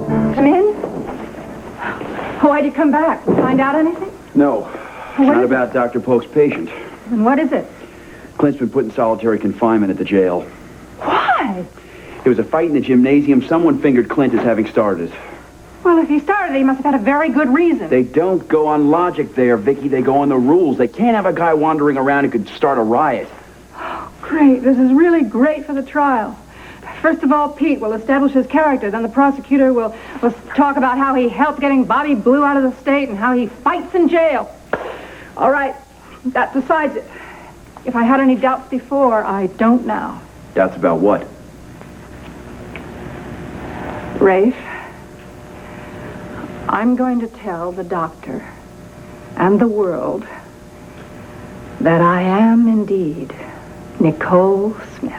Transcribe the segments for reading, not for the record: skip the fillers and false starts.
Come in. Why'd you come back? Find out anything? No. It's not about Dr. Polk's patient. And what is it? Clint's been put in solitary confinement at the jail. Why? There was a fight in the gymnasium. Someone fingered Clint as having started it. Well, if he started it, he must have had a very good reason. They don't go on logic there, Vicky. They go on the rules. They can't have a guy wandering around who could start a riot. Oh, great. This is really great for the trial. First of all, Pete will establish his character. Then the prosecutor will talk about how he helped getting Bobby Blue out of the state and how he fights in jail. All right. That decides it. If I had any doubts before, I don't now. Doubts about what? Rafe, I'm going to tell the doctor and the world that I am indeed Nicole Smith.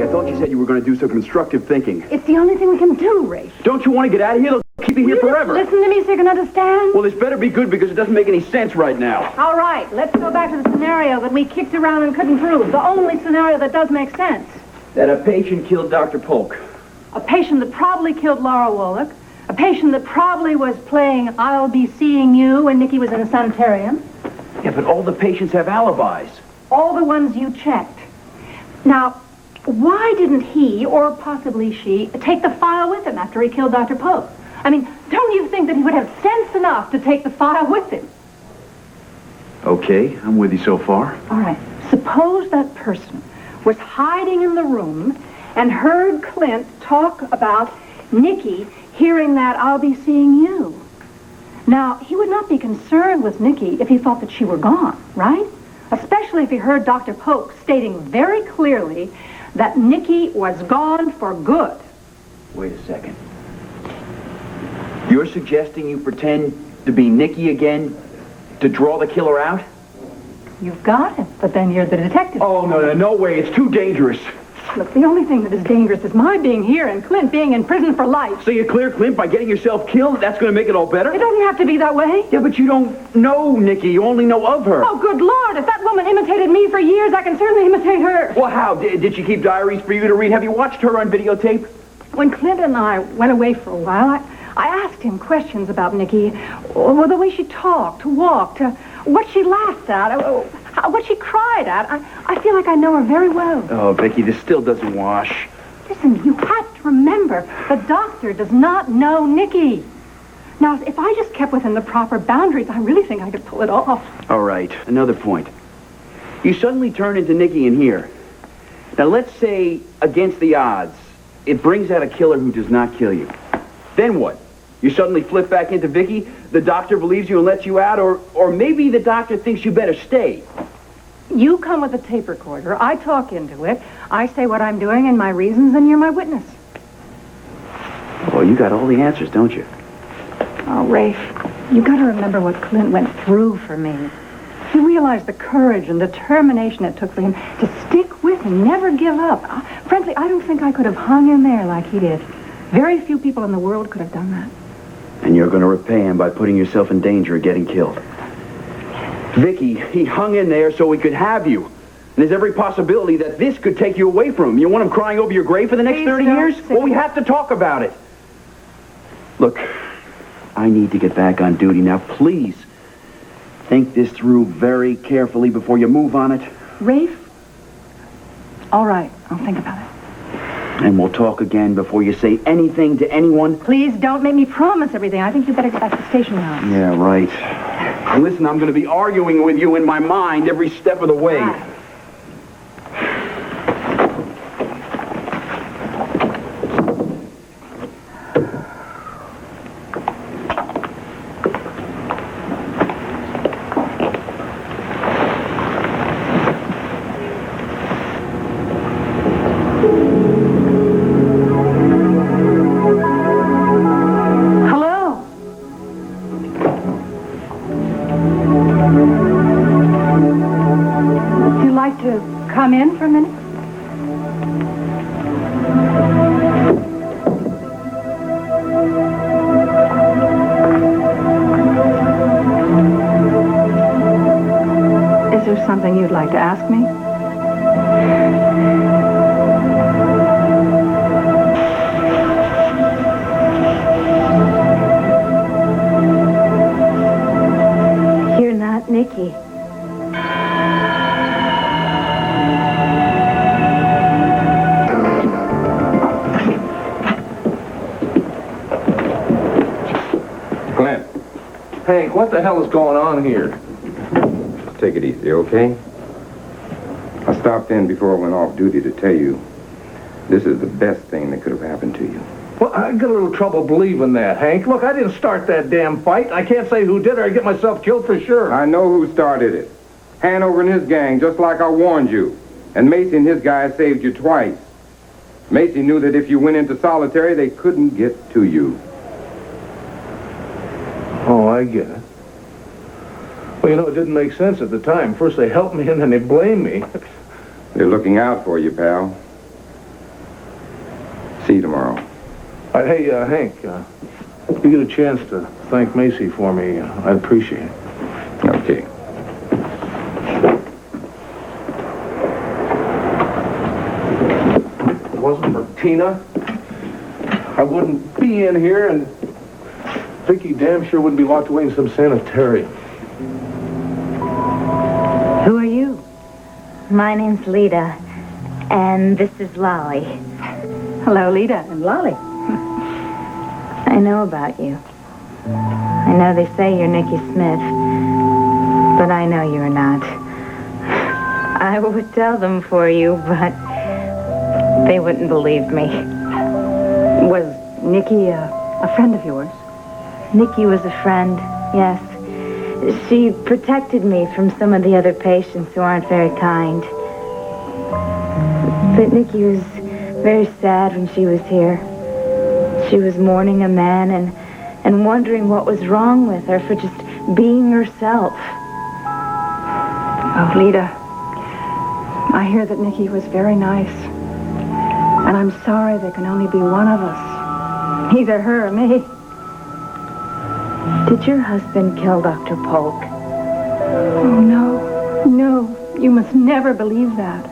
I thought you said you were going to do some constructive thinking. It's the only thing we can do, Rafe. Don't you want to get out of here? They'll keep you here forever. Listen to me so you can understand. Well, this better be good because it doesn't make any sense right now. All right, let's go back to the scenario that we kicked around and couldn't prove. The only scenario that does make sense. That a patient killed Dr. Polk. A patient that probably killed Laura Wallach. A patient that probably was playing I'll Be Seeing You when Nikki was in a sanitarium. Yeah, but all the patients have alibis. All the ones you checked. Now, why didn't he, or possibly she, take the file with him after he killed Dr. Polk? I mean, don't you think that he would have sense enough to take the file with him? Okay, I'm with you so far. All right. Suppose that person was hiding in the room and heard Clint talk about Nikki hearing that I'll be seeing you. Now, he would not be concerned with Nikki if he thought that she were gone, right? Especially if he heard Dr. Polk stating very clearly that Nikki was gone for good. Wait a second. You're suggesting you pretend to be Nikki again to draw the killer out? You've got it, but then you're the detective. Oh, no way. It's too dangerous. Look, the only thing that is dangerous is my being here and Clint being in prison for life. So you clear Clint by getting yourself killed? That's going to make it all better? It doesn't have to be that way. Yeah, but you don't know Nikki. You only know of her. Oh, good Lord. If that woman imitated me for years, I can certainly imitate her. Well, how? Did she keep diaries for you to read? Have you watched her on videotape? When Clint and I went away for a while, I asked him questions about Nikki. Well, the way she talked, walked, what she laughed at, what she cried at. I feel like I know her very well. Oh, Vicky, this still doesn't wash. Listen, you have to remember, the doctor does not know Nikki. Now, if I just kept within the proper boundaries, I really think I could pull it off. All right, another point. You suddenly turn into Nikki in here. Now, let's say, against the odds, it brings out a killer who does not kill you. Then what? You suddenly flip back into Vicky, the doctor believes you and lets you out, or maybe the doctor thinks you better stay. You come with a tape recorder, I talk into it, I say what I'm doing and my reasons, and you're my witness. Well, you got all the answers, don't you? Oh, Rafe, you got to remember what Clint went through for me. You realize the courage and determination it took for him to stick with and never give up. Frankly, I don't think I could have hung in there like he did. Very few people in the world could have done that. And you're going to repay him by putting yourself in danger of getting killed. Vicky, he hung in there so he could have you. And there's every possibility that this could take you away from him. You want him crying over your grave for the next 30 years? Well, we have to talk about it. Look, I need to get back on duty. Now, please, think this through very carefully before you move on it. Rafe? All right, I'll think about it. And we'll talk again before you say anything to anyone. Please don't make me promise everything. I think you better get back to the station now. Yeah, right. And listen, I'm going to be arguing with you in my mind every step of the way. Right. Come in for a minute? Is there something you'd like to ask me? Hank, what the hell is going on here? Take it easy, okay? I stopped in before I went off duty to tell you this is the best thing that could have happened to you. Well, I got a little trouble believing that, Hank. Look, I didn't start that damn fight. I can't say who did it or I'd get myself killed for sure. I know who started it. Hanover and his gang, just like I warned you. And Macy and his guys saved you twice. Macy knew that if you went into solitary, they couldn't get to you. Oh, I get it. Well, you know, it didn't make sense at the time. First they helped me and then they blamed me. They're looking out for you, pal. See you tomorrow. Hey, Hank, if you get a chance to thank Macy for me, I'd appreciate it. Okay. If it wasn't for Tina, I wouldn't be in here, and Vicky damn sure wouldn't be locked away in some sanitarium. Who are you? My name's Lita, and this is Lolly. Hello, Lita and Lolly. I know about you. I know they say you're Nicky Smith, but I know you're not. I would tell them for you, but they wouldn't believe me. Was Nikki a friend of yours? Nicky was a friend, yes. She protected me from some of the other patients who aren't very kind. But Nicky was very sad when she was here. She was mourning a man and wondering what was wrong with her for just being herself. Oh, Lita, I hear that Nikki was very nice. And I'm sorry there can only be one of us. Either her or me. Did your husband kill Dr. Polk? Oh, no, you must never believe that.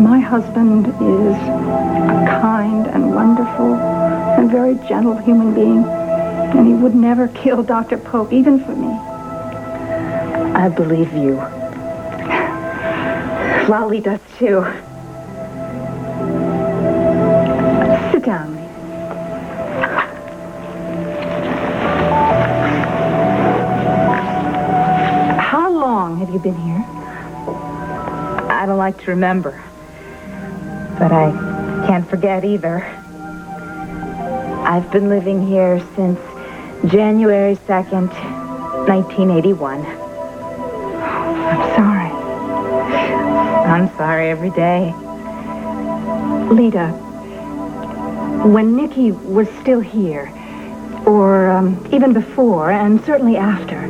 My husband is a kind and wonderful and very gentle human being, and he would never kill Dr. Polk, even for me. I believe you. Lolly does too. Sit down, Lita. How long have you been here? I don't like to remember, but I can't forget either. I've been living here since January 2nd, 1981. I'm sorry. I'm sorry every day. Lita, when Nikki was still here, or even before, and certainly after,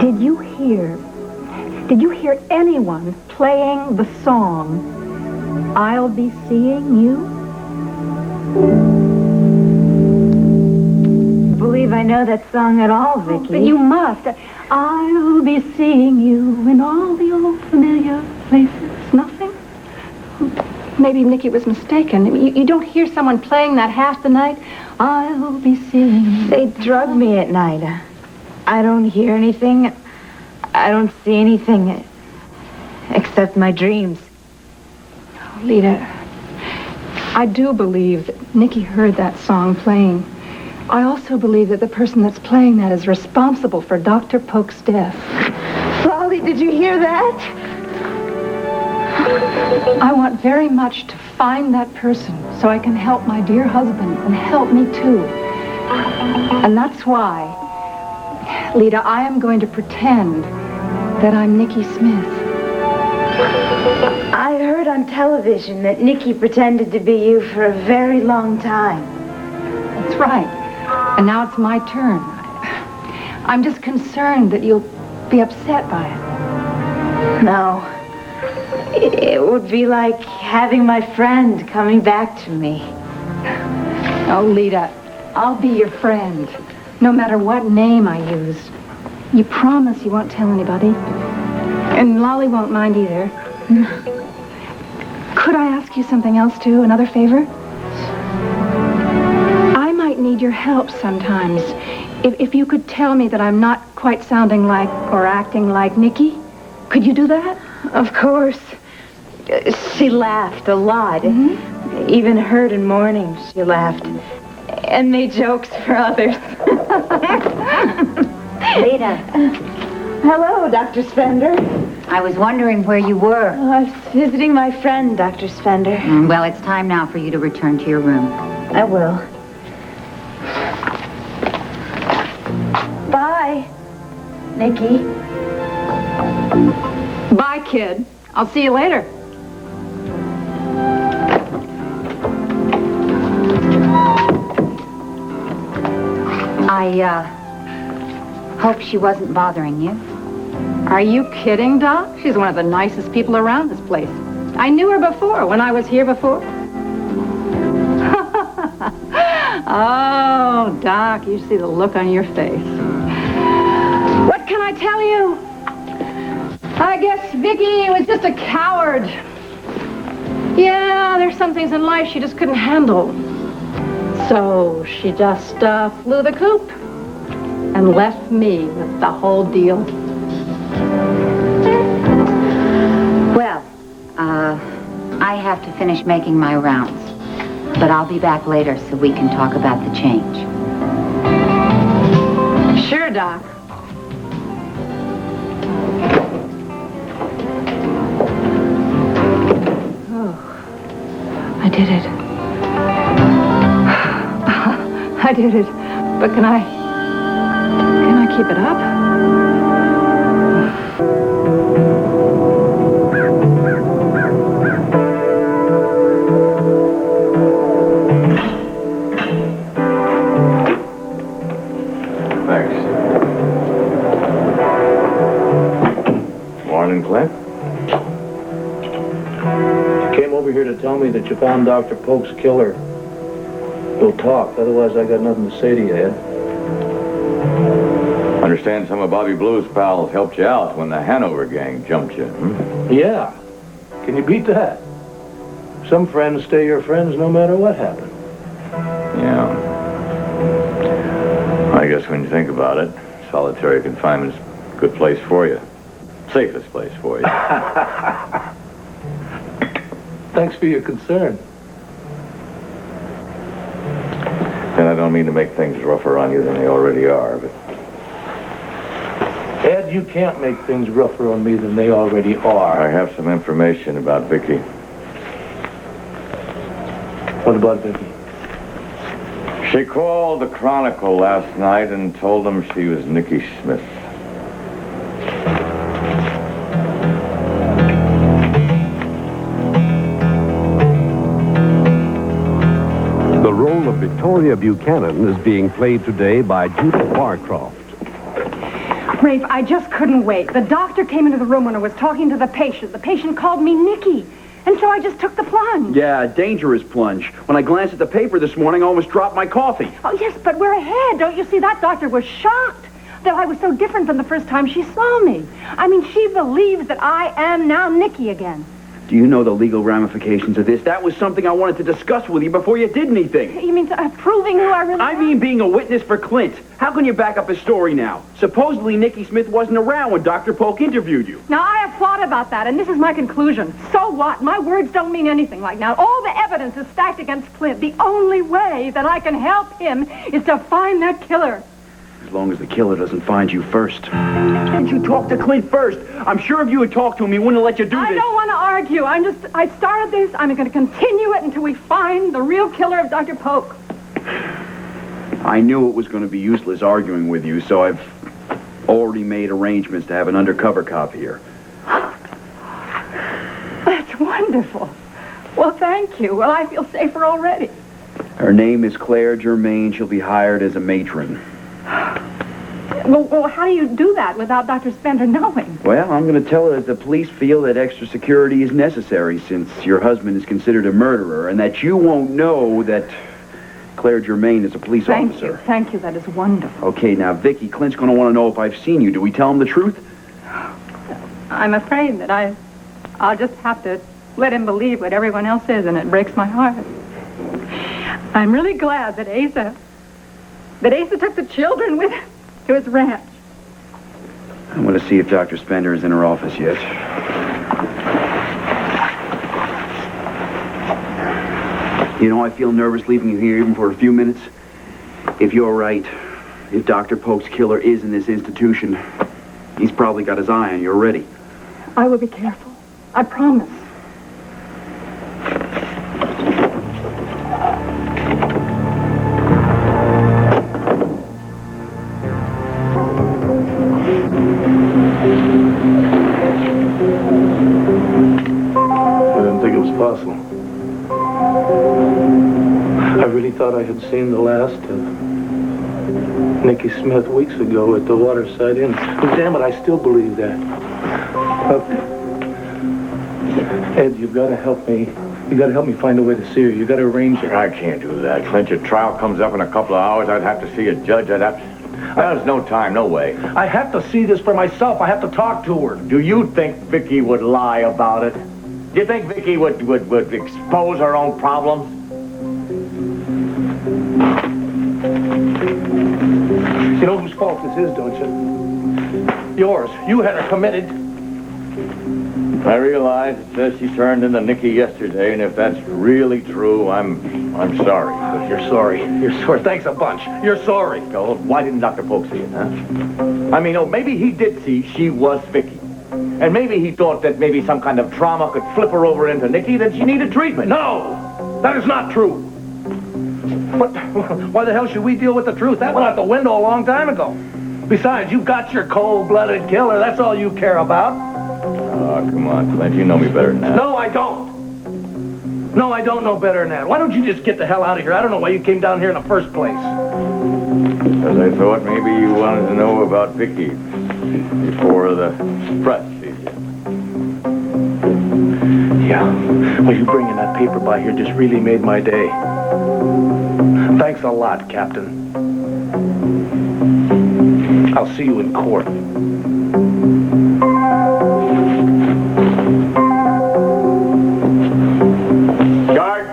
did you hear anyone playing the song, I'll Be Seeing You? I believe I know that song at all, Vicky. But you must. I'll be seeing you in all the old familiar places. Nothing? Maybe Nikki was mistaken. You don't hear someone playing that half the night? I'll be seeing you. They drug me at night. I don't hear anything. I don't see anything except my dreams. Oh, Lita, I do believe that Nikki heard that song playing. I also believe that the person that's playing that is responsible for Dr. Polk's death. Lolly, did you hear that? I want very much to find that person so I can help my dear husband and help me too. And that's why, Lita, I am going to pretend that I'm Nicky Smith. I heard on television that Nicky pretended to be you for a very long time. That's right. And now it's my turn. I'm just concerned that you'll be upset by it. No. It would be like having my friend coming back to me. Oh, Lita, I'll be your friend, no matter what name I use. You promise you won't tell anybody? And Lolly won't mind either. Could I ask you something else, too? Another favor? I might need your help sometimes. If you could tell me that I'm not quite sounding like or acting like Nikki, could you do that? Of course. She laughed a lot. Even heard in morning she laughed. And made jokes for others. Rita, Hello, Dr. Spender. I was wondering where you were. I was visiting my friend, Dr. Spender. Well, it's time now for you to return to your room. I will. Bye, Nikki. Bye, kid. I'll see you later. I hope she wasn't bothering you. Are you kidding, Doc? She's one of the nicest people around this place. I knew her before, when I was here before. Oh, Doc, you see the look on your face. What can I tell you? I guess Vicky was just a coward. Yeah, there's some things in life she just couldn't handle. So she just flew the coop and left me with the whole deal. Well, I have to finish making my rounds. But I'll be back later so we can talk about the change. Sure, Doc. I did it. I did it. But can I keep it up? Thanks. Morning, Clint. You came over here to tell me that you found Dr. Polk's killer. We'll talk, otherwise I got nothing to say to you, Ed. Understand some of Bobby Blue's pals helped you out when the Hanover gang jumped you, Yeah. Can you beat that? Some friends stay your friends no matter what happened. Yeah. I guess when you think about it, solitary confinement's a good place for you. Safest place for you. Thanks for your concern. And I don't mean to make things rougher on you than they already are, but Ed, you can't make things rougher on me than they already are. I have some information about Vicky. What about Vicky? She called the Chronicle last night and told them she was Nicky Smith. The role of Victoria Buchanan is being played today by Judith Barcroft. Rafe, I just couldn't wait. The doctor came into the room when I was talking to the patient. The patient called me Nikki. And so I just took the plunge. Yeah, a dangerous plunge. When I glanced at the paper this morning, I almost dropped my coffee. Oh, yes, but we're ahead. Don't you see? That doctor was shocked that I was so different than the first time she saw me. I mean, she believes that I am now Nikki again. Do you know the legal ramifications of this? That was something I wanted to discuss with you before you did anything. You mean proving who I really I am? mean being a witness for Clint. How can you back up his story now? Supposedly Nicky Smith wasn't around when Dr. Polk interviewed you. Now, I have thought about that, and this is my conclusion. So what? My words don't mean anything right now. All the evidence is stacked against Clint. The only way that I can help him is to find that killer. As long as the killer doesn't find you first. Didn't you talk to Clint first? I'm sure if you had talked to him, he wouldn't have let you do this. I don't want to argue. I started this. I'm going to continue it until we find the real killer of Dr. Polk. I knew it was going to be useless arguing with you, so I've already made arrangements to have an undercover cop here. That's wonderful. Well, thank you. Well, I feel safer already. Her name is Claire Germain. She'll be hired as a matron. Well, how do you do that without Dr. Spender knowing? Well, I'm going to tell her that the police feel that extra security is necessary since your husband is considered a murderer and that you won't know that Claire Germain is a police officer. Thank you. That is wonderful. Okay, now, Vicky, Clint's going to want to know if I've seen you. Do we tell him the truth? I'm afraid that I'll just have to let him believe what everyone else is, and it breaks my heart. I'm really glad that Asa took the children with him to his ranch. I'm going to see if Dr. Spender is in her office yet. You know, I feel nervous leaving you here even for a few minutes. If you're right, If Dr. Polk's killer is in this institution, he's probably got his eye on you already. I will be careful. I promise. I didn't think it was possible. I really thought I had seen the last of Nicky Smith weeks ago at the Waterside Inn. But damn it, I still believe that. Ed, you've got to help me. You got to help me find a way to see her. You got to arrange it. I can't do that. Clint, your trial comes up in a couple of hours. I'd have to see a judge. There's no time, no way. I have to see this for myself. I have to talk to her. Do you think Vicky would lie about it? Do you think Vicky would expose her own problems? You know whose fault this is, don't you? Yours. You had her committed. I realize it says she turned into Nicky yesterday, and if that's really true, I'm sorry. But you're sorry. You're sorry. Thanks a bunch. You're sorry. Well, why didn't Dr. Polk see it, huh? I mean, maybe he did see she was Vicky. And maybe he thought that maybe some kind of trauma could flip her over into Nicky, that she needed treatment. No! That is not true. What? Why the hell should we deal with the truth? That went out the window a long time ago. Besides, you've got your cold-blooded killer. That's all you care about. Oh, come on, Clint. You know me better than that. No, I don't. No, I don't know better than that. Why don't you just get the hell out of here? I don't know why you came down here in the first place. Because I thought maybe you wanted to know about Vicky before the press sees you. Yeah. Well, you bringing that paper by here just really made my day. Thanks a lot, Captain. I'll see you in court. Guard!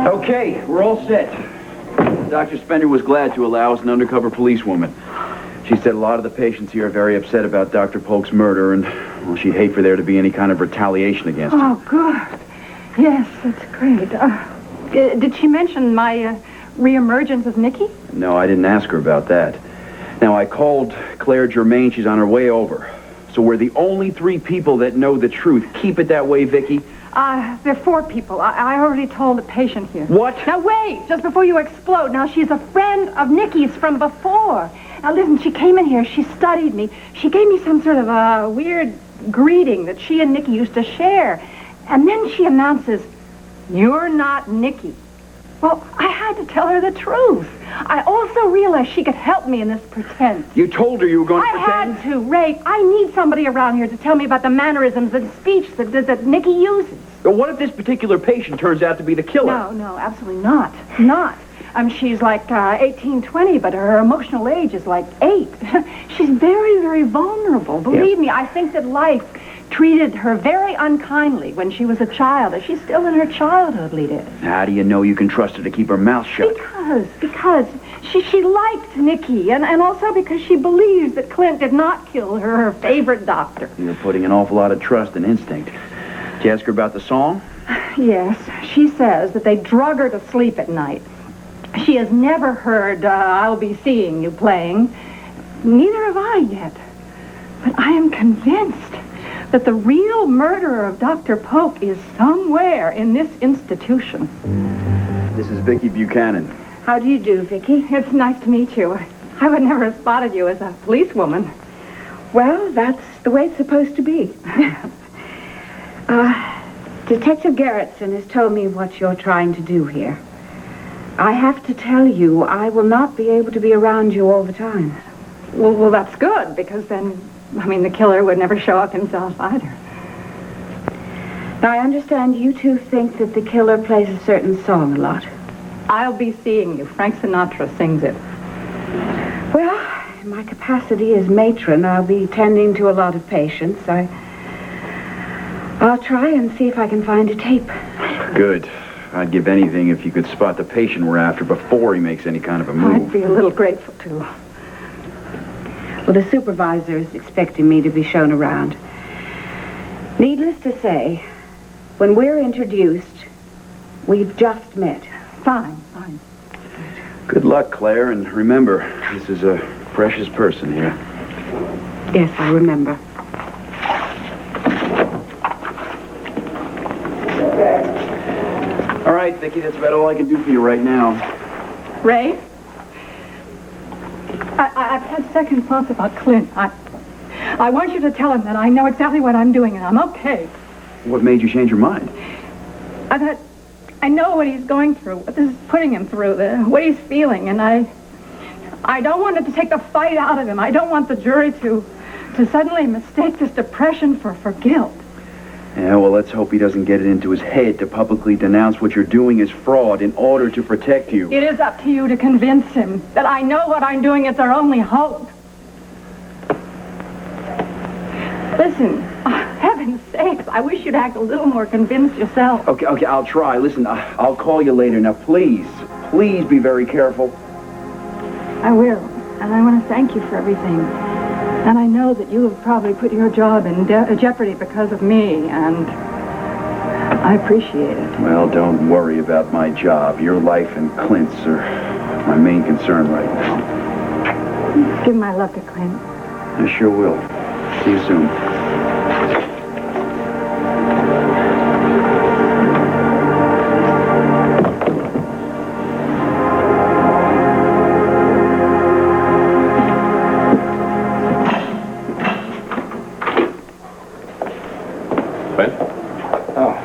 Okay, we're all set. Dr. Spender was glad to allow us an undercover policewoman. She said a lot of the patients here are very upset about Dr. Polk's murder, and, well, she'd hate for there to be any kind of retaliation against him. Oh, good. Yes, that's great. Did she mention my reemergence as Nicky? No, I didn't ask her about that. Now, I called Claire Germain. She's on her way over. So we're the only 3 people that know the truth. Keep it that way, Vicky. There are 4 people. I already told the patient here. What? Now, wait, just before you explode. Now, she's a friend of Nicky's from before. Now, listen, she came in here. She studied me. She gave me some sort of a weird greeting that she and Nicky used to share. And then she announces, "You're not Nicky." Well, I had to tell her the truth. I also realized she could help me in this pretense. You told her you were going to I pretend? had to, Ray. I need somebody around here to tell me about the mannerisms and speech that Nicky uses. But what if this particular patient turns out to be the killer? No, absolutely not. Not. She's like 18, 20, but her emotional age is like 8. She's very, very vulnerable. Believe me, I think that life treated her very unkindly when she was a child, as she's still in her childhood, did. How do you know you can trust her to keep her mouth shut? Because she liked Nicky, and also because she believes that Clint did not kill her favorite doctor. You're putting an awful lot of trust and instinct. Did you ask her about the song? Yes, she says that they drug her to sleep at night. She has never heard I'll Be Seeing You playing. Neither have I yet. But I am convinced that the real murderer of Dr. Polk is somewhere in this institution. This is Vicky Buchanan. How do you do, Vicky? It's nice to meet you. I would never have spotted you as a policewoman. Well, that's the way it's supposed to be. Detective Gerritsen has told me what you're trying to do here. I have to tell you, I will not be able to be around you all the time. Well, that's good, because then, the killer would never show up himself either. Now, I understand you two think that the killer plays a certain song a lot. I'll Be Seeing You. Frank Sinatra sings it. Well, in my capacity as matron, I'll be tending to a lot of patients. I'll try and see if I can find a tape. Good. I'd give anything if you could spot the patient we're after before he makes any kind of a move. I'd be a little grateful, too. Well, the supervisor is expecting me to be shown around. Needless to say, when we're introduced, we've just met. Fine, fine. Good luck, Claire, and remember, this is a precious person here. Yes, I remember. All right, Vicki, that's about all I can do for you right now. Ray? I've had second thoughts about Clint. I want you to tell him that I know exactly what I'm doing and I'm okay. What made you change your mind? I know what he's going through, what this is putting him through, what he's feeling, and I don't want it to take the fight out of him. I don't want the jury to suddenly mistake this depression for guilt. Yeah, well, let's hope he doesn't get it into his head to publicly denounce what you're doing as fraud in order to protect you. It is up to you to convince him that I know what I'm doing is our only hope. Listen, heaven's sakes, I wish you'd act a little more convinced yourself. Okay, I'll try. Listen, I'll call you later. Now, please be very careful. I will, and I want to thank you for everything. And I know that you have probably put your job in jeopardy because of me, and I appreciate it. Well, don't worry about my job. Your life and Clint's are my main concern right now. Give my love to Clint. I sure will. See you soon.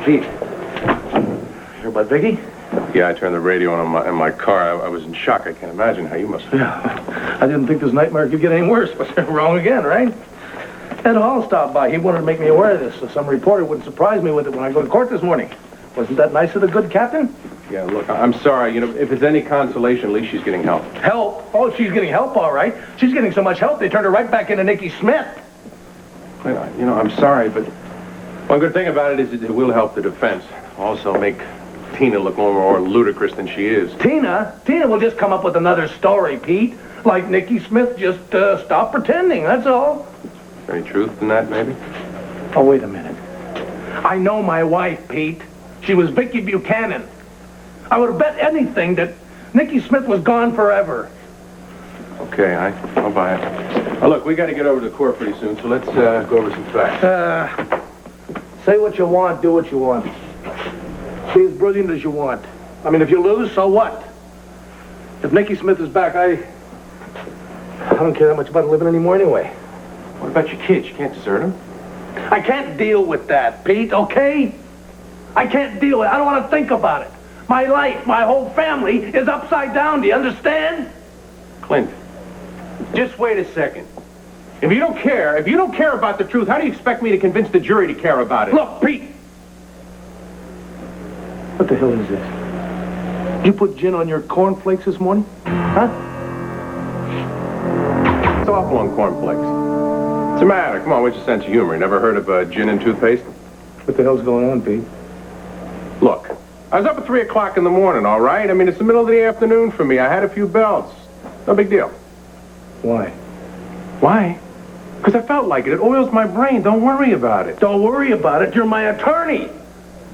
Pete. Hear about Vicky? Yeah, I turned the radio on in my car. I was in shock. I can't imagine how you must feel. Yeah. I didn't think this nightmare could get any worse, but wrong again, right? Ed Hall stopped by. He wanted to make me aware of this, so some reporter wouldn't surprise me with it when I go to court this morning. Wasn't that nice of the good captain? Yeah, look, I'm sorry. You know, if it's any consolation, at least she's getting help. Help? Oh, she's getting help, all right. She's getting so much help, they turned her right back into Nicky Smith. You know, I'm sorry, but one good thing about it is it will help the defense. Also make Tina look more ludicrous than she is. Tina? Tina will just come up with another story, Pete. Like Nicky Smith just stopped pretending, that's all. Is there any truth in that, maybe? Oh, wait a minute. I know my wife, Pete. She was Vicky Buchanan. I would have bet anything that Nicky Smith was gone forever. Okay, I'll buy it. Look, we got to get over to the court pretty soon, so let's go over some facts. Say what you want, do what you want. Be as brilliant as you want. I mean, if you lose, so what? If Nicky Smith is back, I don't care that much about living anymore anyway. What about your kids? You can't desert them. I can't deal with that, Pete, okay? I can't deal with it. I don't want to think about it. My life, my whole family is upside down, do you understand? Clint, just wait a second. If you don't care about the truth, how do you expect me to convince the jury to care about it? Look, Pete! What the hell is this? You put gin on your cornflakes this morning? Huh? It's awful on cornflakes. What's the matter? Come on, what's your sense of humor? Never heard of gin and toothpaste? What the hell's going on, Pete? Look, I was up at 3 o'clock in the morning, all right? I mean, it's the middle of the afternoon for me. I had a few bells. No big deal. Why? Why? Because I felt like it. It oils my brain. Don't worry about it. Don't worry about it. You're my attorney.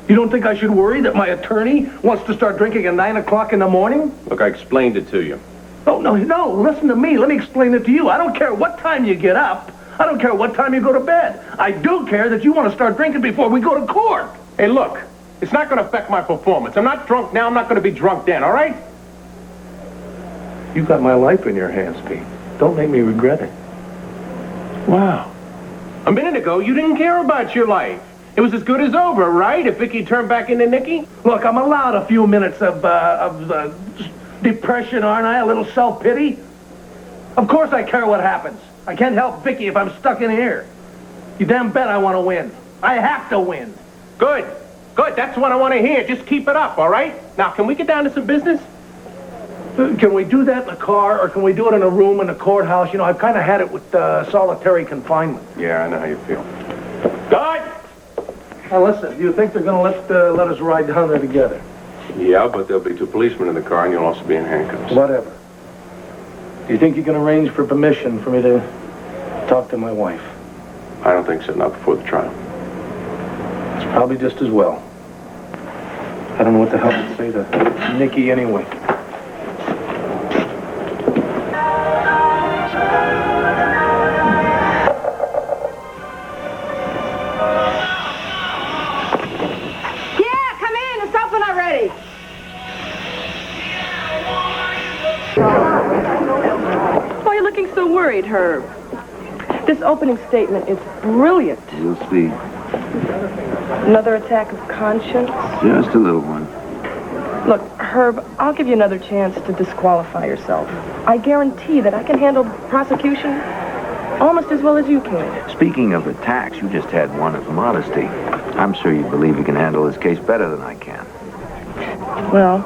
You don't think I should worry that my attorney wants to start drinking at 9 o'clock in the morning? Look, I explained it to you. Oh, no, listen to me. Let me explain it to you. I don't care what time you get up. I don't care what time you go to bed. I do care that you want to start drinking before we go to court. Hey, look, it's not going to affect my performance. I'm not drunk now. I'm not going to be drunk then, all right? You got my life in your hands, Pete. Don't make me regret it. Wow. A minute ago, you didn't care about your life. It was as good as over, right? If Vicky turned back into Nicky? Look, I'm allowed a few minutes of depression, aren't I? A little self-pity? Of course I care what happens. I can't help Vicky if I'm stuck in here. You damn bet I want to win. I have to win. Good. Good. That's what I want to hear. Just keep it up, all right? Now, can we get down to some business? Can we do that in a car, or can we do it in a room in the courthouse? You know, I've kind of had it with solitary confinement. Yeah, I know how you feel. Good! Now listen, do you think they're going to let us ride down there together? Yeah, but there'll be 2 policemen in the car, and you'll also be in handcuffs. Whatever. Do you think you can arrange for permission for me to talk to my wife? I don't think so, not before the trial. It's probably just as well. I don't know what the hell to say to Nikki anyway. Yeah, come in. The sofa not ready. Why are you looking so worried, Herb? This opening statement is brilliant. We'll see. Another attack of conscience? Just a little one. Look, Herb, I'll give you another chance to disqualify yourself. I guarantee that I can handle prosecution almost as well as you can. Speaking of attacks, you just had one of modesty. I'm sure you believe you can handle this case better than I can. Well,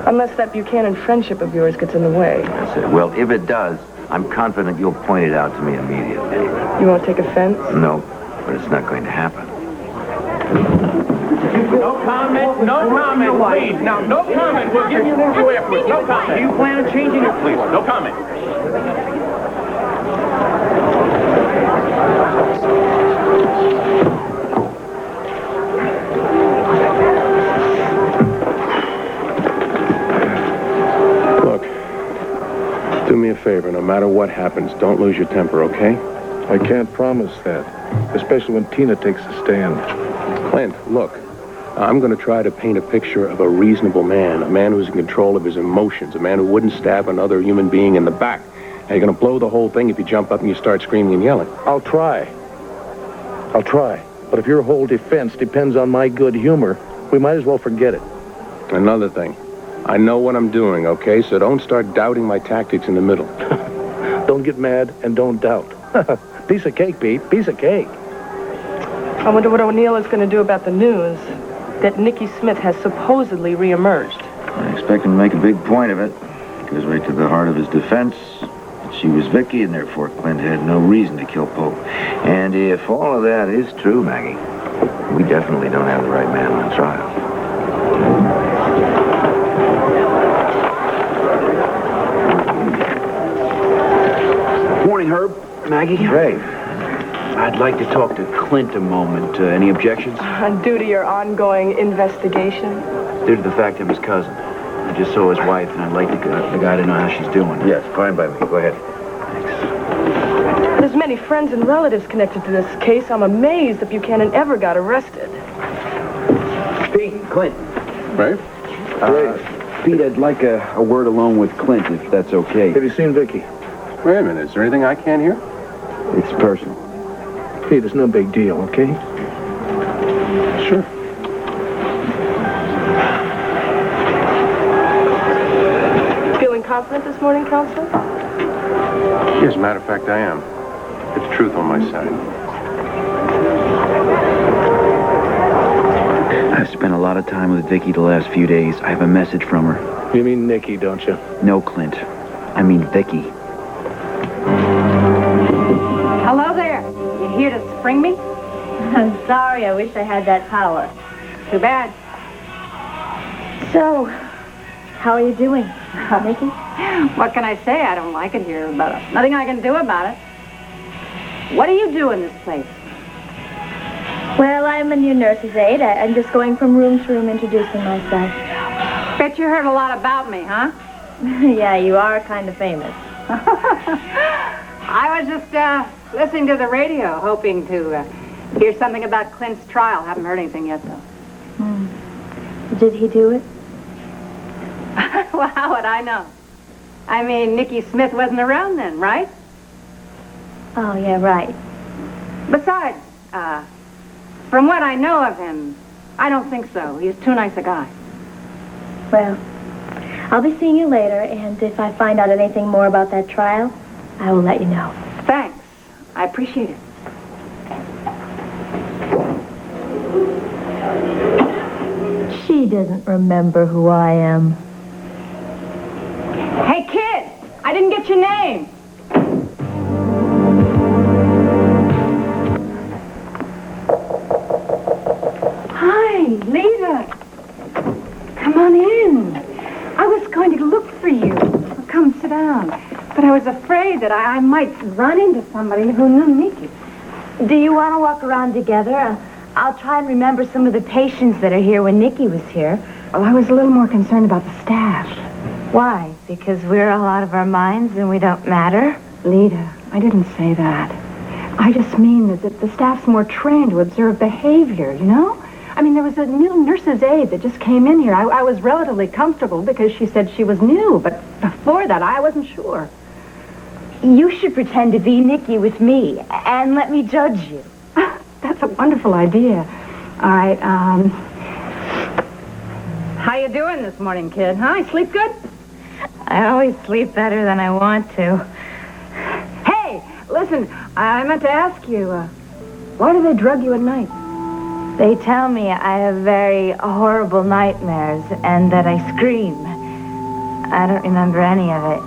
unless that Buchanan friendship of yours gets in the way. That's it. Well, if it does, I'm confident you'll point it out to me immediately. You won't take offense? No, but it's not going to happen. No comment, please. Now, no comment. We'll give you an interview afterwards. No comment. Do you plan on changing it, please? No comment. Look, do me a favor. No matter what happens, don't lose your temper, okay? I can't promise that, especially when Tina takes a stand. Clint, look. I'm going to try to paint a picture of a reasonable man, a man who's in control of his emotions, a man who wouldn't stab another human being in the back. And you're going to blow the whole thing if you jump up and you start screaming and yelling. I'll try. But if your whole defense depends on my good humor, we might as well forget it. Another thing. I know what I'm doing, okay? So don't start doubting my tactics in the middle. Don't get mad and don't doubt. Piece of cake, Pete. Piece of cake. I wonder what O'Neill is going to do about the news that Nicky Smith has supposedly reemerged. I expect him to make a big point of it. Goes right to the heart of his defense. That she was Vicky, and therefore Clint had no reason to kill Pope. And if all of that is true, Maggie, we definitely don't have the right man on trial. Morning, Herb. Maggie. Great. I'd like to talk to Clint a moment. Any objections? Due to your ongoing investigation? Due to the fact I'm his cousin. I just saw his wife, and I'd like the guy to know how she's doing. Yes, fine by me. Go ahead. There's many friends and relatives connected to this case. I'm amazed that Buchanan ever got arrested. Pete, Clint. Right? Pete, I'd like a word alone with Clint, if that's okay. Have you seen Vicky? Wait a minute. Is there anything I can't hear? It's personal. Pete, it's no big deal, okay? Sure. Feeling confident this morning, Counselor? Yes, as a matter of fact, I am. It's truth on my side. I've spent a lot of time with Vicky the last few days. I have a message from her. You mean Nikki, don't you? No, Clint. I mean Vicky. Hello there. You here to spring me? I'm sorry. I wish I had that power. Too bad. So, how are you doing, Nikki? What can I say? I don't like it here, but nothing I can do about it. What do you do in this place? Well, I'm a new nurse's aide. I'm just going from room to room introducing myself. Bet you heard a lot about me, huh? Yeah, you are kind of famous. I was just listening to the radio, hoping to hear something about Clint's trial. Haven't heard anything yet, though. Did he do it? Well, how would I know? I mean, Nicky Smith wasn't around then, right? Oh, yeah, right. Besides, from what I know of him, I don't think so. He's too nice a guy. Well, I'll be seeing you later, and if I find out anything more about that trial, I will let you know. Thanks. I appreciate it. She doesn't remember who I am. Hey, kid! I didn't get your name. Hi, Lita. Come on in. I was going to look for you. Come, sit down. But I was afraid that I might run into somebody who knew Nicky. Do you want to walk around together? I'll try and remember some of the patients that are here when Nikki was here. Well, I was a little more concerned about the staff. Why? Because we're all out of our minds and we don't matter? Lita, I didn't say that. I just mean that the staff's more trained to observe behavior, you know? I mean, there was a new nurse's aide that just came in here. I was relatively comfortable because she said she was new, but before that, I wasn't sure. You should pretend to be Nikki with me and let me judge you. That's a wonderful idea. All right, how you doing this morning, kid, huh? You sleep good? I always sleep better than I want to. Hey, listen, I meant to ask you, why do they drug you at night? They tell me I have very horrible nightmares and that I scream. I don't remember any of it.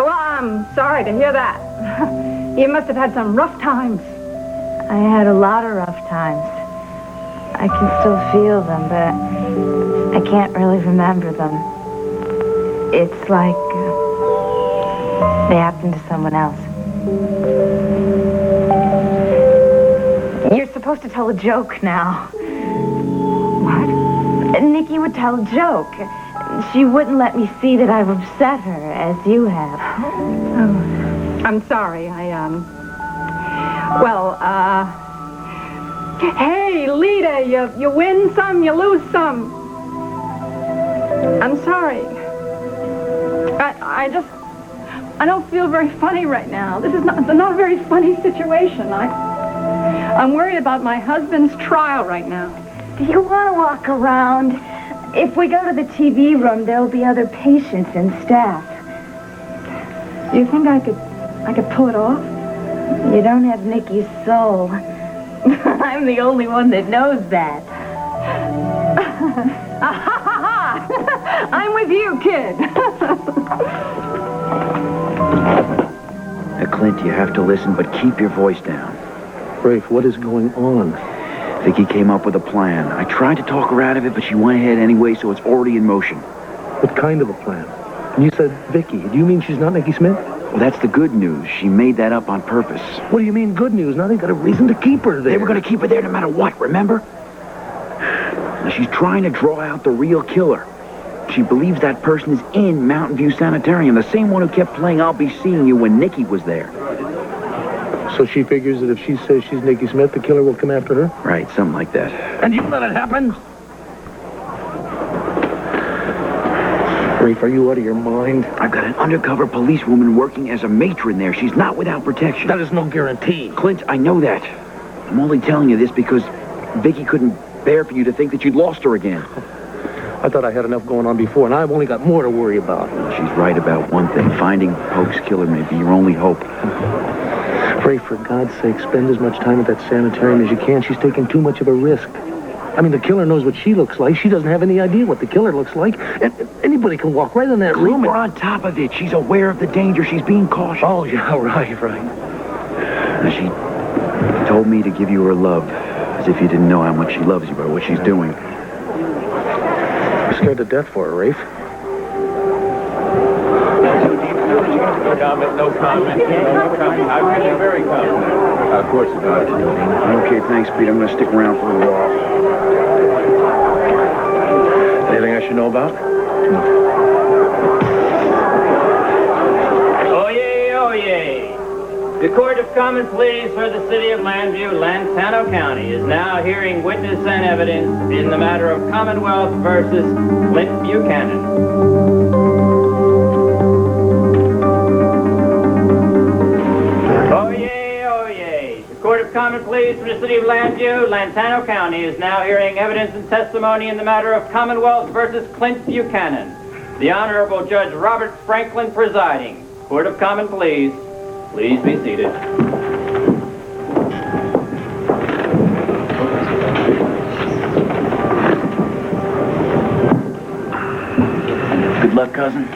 Well, I'm sorry to hear that. You must have had some rough times. I had a lot of rough times. I can still feel them, but I can't really remember them. It's like they happened to someone else. You're supposed to tell a joke now. What? Nikki would tell a joke. She wouldn't let me see that I've upset her, as you have. Oh, I'm sorry. Hey, Lita, you win some, you lose some. I'm sorry. I don't feel very funny right now. This is not a very funny situation. I'm worried about my husband's trial right now. Do you want to walk around? If we go to the TV room, there'll be other patients and staff. Do you think I could pull it off? You don't have Nikki's soul. I'm the only one that knows that. I'm with you, kid. Now, Clint, you have to listen, but keep your voice down. Rafe, what is going on? Vicky came up with a plan. I tried to talk her out of it, but she went ahead anyway, so it's already in motion. What kind of a plan? And you said Vicky. Do you mean she's not Nikki Smith? Well, that's the good news. She made that up on purpose. What do you mean good news? Now they got a reason to keep her there. They were going to keep her there no matter what, remember? Now, she's trying to draw out the real killer. She believes that person is in Mountain View Sanitarium, the same one who kept playing I'll Be Seeing You when Nikki was there. So she figures that if she says she's Nikki Smith, the killer will come after her? Right, something like that. And you let it happen? Rafe, are you out of your mind? I've got an undercover policewoman working as a matron there. She's not without protection. That is no guarantee. Clint, I know that. I'm only telling you this because Vicky couldn't bear for you to think that you'd lost her again. I thought I had enough going on before, and I've only got more to worry about. Well, she's right about one thing. Finding Polk's killer may be your only hope. Rafe, for God's sake, spend as much time at that sanitarium as you can. She's taking too much of a risk. I mean, the killer knows what she looks like. She doesn't have any idea what the killer looks like. And anybody can walk right in that room. We're on top of it. She's aware of the danger. She's being cautious. Oh, yeah, right. Now, she told me to give you her love, as if you didn't know how much she loves you by what she's doing. I'm scared to death for her, Rafe. Comment, no comment. I'm really very confident. Of course about it. Okay, thanks, Pete. I'm going to stick around for a while. Anything I should know about? Oyez, oyez. The Court of Common Pleas for the City of Llanview, Lantano County, is now hearing witness and evidence in the matter of Commonwealth versus Clint Buchanan. Court of Common Pleas for the City of Llanview, Lantano County, is now hearing evidence and testimony in the matter of Commonwealth versus Clint Buchanan. The Honorable Judge Robert Franklin presiding. Court of Common Pleas, please be seated. Good luck, cousin.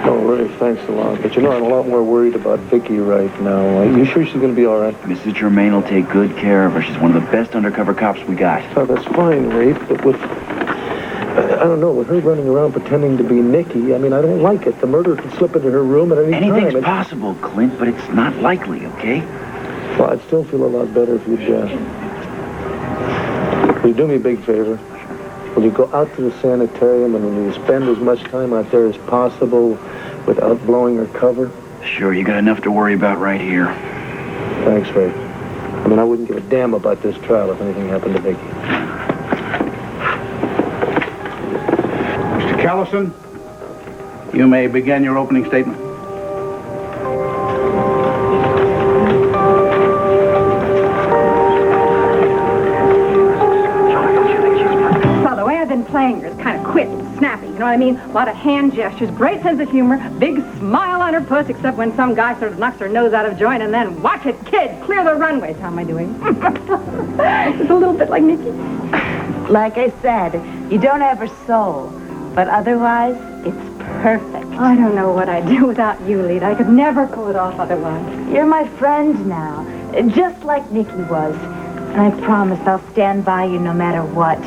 Oh, Rafe, thanks a lot. But you know, I'm a lot more worried about Vicky right now. Are you sure she's going to be all right? Mrs. Germain will take good care of her. She's one of the best undercover cops we got. Oh, that's fine, Rafe, but with... I don't know, with her running around pretending to be Nikki, I mean, I don't like it. The murderer could slip into her room at any time. Anything's possible, Clint, but it's not likely, okay? Well, I'd still feel a lot better if you'd, will you do me a big favor? Will you go out to the sanitarium and will you spend as much time out there as possible without blowing her cover? Sure, you got enough to worry about right here. Thanks, Ray. I mean, I wouldn't give a damn about this trial if anything happened to Vicky. Mr. Callison, you may begin your opening statement. Well, the way I've been playing her is kind of quick and snappy, you know what I mean? A lot of hand gestures, great sense of humor, big smile on her puss, except when some guy sort of knocks her nose out of joint, and then, watch it, kid, clear the runways. How am I doing? It's a little bit like Nikki. Like I said, you don't have her soul, but otherwise, it's perfect. I don't know what I'd do without you, Lita. I could never pull it off otherwise. You're my friend now, just like Nikki was. And I promise I'll stand by you no matter what.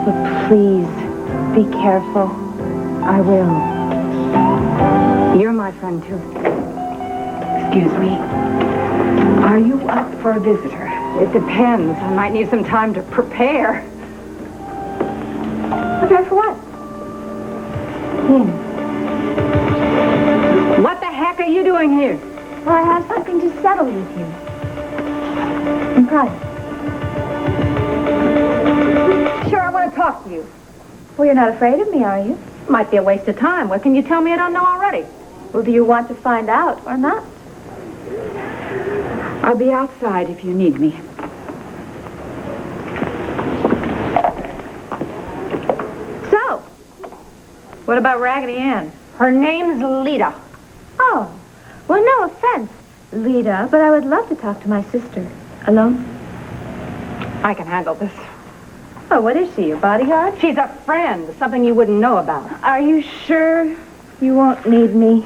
But please, be careful. I will. You're my friend, too. Excuse me. Are you up for a visitor? It depends. I might need some time to prepare. Prepare for what? What the heck are you doing here? Well, I have something to settle with you. In private. Sure, I want to talk to you. Well, you're not afraid of me, are you? Might be a waste of time. What can you tell me I don't know already? Well, do you want to find out or not? I'll be outside if you need me. So, what about Raggedy Ann? Her name's Lita. Oh, well, no offense, Lita, but I would love to talk to my sister. Alone? I can handle this. Oh, what is she, your bodyguard? She's a friend, something you wouldn't know about. Are you sure you won't need me?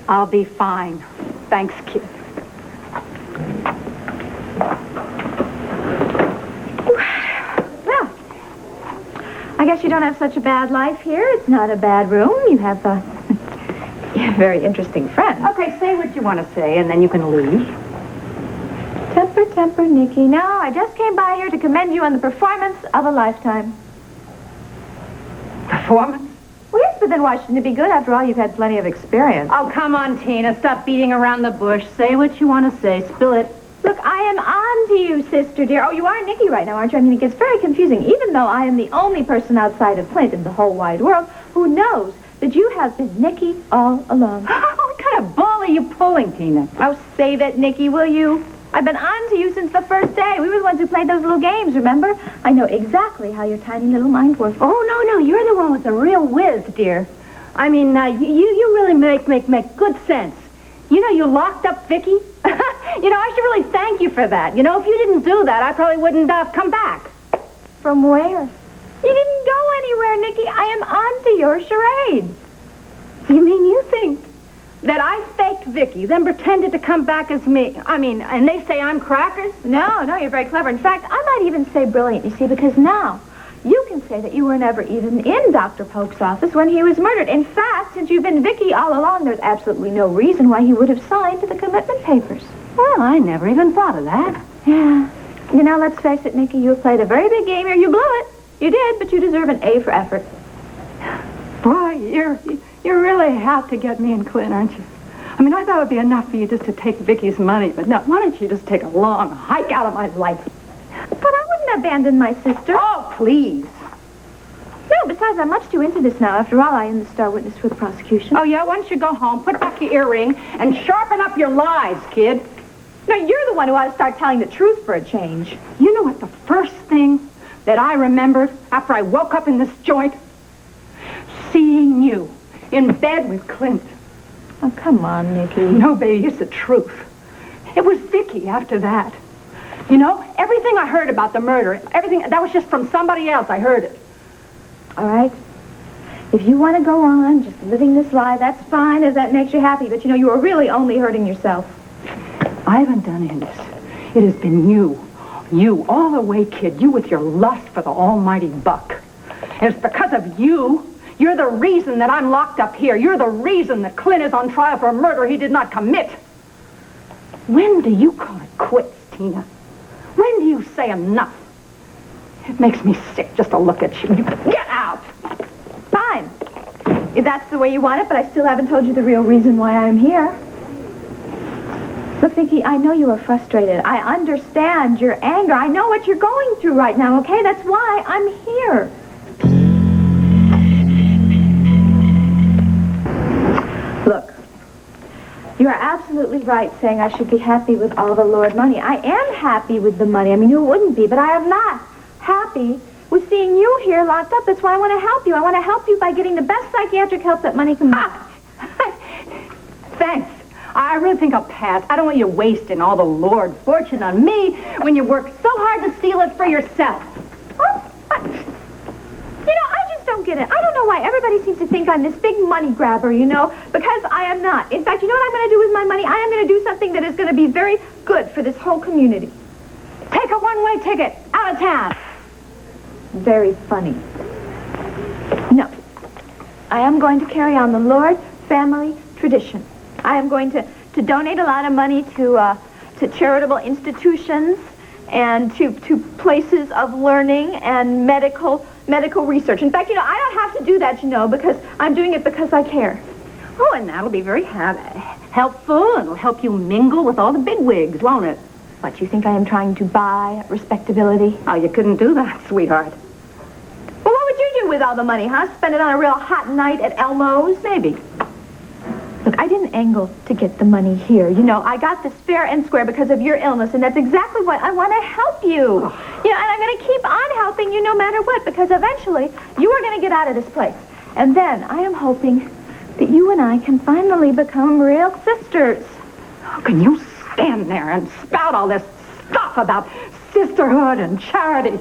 I'll be fine. Thanks, kid. Well, I guess you don't have such a bad life here. It's not a bad room. You have a very interesting friend. Okay, say what you want to say, and then you can leave. Temper, temper, Nikki. No, I just came by here to commend you on the performance of a lifetime. Performance? Well, yes, but then why shouldn't it be good? After all, you've had plenty of experience. Oh, come on, Tina. Stop beating around the bush. Say what you want to say. Spill it. Look, I am on to you, sister dear. Oh, you are Nikki right now, aren't you? I mean, it gets very confusing, even though I am the only person outside of Clint in the whole wide world who knows that you have been Nikki all along. What kind of ball are you pulling, Tina? Oh, save it, Nikki, will you? I've been on to you since the first day. We were the ones who played those little games, remember? I know exactly how your tiny little mind works. Oh, no, you're the one with the real whiz, dear. I mean, you really make good sense. You know, you locked up Vicky. You know, I should really thank you for that. You know, if you didn't do that, I probably wouldn't come back. From where? You didn't go anywhere, Nikki. I am on to your charade. You mean you think that I faked Vicky, then pretended to come back as me? I mean, and they say I'm crackers? No, you're very clever. In fact, I might even say brilliant, you see, because now you can say that you were never even in Dr. Polk's office when he was murdered. In fact, since you've been Vicky all along, there's absolutely no reason why he would have signed the commitment papers. Well, I never even thought of that. Yeah. You know, let's face it, Nikki, you played a very big game here. You blew it. You did, but you deserve an A for effort. Boy, you're really out to get me and Clint, aren't you? I mean, I thought it would be enough for you just to take Vicky's money, but no, why don't you just take a long hike out of my life? But I wouldn't abandon my sister. Oh, please. No, besides, I'm much too into this now. After all, I am the star witness for the prosecution. Oh, yeah? Why don't you go home, put back your earring, and sharpen up your lies, kid? No, you're the one who ought to start telling the truth for a change. You know what the first thing that I remembered after I woke up in this joint? Seeing you in bed with Clint. Oh, come on, Nikki. No, baby, it's the truth. It was Vicky after that. You know, everything I heard about the murder, everything, that was just from somebody else. I heard it. All right. If you want to go on just living this lie, that's fine if that makes you happy. But, you know, you are really only hurting yourself. I haven't done any of this. It has been you. You, all the way, kid. You with your lust for the almighty buck. And it's because of you. You're the reason that I'm locked up here. You're the reason that Clint is on trial for a murder he did not commit. When do you call it quits, Tina? When do you say enough? It makes me sick just to look at you. Get out! Fine. If that's the way you want it, but I still haven't told you the real reason why I'm here. Look, Vicki, I know you are frustrated. I understand your anger. I know what you're going through right now, okay? That's why I'm here. Look, you are absolutely right saying I should be happy with all the Lord money. I am happy with the money. I mean, who wouldn't be? But I am not happy with seeing you here locked up. That's why I want to help you. I want to help you by getting the best psychiatric help that money can buy. Thanks. I really think I'll pass. I don't want you wasting all the Lord fortune on me when you work so hard to steal it for yourself. You know, I just don't get it. I don't know why everybody seems to think I'm this big money grabber, you know, because I am not. In fact, you know what I'm going to do with my money? I am going to do something that is going to be very good for this whole community. Take a one-way ticket out of town. Very funny. No. I am going to carry on the Lord family tradition. I am going to donate a lot of money to charitable institutions and to places of learning and medical research. In fact, you know, I don't have to do that, you know, because I'm doing it because I care. Oh, and that'll be very helpful, and it'll help you mingle with all the bigwigs, won't it? What, you think I am trying to buy respectability? Oh, you couldn't do that, sweetheart. Well, what would you do with all the money, huh? Spend it on a real hot night at Elmo's? Maybe. Look, I didn't angle to get the money here. You know, I got this fair and square because of your illness, and that's exactly why I want to help you. Oh. You know, and I'm going to keep on helping you no matter what, because eventually you are going to get out of this place. And then I am hoping that you and I can finally become real sisters. How can you stand there and spout all this stuff about sisterhood and charity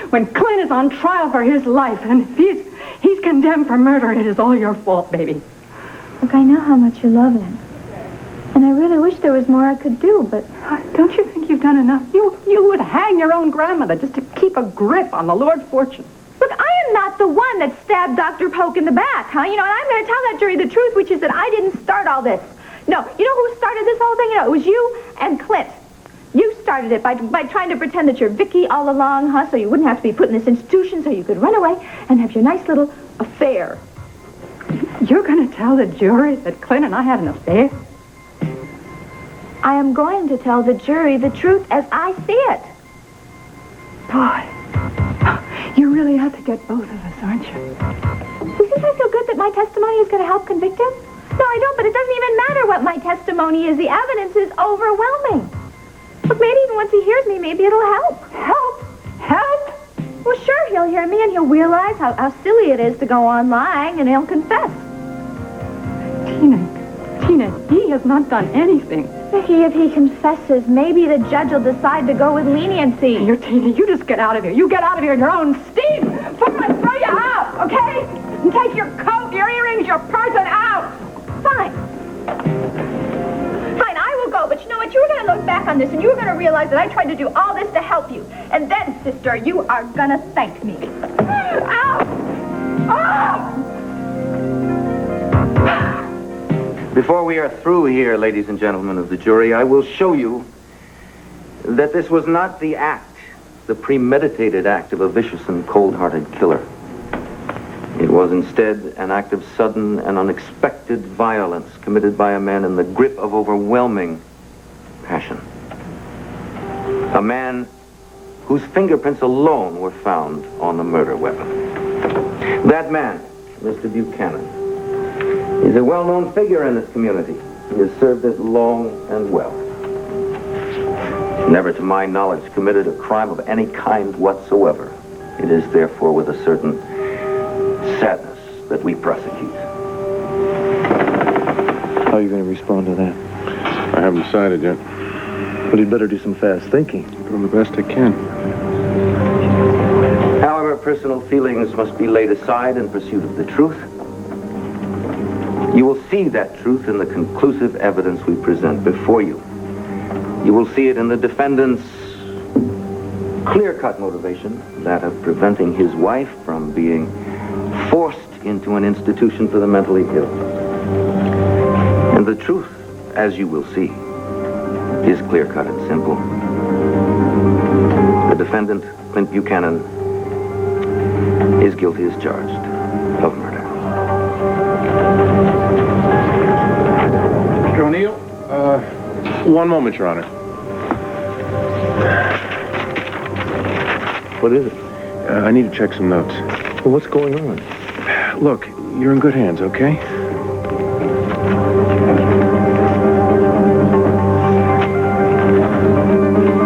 when Clint is on trial for his life, and if he's condemned for murder, it is all your fault, baby. Look, I know how much you love him. And I really wish there was more I could do, but... Don't you think you've done enough? You would hang your own grandmother just to keep a grip on the Lord's fortune. Look, I am not the one that stabbed Dr. Polk in the back, huh? You know, and I'm going to tell that jury the truth, which is that I didn't start all this. No, you know who started this whole thing? You know, it was you and Clint. You started it by trying to pretend that you're Vicky all along, huh? So you wouldn't have to be put in this institution, so you could run away and have your nice little affair. You're going to tell the jury that Clint and I had an affair? I am going to tell the jury the truth as I see it. Boy, you really have to get both of us, aren't you? You think I feel good that my testimony is going to help convict him? No, I don't, but it doesn't even matter what my testimony is. The evidence is overwhelming. Look, maybe even once he hears me, maybe it'll help. Help? Help? Well, sure, he'll hear me and he'll realize how silly it is to go on lying, and he'll confess. Tina, he has not done anything. Vicky, if he confesses, maybe the judge will decide to go with leniency. Here, Tina, you just get out of here. You get out of here in your own steam before I throw you out, okay? And take your coat, your earrings, your purse, and out. Fine. Fine, I will go, but you know what? You were going to look back on this, and you were going to realize that I tried to do all this to help you. And then, sister, you are going to thank me. Ow! Oh! Before we are through here, ladies and gentlemen of the jury, I will show you that this was not the act, the premeditated act of a vicious and cold-hearted killer. It was instead an act of sudden and unexpected violence committed by a man in the grip of overwhelming passion. A man whose fingerprints alone were found on the murder weapon. That man, Mr. Buchanan, is a well-known figure in this community. He has served it long and well. Never, to my knowledge, committed a crime of any kind whatsoever. It is therefore with a certain sadness that we prosecute. How are you going to respond to that? I haven't decided yet. But you'd better do some fast thinking. Doing the best I can. However, personal feelings must be laid aside in pursuit of the truth. You will see that truth in the conclusive evidence we present before you. You will see it in the defendant's clear-cut motivation, that of preventing his wife from being forced into an institution for the mentally ill. And the truth, as you will see, is clear-cut and simple. The defendant, Clint Buchanan, is guilty as charged of murder. Mr. O'Neill? One moment, Your Honor. What is it? I need to check some notes. Well, what's going on? Look, you're in good hands, okay?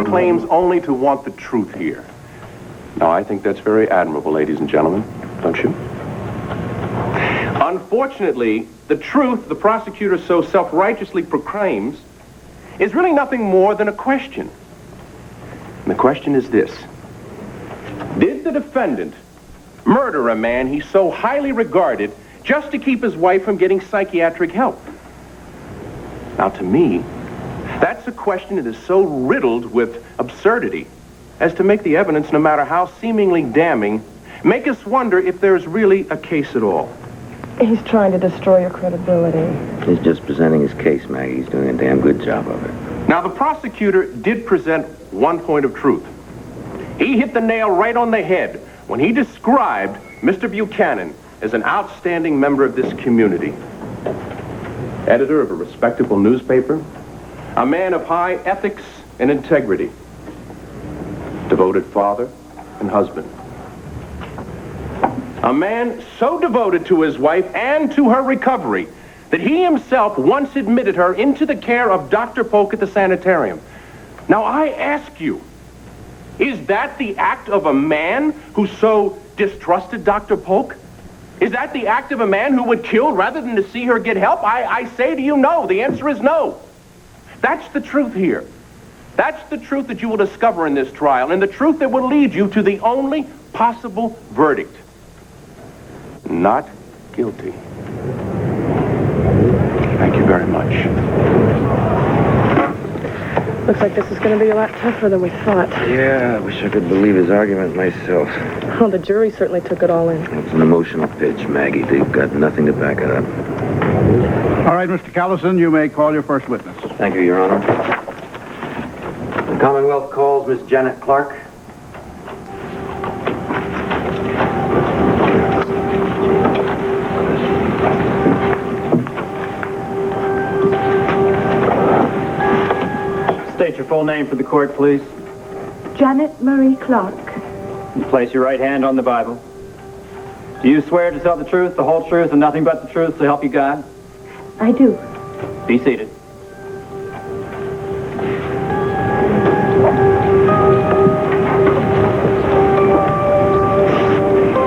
Claims only to want the truth here. Now, I think that's very admirable, ladies and gentlemen, don't you? Unfortunately, the truth the prosecutor so self-righteously proclaims is really nothing more than a question. And the question is this. Did the defendant murder a man he so highly regarded just to keep his wife from getting psychiatric help? Now, to me, that's a question that is so riddled with absurdity as to make the evidence, no matter how seemingly damning, make us wonder if there's really a case at all. He's trying to destroy your credibility. He's just presenting his case, Maggie. He's doing a damn good job of it. Now, the prosecutor did present one point of truth. He hit the nail right on the head when he described Mr. Buchanan as an outstanding member of this community. Editor of a respectable newspaper, a man of high ethics and integrity, devoted father and husband. A man so devoted to his wife and to her recovery that he himself once admitted her into the care of Dr. Polk at the sanitarium. Now, I ask you, is that the act of a man who so distrusted Dr. Polk? Is that the act of a man who would kill rather than to see her get help? I say to you, no. The answer is no. That's the truth here. That's the truth that you will discover in this trial, and the truth that will lead you to the only possible verdict. Not guilty. Thank you very much. Looks like this is going to be a lot tougher than we thought. Yeah, I wish I could believe his argument myself. Oh, the jury certainly took it all in. It's an emotional pitch, Maggie. They've got nothing to back it up. All right, Mr. Callison, you may call your first witness. Thank you, Your Honor. The Commonwealth calls Miss Janet Clark. State your full name for the court, please. Janet Marie Clark. And place your right hand on the Bible. Do you swear to tell the truth, the whole truth, and nothing but the truth, so help you God? I do. Be seated.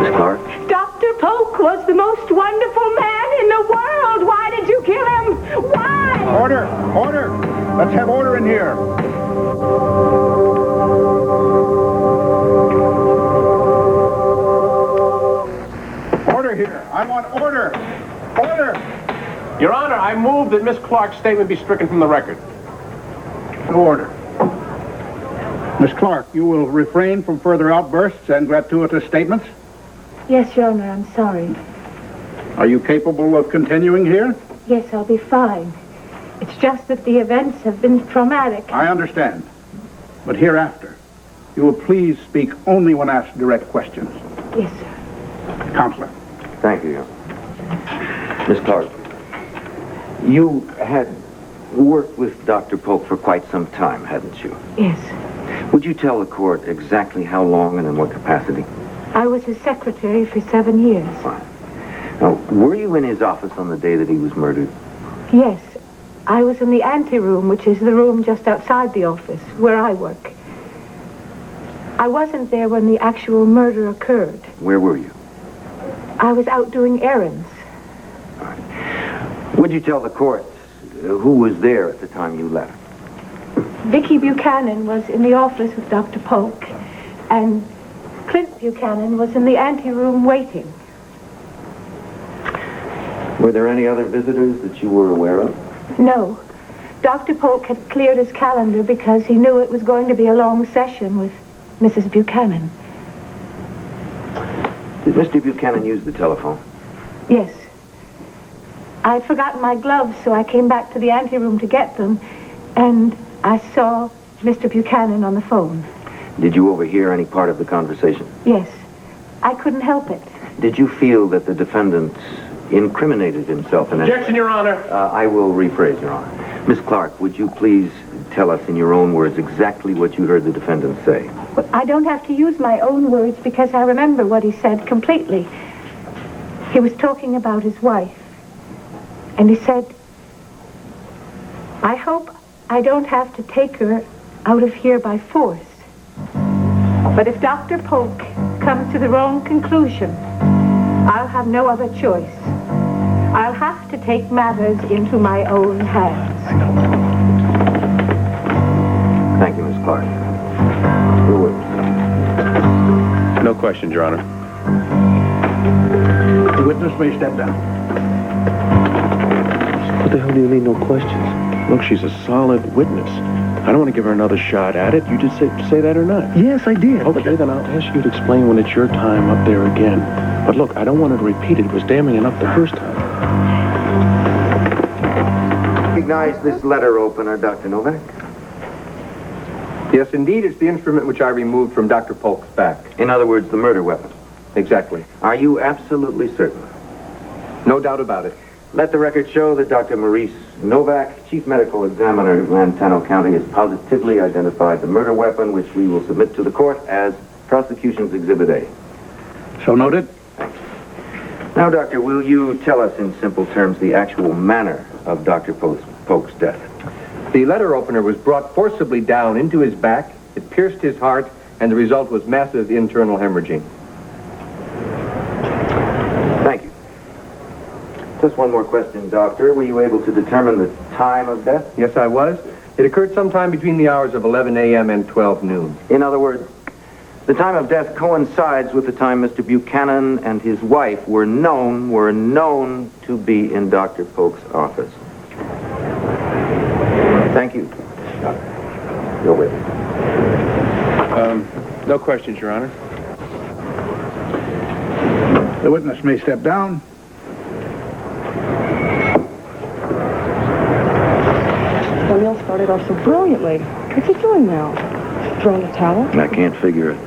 Miss Clark? Dr. Polk was the most wonderful man in the world. Why did you kill him? Why? Order! Order! Let's have order in here. Order here. I want order. Order! Your Honor, I move that Miss Clark's statement be stricken from the record. Order. Miss Clark, you will refrain from further outbursts and gratuitous statements? Yes, Your Honor, I'm sorry. Are you capable of continuing here? Yes, I'll be fine. It's just that the events have been traumatic. I understand. But hereafter, you will please speak only when asked direct questions. Yes, sir. Counselor. Thank you, Your Honor. Miss Clark, you had worked with Dr. Polk for quite some time, hadn't you? Yes. Would you tell the court exactly how long and in what capacity? I was his secretary for 7 years. Fine. Now, were you in his office on the day that he was murdered? Yes. I was in the anteroom, which is the room just outside the office, where I work. I wasn't there when the actual murder occurred. Where were you? I was out doing errands. All right. Would you tell the court who was there at the time you left? Vicki Buchanan was in the office with Dr. Polk, and Clint Buchanan was in the anteroom waiting. Were there any other visitors that you were aware of? No. Dr. Polk had cleared his calendar because he knew it was going to be a long session with Mrs. Buchanan. Did Mr. Buchanan use the telephone? Yes. I'd forgotten my gloves, so I came back to the anteroom to get them, and I saw Mr. Buchanan on the phone. Did you overhear any part of the conversation? Yes. I couldn't help it. Did you feel that the defendant incriminated himself in any... Objection, Your Honor. I will rephrase, Your Honor. Miss Clark, would you please tell us in your own words exactly what you heard the defendant say? Well, I don't have to use my own words because I remember what he said completely. He was talking about his wife. And he said, I hope I don't have to take her out of here by force. But if Dr. Polk comes to the wrong conclusion, I'll have no other choice. I'll have to take matters into my own hands. Thank you, Miss Clark. Your witness. No questions, Your Honor. The witness may step down. What the hell do you mean, no questions? Look, she's a solid witness. I don't want to give her another shot at it. You just say that or not? Yes, I did. Okay, then I'll ask you to explain when it's your time up there again. But look, I don't want her to repeat it. It was damning enough the first time. Recognize this letter opener, Dr. Novak? Yes, indeed, it's the instrument which I removed from Dr. Polk's back. In other words, the murder weapon. Exactly. Are you absolutely certain? No doubt about it. Let the record show that Dr. Maurice Novak, Chief Medical Examiner of Lantano County, has positively identified the murder weapon, which we will submit to the court as Prosecution's Exhibit A. So noted. Thank you. Now, Doctor, will you tell us in simple terms the actual manner of Dr. Polk's death? The letter opener was brought forcibly down into his back, it pierced his heart, and the result was massive internal hemorrhaging. Thank you. Just one more question, Doctor. Were you able to determine the time of death? Yes, I was. It occurred sometime between the hours of 11 a.m. and 12 noon. In other words, the time of death coincides with the time Mr. Buchanan and his wife were known to be in Dr. Polk's office. Thank you. Doctor. Your witness. No questions, Your Honor. The witness may step down. O'Neill started off so brilliantly. What's he doing now? Throwing the towel? I can't figure it.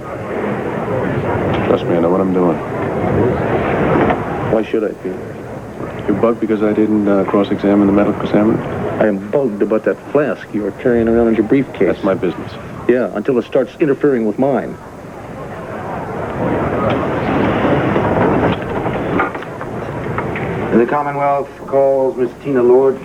Trust me, I know what I'm doing. Why should I be? You're bugged because I didn't cross-examine the medical examiner? I am bugged about that flask you are carrying around in your briefcase. That's my business. Yeah, until it starts interfering with mine. The Commonwealth calls Miss Tina Lord.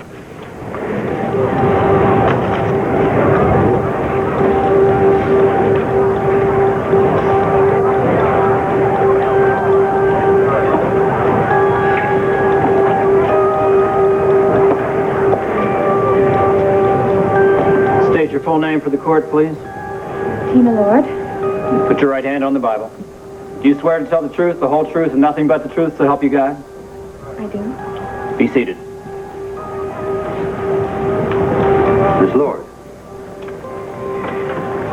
State your full name for the court, please. Tina Lord. Put your right hand on the Bible. Do you swear to tell the truth, the whole truth, and nothing but the truth, so help you God? I do. Be seated. Miss Lord,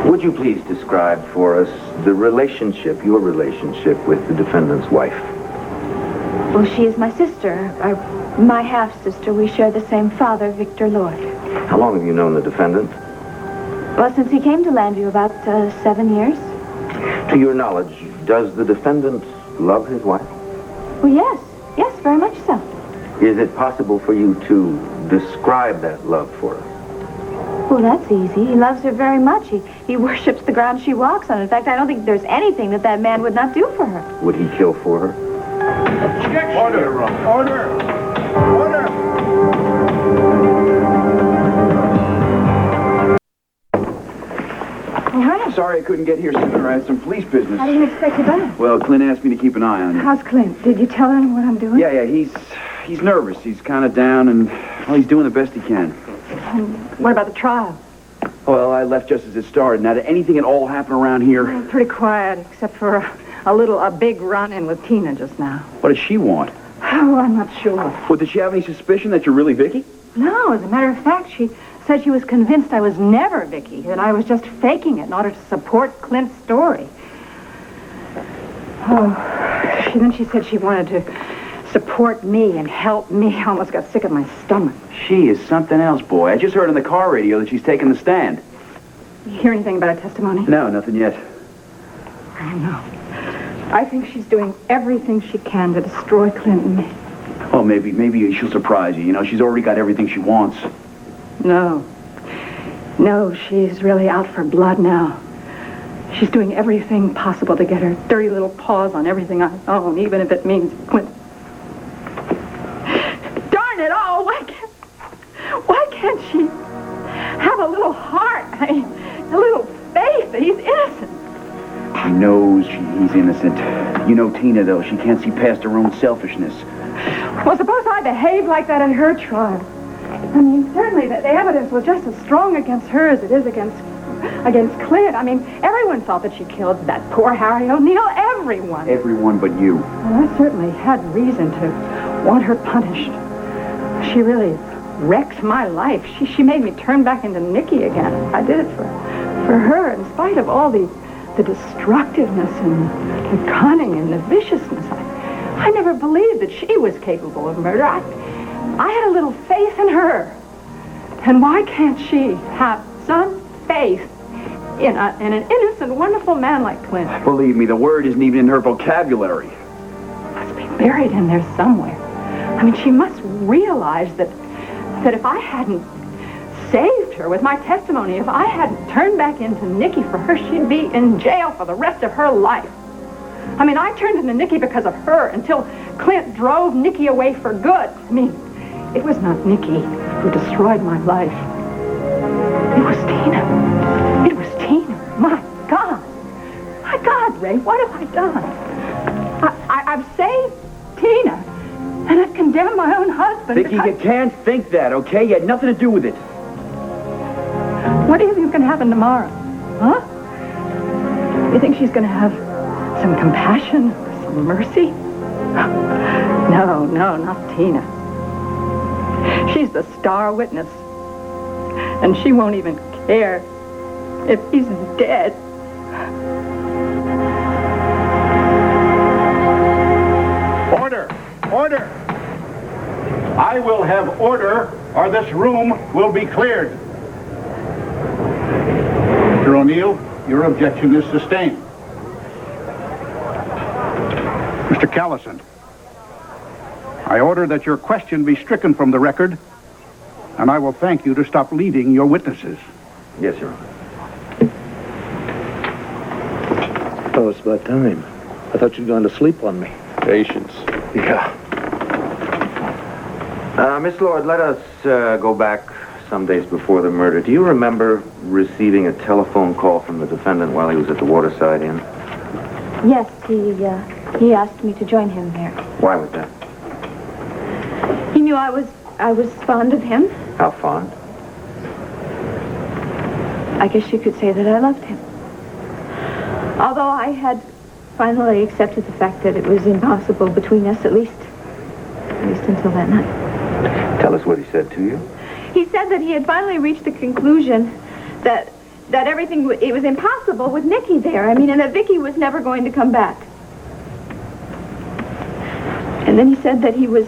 would you please describe for us your relationship with the defendant's wife? Well, she is my sister, my half-sister. We share the same father, Victor Lord. How long have you known the defendant? Well, since he came to Landview, about 7 years. To your knowledge, does the defendant love his wife? Well, yes. Yes, very much so. Is it possible for you to describe that love for her? Well, that's easy. He loves her very much. He worships the ground she walks on. In fact, I don't think there's anything that man would not do for her. Would he kill for her? Order. All right. Sorry I couldn't get here sooner. I had some police business. How do you expect you back? Well, Clint asked me to keep an eye on you. How's Clint? Did you tell him what I'm doing? Yeah, he's nervous. He's kind of down, and, well, he's doing the best he can. And what about the trial? Well, I left just as it started. Now, did anything at all happen around here? Pretty quiet, except for a big run-in with Tina just now. What does she want? Oh, I'm not sure. Well, did she have any suspicion that you're really Vicky? No, as a matter of fact, she said she was convinced I was never Vicky, that I was just faking it in order to support Clint's story. Oh, then she said she wanted to support me and help me. I almost got sick at my stomach. She is something else, boy. I just heard on the car radio that she's taking the stand. You hear anything about her testimony? No, nothing yet. I don't know. I think she's doing everything she can to destroy Clint and me. Oh, maybe she'll surprise you. You know, she's already got everything she wants. No. No, she's really out for blood now. She's doing everything possible to get her dirty little paws on everything I own, even if it means Clint. Darn it all! Why can't she have a little heart? I mean, a little faith that he's innocent. She knows he's innocent. You know Tina, though. She can't see past her own selfishness. Well, suppose I behaved like that in her trial. I mean, certainly the evidence was just as strong against her as it is against Clint. I mean, everyone felt that she killed that poor Harry O'Neill. Everyone. Everyone but you. And I certainly had reason to want her punished. She really wrecked my life. She made me turn back into Nicky again. I did it for her, in spite of all the destructiveness and the cunning and the viciousness. I never believed that she was capable of murder. I had a little faith in her. And why can't she have some faith in an innocent, wonderful man like Clint? Believe me, the word isn't even in her vocabulary. Must be buried in there somewhere. I mean, she must realize that if I hadn't saved her with my testimony, if I hadn't turned back into Nicky for her, she'd be in jail for the rest of her life. I mean, I turned into Nicky because of her until Clint drove Nicky away for good. I mean, it was not Nicky who destroyed my life. It was Tina. It was Tina. My God. My God, Ray, what have I done? I've saved Tina, and I've condemned my own husband. Vicky, you can't think that, okay? You had nothing to do with it. What do you think is going to happen tomorrow? Huh? You think she's going to have some compassion or some mercy? No, not Tina. She's the star witness. And she won't even care if he's dead. Order! Order! I will have order, or this room will be cleared. Mr. O'Neill, your objection is sustained. Mr. Callison, I order that your question be stricken from the record, and I will thank you to stop leading your witnesses. Yes, Your Honor. Oh, it's about time. I thought you'd gone to sleep on me. Patience. Yeah. Miss Lord, let us go back some days before the murder. Do you remember receiving a telephone call from the defendant while he was at the Waterside Inn? Yes, he asked me to join him there. Why was that? He knew I was fond of him. How fond? I guess you could say that I loved him. Although I had finally accepted the fact that it was impossible between us, at least until that night. Tell us what he said to you. He said that he had finally reached the conclusion that everything, it was impossible with Nicky there. I mean, and that Vicky was never going to come back. And then he said that he was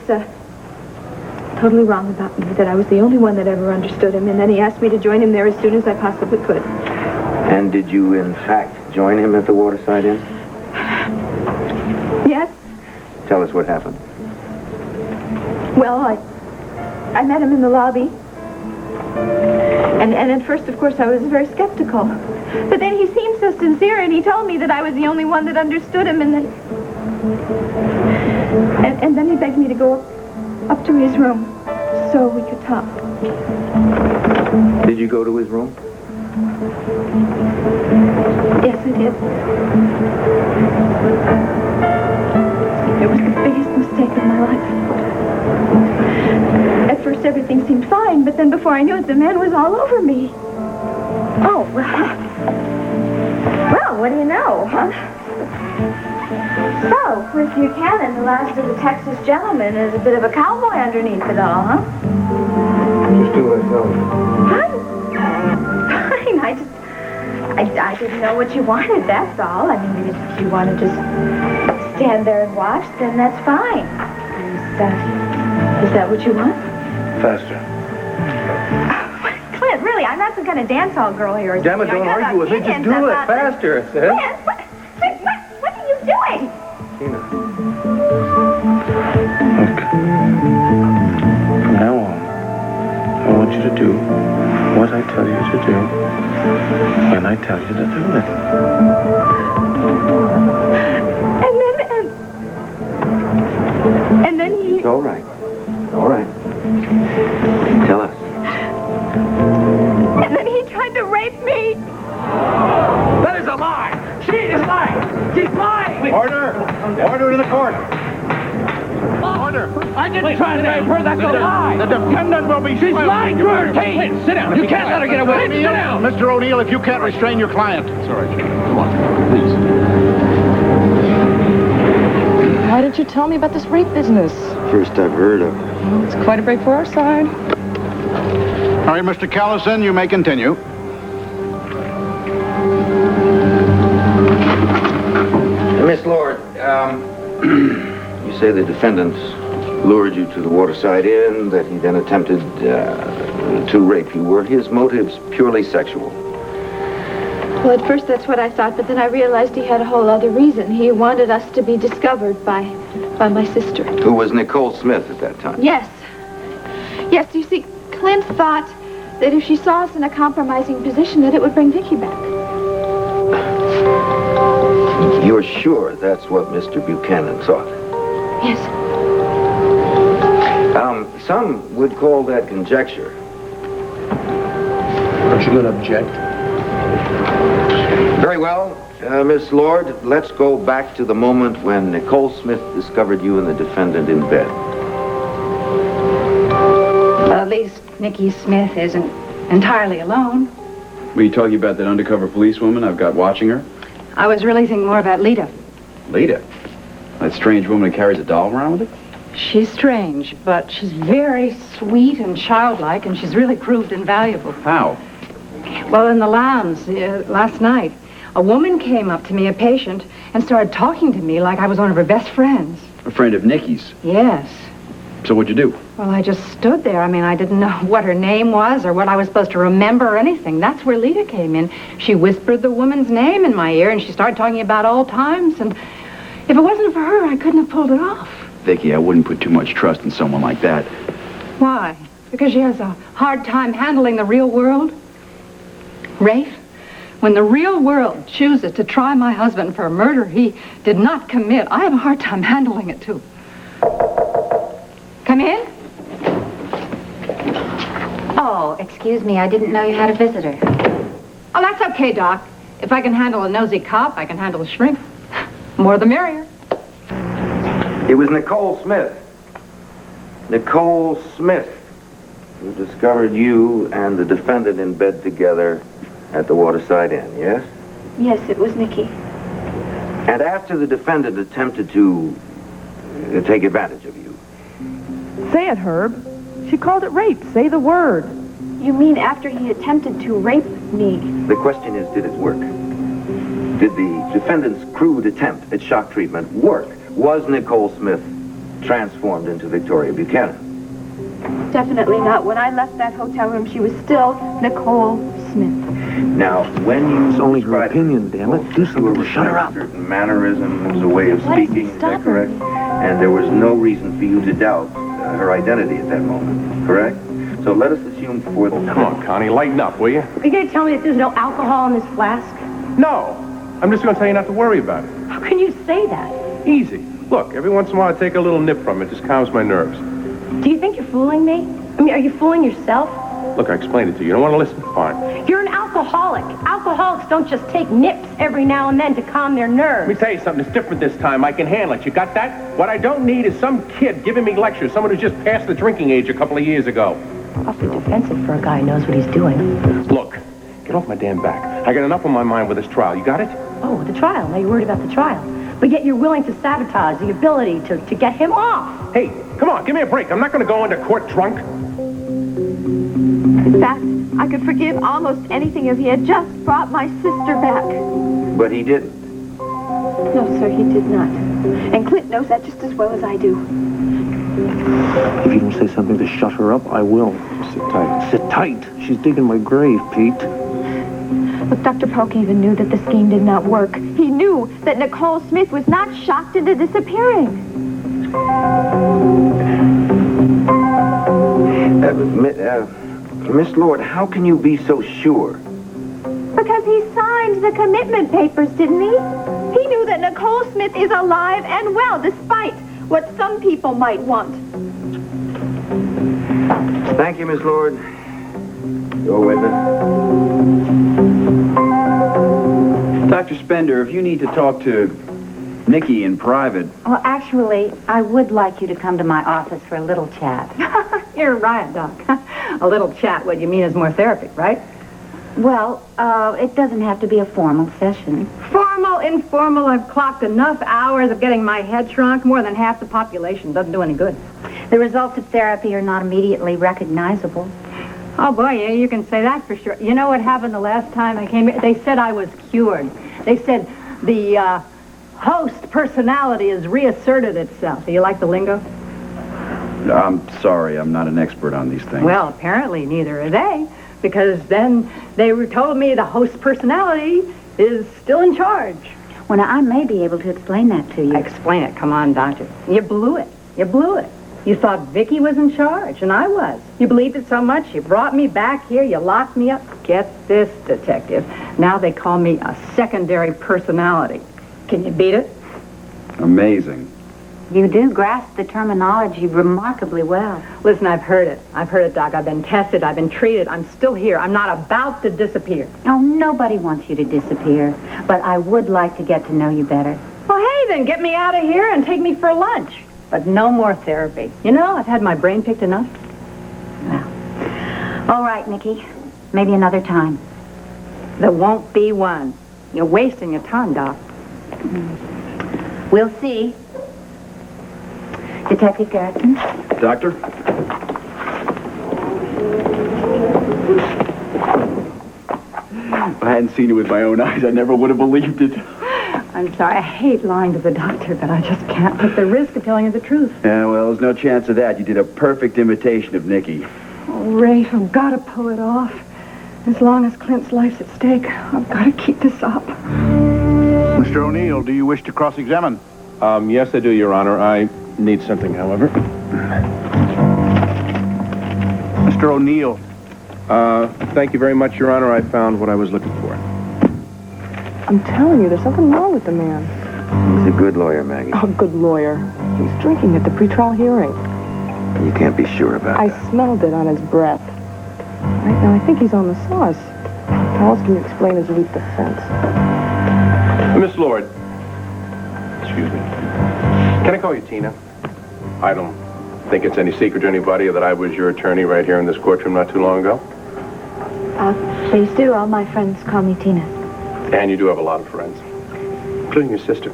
totally wrong about me, that I was the only one that ever understood him, and then he asked me to join him there as soon as I possibly could. And did you, in fact, join him at the Waterside Inn? Yes. Tell us what happened. Well, I met him in the lobby. And at first, of course, I was very skeptical. But then he seemed so sincere, and he told me that I was the only one that understood him, and then he begged me to go up to his room so we could talk. Did you go to his room? Yes, I did. It was the biggest mistake of my life. At first, everything seemed fine, but then before I knew it, the man was all over me. Oh, well, what do you know, huh? So, Clint Buchanan, the last of the Texas gentlemen, is a bit of a cowboy underneath it all, huh? Just do myself. Fine. I didn't know what you wanted, that's all. I mean, if you want to just stand there and watch, then that's fine. Is that what you want? Faster. Clint, really, I'm not some kind of dance hall girl here. Damn it, don't argue with me. Just do it. Faster, I said. What are you doing? Tina. Look. From now on, I want you to do what I tell you to do when I tell you to do it. And then he... All right. All right. Tell us. And then he tried to rape me. That is a lie! She is lying! She's lying! Order! Order to the court! Order! I didn't try to rape her, that's a lie! The defendant will be... She's lying through her teeth! Sit down! You can't let her get away! Sit down! Mr. O'Neill, if you can't restrain your client. It's all right, Jimmy. Come on, please. Why didn't you tell me about this rape business? First I've heard of. Well, it's quite a break for our side. All right, Mr. Callison, you may continue. Miss Lord, you say the defendant lured you to the Waterside Inn, that he then attempted to rape you. Were his motives purely sexual? Well, at first that's what I thought, but then I realized he had a whole other reason. He wanted us to be discovered by my sister. Who was Nicole Smith at that time? Yes. Yes, you see, Clint thought that if she saw us in a compromising position, that it would bring Vicky back. You're sure that's what Mr. Buchanan thought? Yes. Some would call that conjecture. Aren't you going to object? Very well. Miss Lord, let's go back to the moment when Nicole Smith discovered you and the defendant in bed. Well, at least Nikki Smith isn't entirely alone. Were you talking about that undercover policewoman I've got watching her? I was really thinking more about Lita. Lita? That strange woman who carries a doll around with her? She's strange, but she's very sweet and childlike, and she's really proved invaluable. How? Well, in the lounge last night, a woman came up to me, a patient, and started talking to me like I was one of her best friends. A friend of Nikki's. Yes. So what'd you do? Well, I just stood there. I mean, I didn't know what her name was or what I was supposed to remember or anything. That's where Lita came in. She whispered the woman's name in my ear, and she started talking about old times, and if it wasn't for her, I couldn't have pulled it off. Vicky, I wouldn't put too much trust in someone like that. Why? Because she has a hard time handling the real world? Rafe, when the real world chooses to try my husband for a murder he did not commit, I have a hard time handling it, too. Come in. Oh, excuse me. I didn't know you had a visitor. Oh, that's okay, Doc. If I can handle a nosy cop, I can handle a shrink. More the merrier. It was Nicole Smith. Nicole Smith, who discovered you and the defendant in bed together at the Waterside Inn, yes? Yes, it was Nikki. And after the defendant attempted to take advantage of you. Say it, Herb. She called it rape. Say the word. You mean after he attempted to rape me? The question is, did it work? Did the defendant's crude attempt at shock treatment work? Was Nicole Smith transformed into Victoria Buchanan? Definitely not. When I left that hotel room, she was still Nicole Smith. Now, when you... It's only her opinion, damn it. Do something to shut her up. Certain mannerisms, a way of Why does speaking, he is stop that her? correct? And there was no reason for you to doubt her identity at that moment, correct? So let us assume for the... Come on, Connie, lighten up, will you? Are you going to tell me that there's no alcohol in this flask? No. I'm just going to tell you not to worry about it. How can you say that? Easy. Look, every once in a while I take a little nip from it. Just calms my nerves. Do you think you're fooling me? I mean, are you fooling yourself? Look, I explained it to you. You don't want to listen? Fine. You're an alcoholic. Alcoholics don't just take nips every now and then to calm their Let nerves. me tell you something. It's different this time. I can handle it. You got that? What I don't need is some kid giving me lectures. Someone who just passed the drinking age a couple of years ago. Awfully defensive for a guy who knows what he's doing. Look, get off my damn back. I got enough on my mind with this trial. You got it? Oh, the trial. Now you're worried about the trial. But yet you're willing to sabotage the ability to get him off. Hey, come on, give me a break. I'm not going to go into court drunk. In fact, I could forgive almost anything if he had just brought my sister back. But he didn't. No, sir, he did not. And Clint knows that just as well as I do. If you don't say something to shut her up, I will. Sit tight. Sit tight. She's digging my grave, Pete. But Dr. Polk even knew that the scheme did not work. He knew that Nicole Smith was not shocked into disappearing. Miss Lord, how can you be so sure? Because he signed the commitment papers, didn't he? He knew that Nicole Smith is alive and well, despite what some people might want. Thank you, Miss Lord. Your witness. Dr. Spender, if you need to talk to Nikki in private... Well, actually, I would like you to come to my office for a little chat. You're right, Doc. A little chat, what you mean is more therapy, right? Well, it doesn't have to be a formal session. Formal, informal, I've clocked enough hours of getting my head shrunk. More than half the population. Doesn't do any good. The results of therapy are not immediately recognizable. Oh, boy, yeah, you can say that for sure. You know what happened the last time I came here? They said I was cured. They said the host personality has reasserted itself. Do you like the lingo? I'm sorry, I'm not an expert on these things. Well, apparently neither are they, because then they told me the host personality is still in charge. Well, now, I may be able to explain that to you. Explain it. Come on, Doctor. You blew it. You blew it. You thought Vicky was in charge, and I was. You believed it so much, you brought me back here, you locked me up. Get this, detective. Now they call me a secondary personality. Can you beat it? Amazing. You do grasp the terminology remarkably well. Listen, I've heard it. I've heard it, Doc. I've been tested. I've been treated. I'm still here. I'm not about to disappear. Oh, nobody wants you to disappear. But I would like to get to know you better. Well, hey, then get me out of here and take me for lunch. But no more therapy. You know, I've had my brain picked enough. Well, all right, Nikki. Maybe another time. There won't be one. You're wasting your time, Doc. We'll see. Detective Garrison? Doctor? If I hadn't seen it with my own eyes, I never would have believed it. I'm sorry. I hate lying to the doctor, but I just can't take the risk of telling you the truth. Yeah, well, there's no chance of that. You did a perfect imitation of Nikki. Oh, Rafe, I've got to pull it off. As long as Clint's life's at stake, I've got to keep this up. Mr. O'Neill, do you wish to cross-examine? Yes, I do, Your Honor. I need something, however. Mr. O'Neill. Thank you very much, Your Honor. I found what I was looking for. I'm telling you, there's something wrong with the man. He's a good lawyer, Maggie. Oh, good lawyer. He was drinking at the pretrial hearing. You can't be sure about I that. smelled it on his breath. Right now, I think he's on the sauce. How else can you explain his weak defense? Miss Lord. Excuse me. Can I call you Tina? I don't think it's any secret to anybody that I was your attorney right here in this courtroom not too long ago. Please do. All my friends call me Tina. And you do have a lot of friends, including your sister.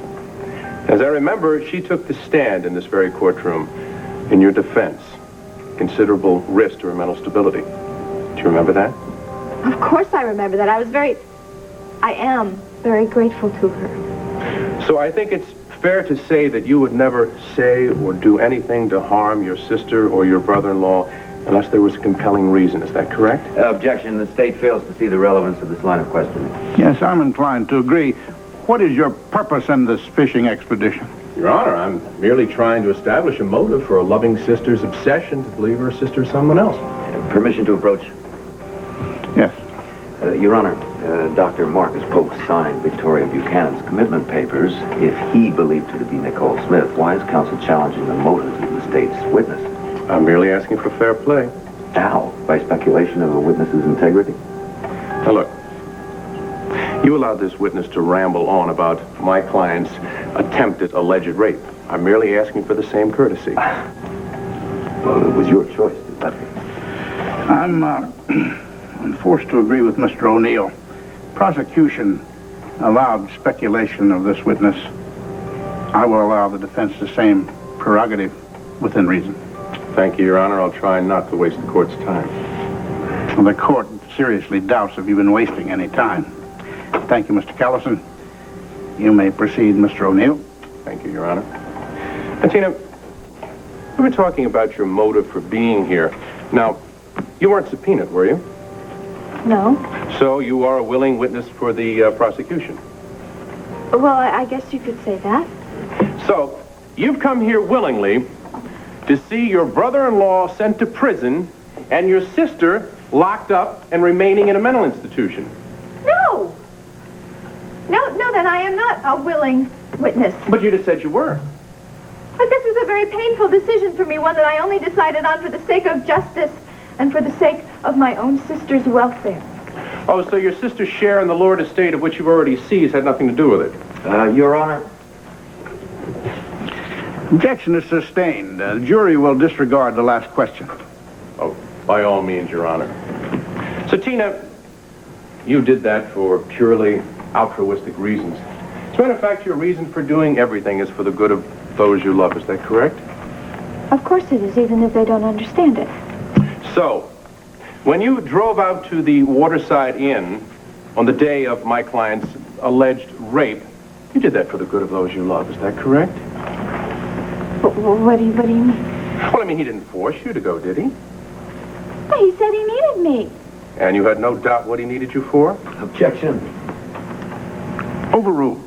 As I remember, she took the stand in this very courtroom in your defense. Considerable risk to her mental stability. Do you remember that? Of course I remember that. I am very grateful to her. So I think it's fair to say that you would never say or do anything to harm your sister or your brother-in-law unless there was a compelling reason. Is that correct? Objection. The state fails to see the relevance of this line of questioning. Yes, I'm inclined to agree. What is your purpose in this fishing expedition? Your Honor, I'm merely trying to establish a motive for a loving sister's obsession to believe her sister is someone else. Permission to approach? Yes. Your Honor, Dr. Marcus Polk signed Victoria Buchanan's commitment papers. If he believed her to be Nicole Smith, why is counsel challenging the motives of the state's witness? I'm merely asking for fair play. How? By speculation of a witness's integrity? Now look, you allowed this witness to ramble on about my client's attempted alleged rape. I'm merely asking for the same courtesy. Well, it was your choice to let me. I'm forced to agree with Mr. O'Neill. Prosecution allowed speculation of this witness. I will allow the defense the same prerogative within reason. Thank you, Your Honor. I'll try not to waste the court's time. Well, the court seriously doubts if you've been wasting any time. Thank you, Mr. Callison. You may proceed, Mr. O'Neill. Thank you, Your Honor. And Tina, We were talking about your motive for being here. Now, you weren't subpoenaed, were you? No. So you are a willing witness for the prosecution. Well, I guess you could say that. So, you've come here willingly to see your brother-in-law sent to prison and your sister locked up and remaining in a mental institution. No! No, then I am not a willing witness. But you just said you were. But this is a very painful decision for me, one that I only decided on for the sake of justice and for the sake of my own sister's welfare. Oh, so your sister's share in the Lord estate of which you've already seized had nothing to do with it? Your Honor. Objection is sustained. The jury will disregard the last question. Oh, by all means, Your Honor. So, Tina, you did that for purely altruistic reasons. As a matter of fact, your reason for doing everything is for the good of those you love. Is that correct? Of course it is, even if they don't understand it. So, when you drove out to the Waterside Inn on the day of my client's alleged rape, you did that for the good of those you love. Is that correct? What do you mean? Well, I mean, he didn't force you to go, did he? Well, he said he needed me. And you had no doubt what he needed you for? Objection. Overruled.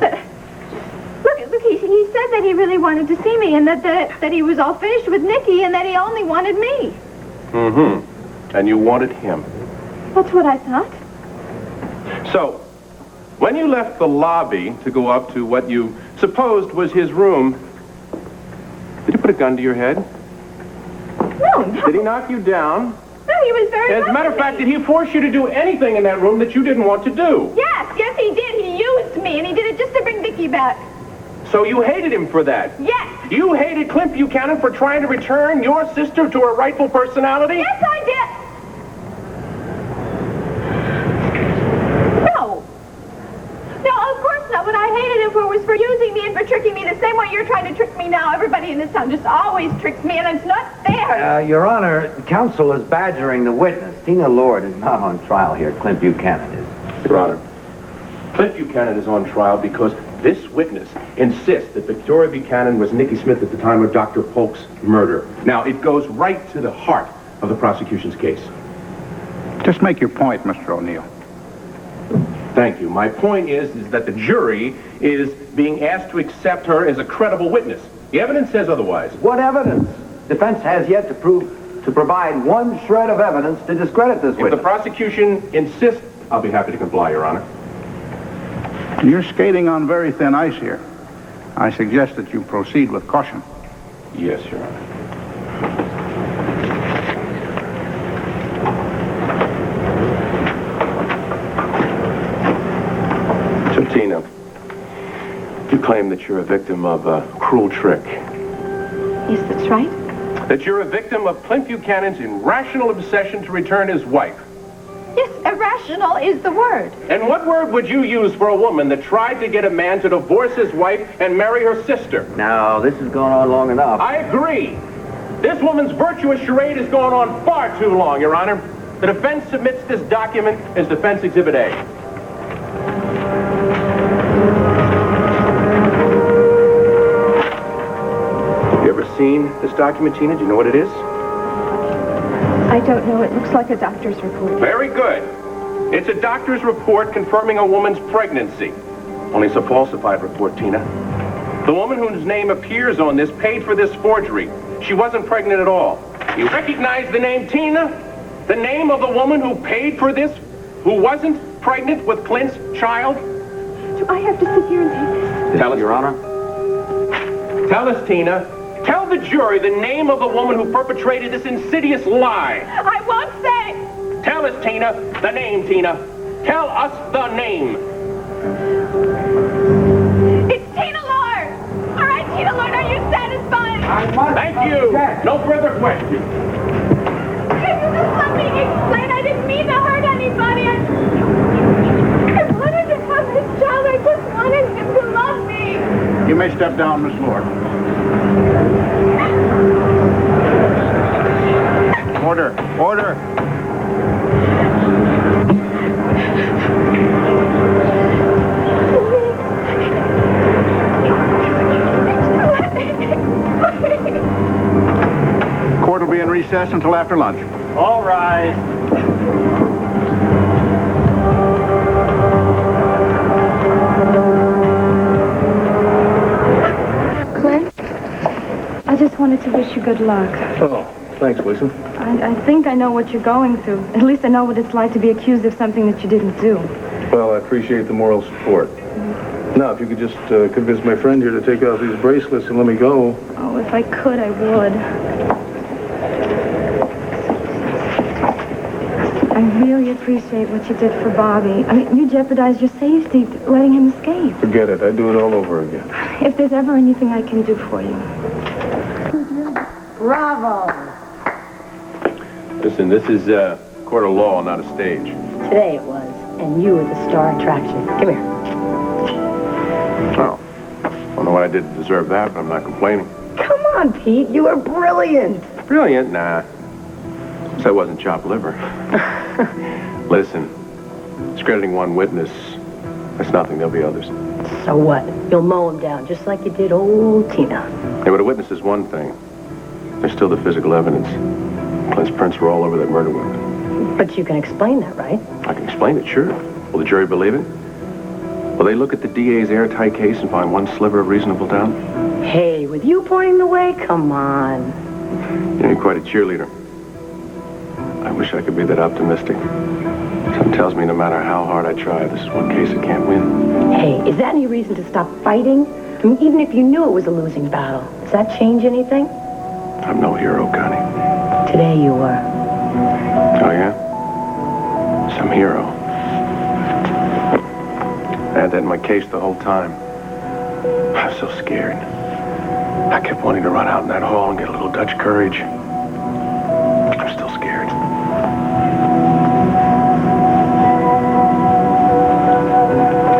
Look, he said that he really wanted to see me and that he was all finished with Nicky and that he only wanted me. Mm-hmm. And you wanted him. That's what I thought. So, when you left the lobby to go up to what you supposed was his room, did he put a gun to your head? No. Did he knock you down? No, he was very As a matter of fact, did he force you to do anything in that room that you didn't want to do? Yes, he did. He used me, and he did it just to bring Nicky back. So you hated him for that? Yes. You hated Clint Buchanan for trying to return your sister to her rightful personality? Yes, I did. No, of course not. What I hated him for was for using me and for tricking me the same way you're trying to trick me now. Everybody in this town just always tricks me, and it's not fair. Your Honor, counsel is badgering the witness. Tina Lord is not on trial here. Clint Buchanan is. Your Honor, Clint Buchanan is on trial because this witness insists that Victoria Buchanan was Nicky Smith at the time of Dr. Polk's murder. Now, it goes right to the heart of the prosecution's case. Just make your point, Mr. O'Neill. Thank you. My point is that the jury is being asked to accept her as a credible witness. The evidence says otherwise. What evidence? Defense has yet to provide one shred of evidence to discredit this witness. If the prosecution insists, I'll be happy to comply, Your Honor. You're skating on very thin ice here. I suggest that you proceed with caution. Yes, Your Honor. So, Tina, you claim that you're a victim of a cruel trick. Yes, that's right. That you're a victim of Clint Buchanan's irrational obsession to return his wife. Yes, irrational is the word. And what word would you use for a woman that tried to get a man to divorce his wife and marry her sister? Now, this has gone on long enough. I agree. This woman's virtuous charade has gone on far too long, Your Honor. The defense submits this document as Defense Exhibit A. Have you ever seen this document, Tina? Do you know what it is? I don't know. It looks like a doctor's report. Very good. It's a doctor's report confirming a woman's pregnancy. Only it's a falsified report, Tina. The woman whose name appears on this paid for this forgery. She wasn't pregnant at all. You recognize the name Tina? The name of the woman who paid for this, who wasn't pregnant with Clint's child? Do I have to sit here and take this? Tell us, Your Honor. Tell us, Tina. Tell the jury the name of the woman who perpetrated this insidious lie. I won't say. Tell us, Tina. The name, Tina. Tell us the name. It's Tina Lord. All right, Tina Lord, are you satisfied? Thank you. No further questions. Can you just let me explain? I didn't mean to hurt anybody. I wanted to have this child. I just wanted him to love me. You may step down, Miss Lord. Order. Order. Let me recess until after lunch. All rise. Clint, I just wanted to wish you good luck. Oh, thanks, Lisa. I think I know what you're going through. At least I know what it's like to be accused of something that you didn't do. Well, I appreciate the moral support. Now, if you could just convince my friend here to take off these bracelets and let me go. Oh, if I could, I would. I really appreciate what you did for Bobby. I mean, you jeopardized your safety letting him escape. Forget it. I'd do it all over again. If there's ever anything I can do for you. Bravo. Listen, this is a court of law, not a stage. Today it was, and you were the star attraction. Come here. Oh. I don't know what I did to deserve that, but I'm not complaining. Come on, Pete. You were brilliant. Brilliant? Nah. So I wasn't chopped liver. Listen, discrediting one witness, that's nothing. There'll be others. So what? You'll mow him down, just like you did old Tina. Yeah, but a witness is one thing. There's still the physical evidence. Clint's prints were all over that murder weapon. But you can explain that, right? I can explain it, sure. Will the jury believe it? Will they look at the DA's airtight case and find one sliver of reasonable doubt? Hey, with you pointing the way, come on. You're quite a cheerleader. I wish I could be that optimistic. Something tells me no matter how hard I try, this is one case I can't win. Hey, is that any reason to stop fighting? I mean, even if you knew it was a losing battle, does that change anything? I'm no hero, Connie. Today you were. Oh, yeah? Some hero. I had that in my case the whole time. I was so scared. I kept wanting to run out in that hall and get a little Dutch courage. I'm still scared.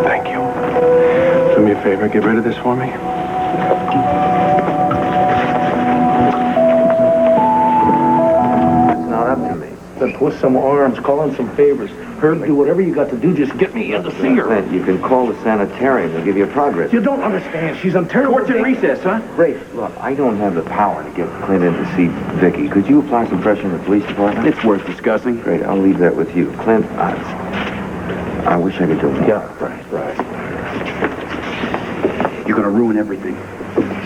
Thank you. Do me a favor, get rid of this for me. It's not up to me. Then twist some arms, call in some favors. Herb, do whatever you got to do, just get me in to see her. Clint, you can call the sanitarium. They'll give you a progress. You don't understand. She's on terrible... Court's in recess, huh? Rafe, look, I don't have the power to get Clint in to see Vicky. Could you apply some pressure in the police department? It's worth discussing. Great, I'll leave that with you. Clint, I wish I could do more. Yeah, right. You're gonna ruin everything.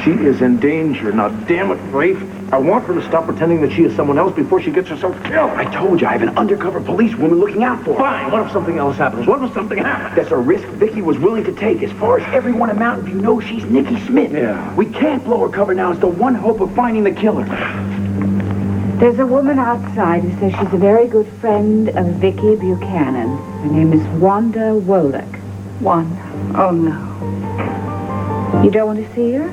She is in danger. Now, damn it, Rafe. I want her to stop pretending that she is someone else before she gets herself killed. I told you, I have an undercover policewoman looking out for her. Fine. What if something else happens? What if something happens? That's a risk Vicky was willing to take. As far as everyone in Mountain View knows, she's Nikki Smith. Yeah. We can't blow her cover now. It's the one hope of finding the killer. There's a woman outside who says she's a very good friend of Vicky Buchanan. Her name is Wanda Wolek. Wanda. Oh, no. You don't want to see her?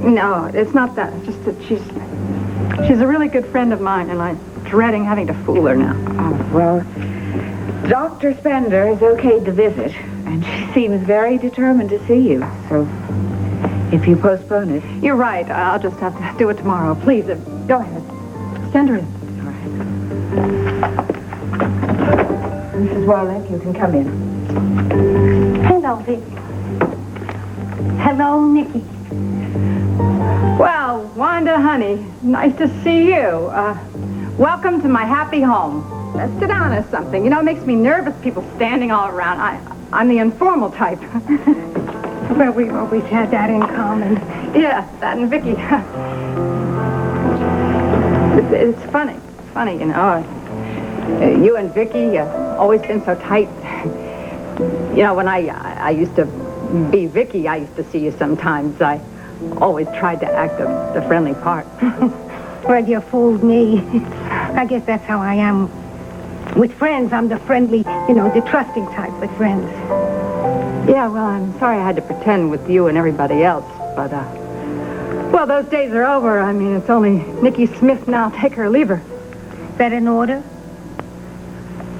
No, it's not that. It's just that she's a really good friend of mine, and I'm dreading having to fool her now. Oh, well, Dr. Spender is okay to visit, and she seems very determined to see you. So, if you postpone it... You're right. I'll just have to do it tomorrow. Please, go ahead. Send her in. Mrs. Wolek, you can come in. Hello, Vic. Hello, Nikki. Well, Wanda, honey, nice to see you. Welcome to my happy home. Let's sit down or something. You know, it makes me nervous, people standing all around. I'm the informal type. Well, we've always had that in common. Yeah, that and Vicky. It's funny. It's funny, you know. You and Vicky always been so tight. You know, when I used to be Vicky, I used to see you sometimes. I always tried to act the friendly part. Well, you fooled me. I guess that's how I am. With friends, I'm the friendly, the trusting type with friends. Yeah, well, I'm sorry I had to pretend with you and everybody else, but, well, those days are over. I mean, it's only Nikki Smith now. Take her or leave her. Is that in order?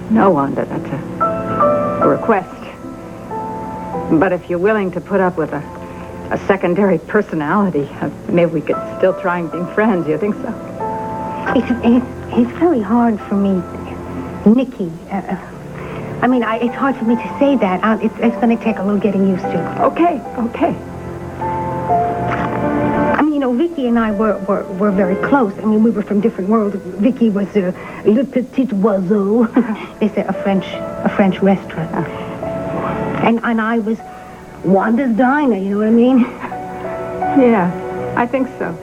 No, Wanda, that's a request. But if you're willing to put up with a secondary personality, maybe we could still try and be friends. You think so? It's very hard for me, Nikki. It's hard for me to say that. It's going to take a little getting used to. Okay. Vicky and I were very close. I mean, we were from different worlds. Vicky was Le Petit Oiseau. They say a French restaurant. And I was Wanda's Diner, you know what I mean? Yeah, I think so.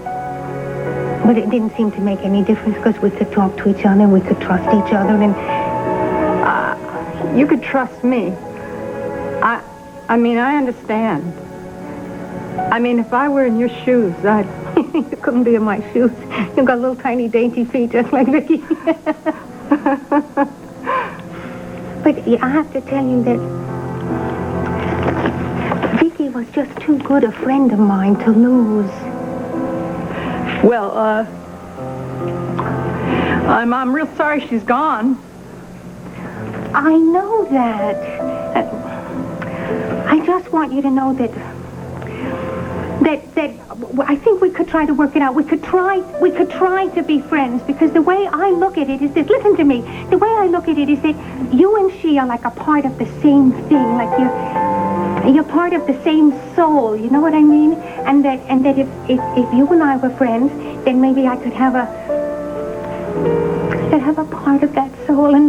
But it didn't seem to make any difference because we could talk to each other and we could trust each other and... You could trust me. I mean, I understand. I mean, if I were in your shoes, I'd... You couldn't be in my shoes. You've got little tiny dainty feet just like Vicky. But I have to tell you that Vicky was just too good a friend of mine to lose. Well, I'm real sorry she's gone. I know that. I just want you to know that I think we could try to work it out. We could try to be friends because the way I look at it is this. Listen to me. The way I look at it is that you and she are like a part of the same thing. Like you're part of the same soul. You know what I mean? And that if you and I were friends, then maybe I could have a part of that soul and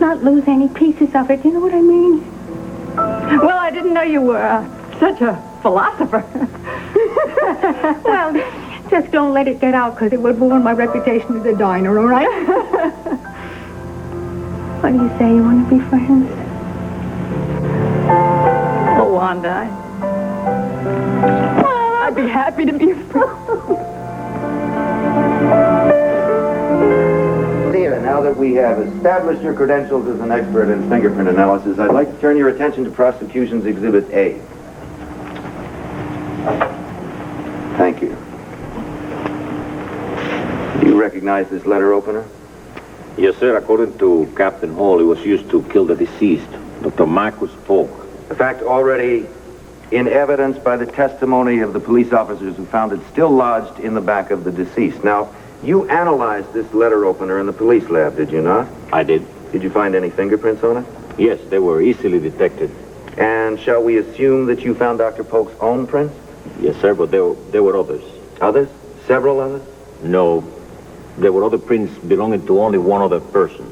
not lose any pieces of it. You know what I mean? Well, I didn't know you were such a philosopher. Well, just don't let it get out because it would ruin my reputation as a diner, all right? What do you say? You want to be friends? Oh, Wanda, I'd be happy to be a friend. Now that we have established your credentials as an expert in fingerprint analysis, I'd like to turn your attention to prosecution's Exhibit A. Thank you. Do you recognize this letter opener? Yes, sir. According to Captain Hall, it was used to kill the deceased, Dr. Marcus Polk. A fact already in evidence by the testimony of the police officers who found it still lodged in the back of the deceased. Now, you analyzed this letter opener in the police lab, did you not? I did. Did you find any fingerprints on it? Yes, they were easily detected. And shall we assume that you found Dr. Polk's own prints? Yes, sir, but there were others. Others? Several others? No, there were other prints belonging to only one other person.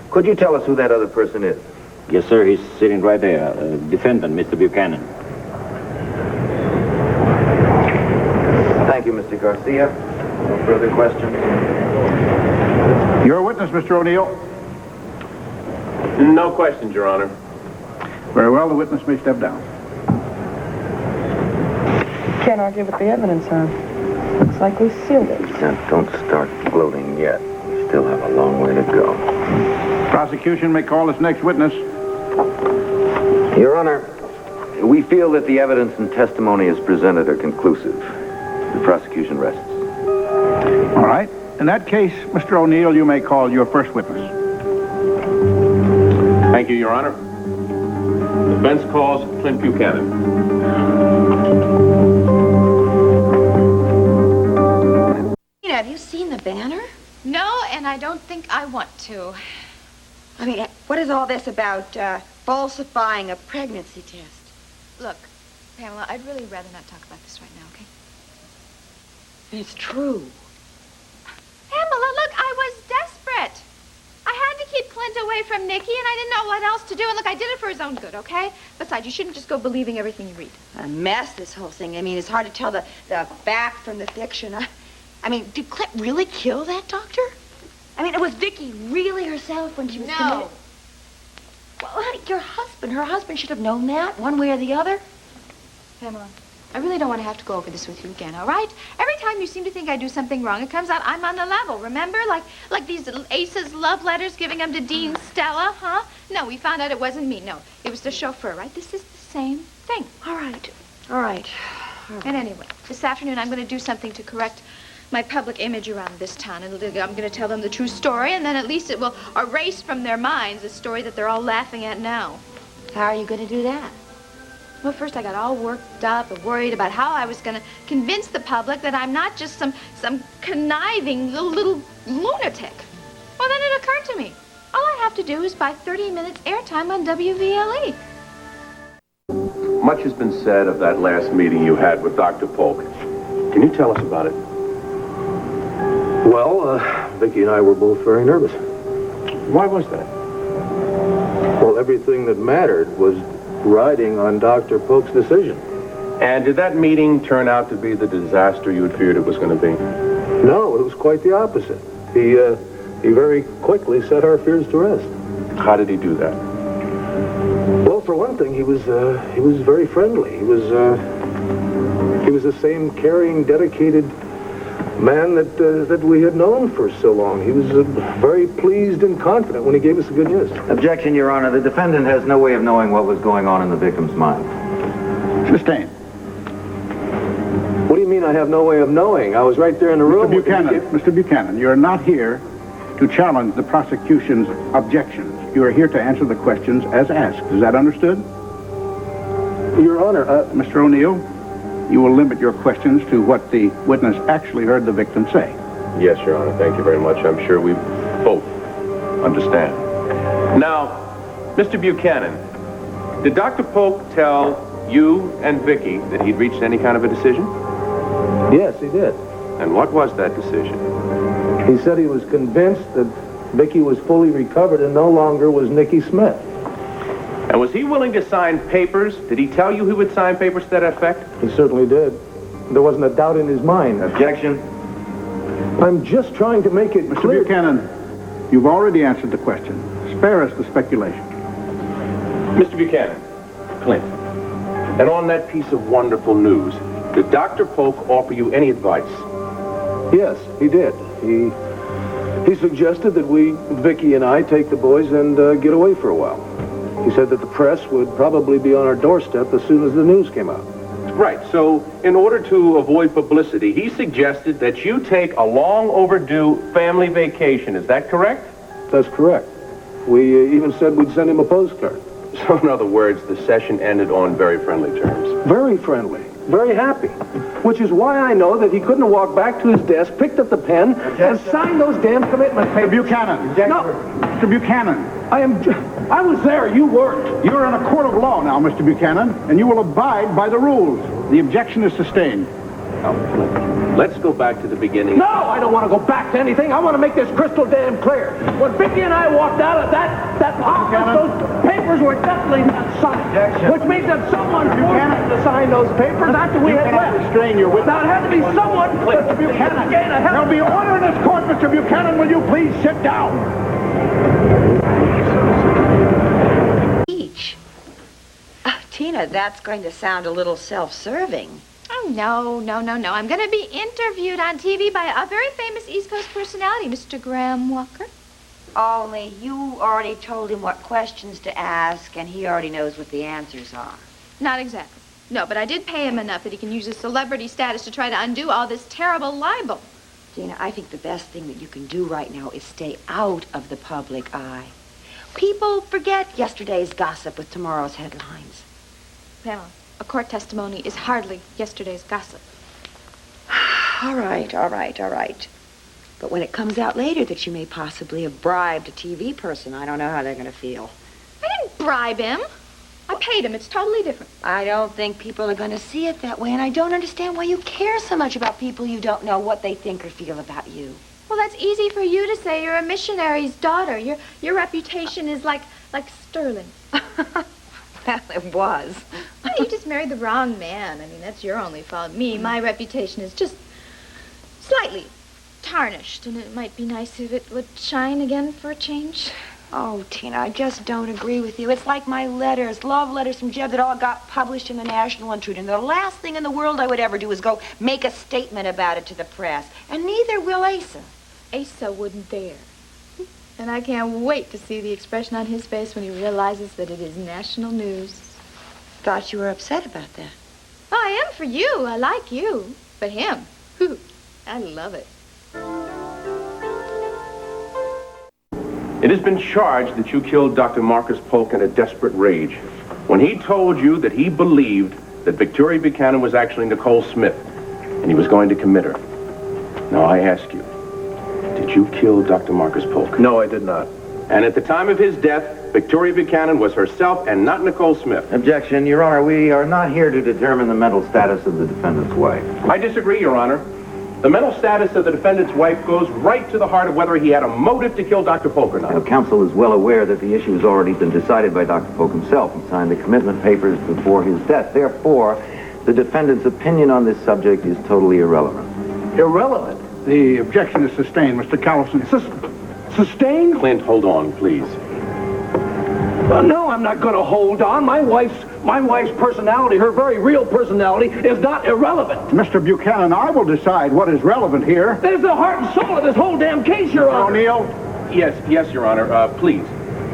Could you tell us who that other person is? Yes, sir, he's sitting right there. Defendant, Mr. Buchanan. Thank you, Mr. Garcia. No further questions? Your witness, Mr. O'Neill. No questions, Your Honor. Very well, the witness may step down. Can't argue with the evidence, huh? Looks like we sealed it. Now, don't start gloating yet. We still have a long way to go. Prosecution may call its next witness. Your Honor, we feel that the evidence and testimony as presented are conclusive. The prosecution rests. All right. In that case, Mr. O'Neill, you may call your first witness. Thank you, Your Honor. The defense calls Clint Buchanan. Have you seen the banner? No, and I don't think I want to. I mean, what is all this about falsifying a pregnancy test? Look, Pamela, I'd really rather not talk about this right now, okay? It's true. Pamela, look, I was desperate. I had to keep Clint away from Nicky, and I didn't know what else to do. And look, I did it for his own good, okay? Besides, you shouldn't just go believing everything you read. A mess, this whole thing. I mean, it's hard to tell the fact from the fiction. I mean, did Clint really kill that doctor? I mean, was Vicky really herself when she was committed? Well, honey, her husband should have known that, one way or the other. Pamela, I really don't want to have to go over this with you again, all right? Every time you seem to think I do something wrong, it comes out I'm on the level, remember? Like these little Ace's love letters giving them to Dean Stella, huh? No, we found out it wasn't me. No, it was the chauffeur, right? This is the same thing. All right. All right. And anyway, this afternoon I'm going to do something to correct my public image around this town. And I'm going to tell them the true story, and then at least it will erase from their minds the story that they're all laughing at now. How are you going to do that? Well, first I got all worked up and worried about how I was going to convince the public that I'm not just some conniving little lunatic. Well, then it occurred to me, all I have to do is buy 30 minutes airtime on WVLE. Much has been said of that last meeting you had with Dr. Polk. Can you tell us about it? Well, Vicky and I were both very nervous. Why was that? Well, everything that mattered was riding on Dr. Polk's decision. And did that meeting turn out to be the disaster you had feared it was going to be? No, it was quite the opposite. He very quickly set our fears to rest. How did he do that? Well, for one thing, he was very friendly. He was the same caring, dedicated man that we had known for so long. He was very pleased and confident when he gave us the good news. Objection, Your Honor. The defendant has no way of knowing what was going on in the victim's mind. Sustained. What do you mean I have no way of knowing? I was right there in the room. Mr. Buchanan, you're not here to challenge the prosecution's objections. You are here to answer the questions as asked. Is that understood? Your Honor, Mr. O'Neill, you will limit your questions to what the witness actually heard the victim say. Yes, Your Honor. Thank you very much. I'm sure we both understand. Now, Mr. Buchanan, did Dr. Polk tell you and Vicky that he'd reached any kind of a decision? Yes, he did. And what was that decision? He said he was convinced that Vicky was fully recovered and no longer was Nicky Smith. And was he willing to sign papers? Did he tell you he would sign papers to that effect? He certainly did. There wasn't a doubt in his mind. Objection. I'm just trying to make it clear. Mr. Buchanan, you've already answered the question. Spare us the speculation. Mr. Buchanan, Clint, and on that piece of wonderful news, did Dr. Polk offer you any advice? Yes, he did. He suggested that Vicky and I, take the boys and get away for a while. He said that the press would probably be on our doorstep as soon as the news came out. Right, so in order to avoid publicity, he suggested that you take a long overdue family vacation. Is that correct? That's correct. We even said we'd send him a postcard. So in other words, the session ended on very friendly terms. Very friendly. Very happy. Which is why I know that he couldn't have walked back to his desk, picked up the pen, and signed those damn commitment papers. Buchanan. No. Mr. Buchanan. I was there. You weren't. You're in a court of law now, Mr. Buchanan, and you will abide by the rules. The objection is sustained. Now, let's go back to the beginning. No, I don't want to go back to anything. I want to make this crystal damn clear. When Vicky and I walked out of that office, those papers were definitely not signed. Which means that someone forced us to sign those papers after we had left. Restrain your witness. Now, it had to be someone. Mr. Buchanan, there'll be order in this court, Mr. Buchanan. Will you please sit down? Each. Tina, that's going to sound a little self-serving. Oh, no. I'm going to be interviewed on TV by a very famous East Coast personality, Mr. Graham Walker. Only you already told him what questions to ask, and he already knows what the answers are. Not exactly. No, but I did pay him enough that he can use his celebrity status to try to undo all this terrible libel. Tina, I think the best thing that you can do right now is stay out of the public eye. People forget yesterday's gossip with tomorrow's headlines. Pamela, a court testimony is hardly yesterday's gossip. All right. But when it comes out later that you may possibly have bribed a TV person, I don't know how they're going to feel. I didn't bribe him. I paid him. It's totally different. I don't think people are going to see it that way, and I don't understand why you care so much about people you don't know, what they think or feel about you. Well, that's easy for you to say. You're a missionary's daughter. Your reputation is like sterling. Well, it was. Well, you just married the wrong man. I mean, that's your only fault. My reputation is just slightly tarnished, and it might be nice if it would shine again for a change. Oh, Tina, I just don't agree with you. It's like my letters, love letters from Jeb that all got published in the National Intruder. And the last thing in the world I would ever do is go make a statement about it to the press. And neither will Asa. Asa wouldn't dare. And I can't wait to see the expression on his face when he realizes that it is national news. Thought you were upset about that. Oh, I am for you. I like you. But him, I love it. It has been charged that you killed Dr. Marcus Polk in a desperate rage when he told you that he believed that Victoria Buchanan was actually Nicole Smith and he was going to commit her. Now, I ask you, did you kill Dr. Marcus Polk? No, I did not. And at the time of his death, Victoria Buchanan was herself and not Nicole Smith. Objection, Your Honor. We are not here to determine the mental status of the defendant's wife. I disagree, Your Honor. The mental status of the defendant's wife goes right to the heart of whether he had a motive to kill Dr. Polk or not. Now, counsel is well aware that the issue has already been decided by Dr. Polk himself. He signed the commitment papers before his death. Therefore, the defendant's opinion on this subject is totally irrelevant. Irrelevant? The objection is sustained, Mr. Callison. Sustained? Clint, hold on, please. No, I'm not going to hold on. My wife's personality, her very real personality, is not irrelevant. Mr. Buchanan, I will decide what is relevant here. That is the heart and soul of this whole damn case, Your Honor. O'Neill? Yes, Your Honor. Please,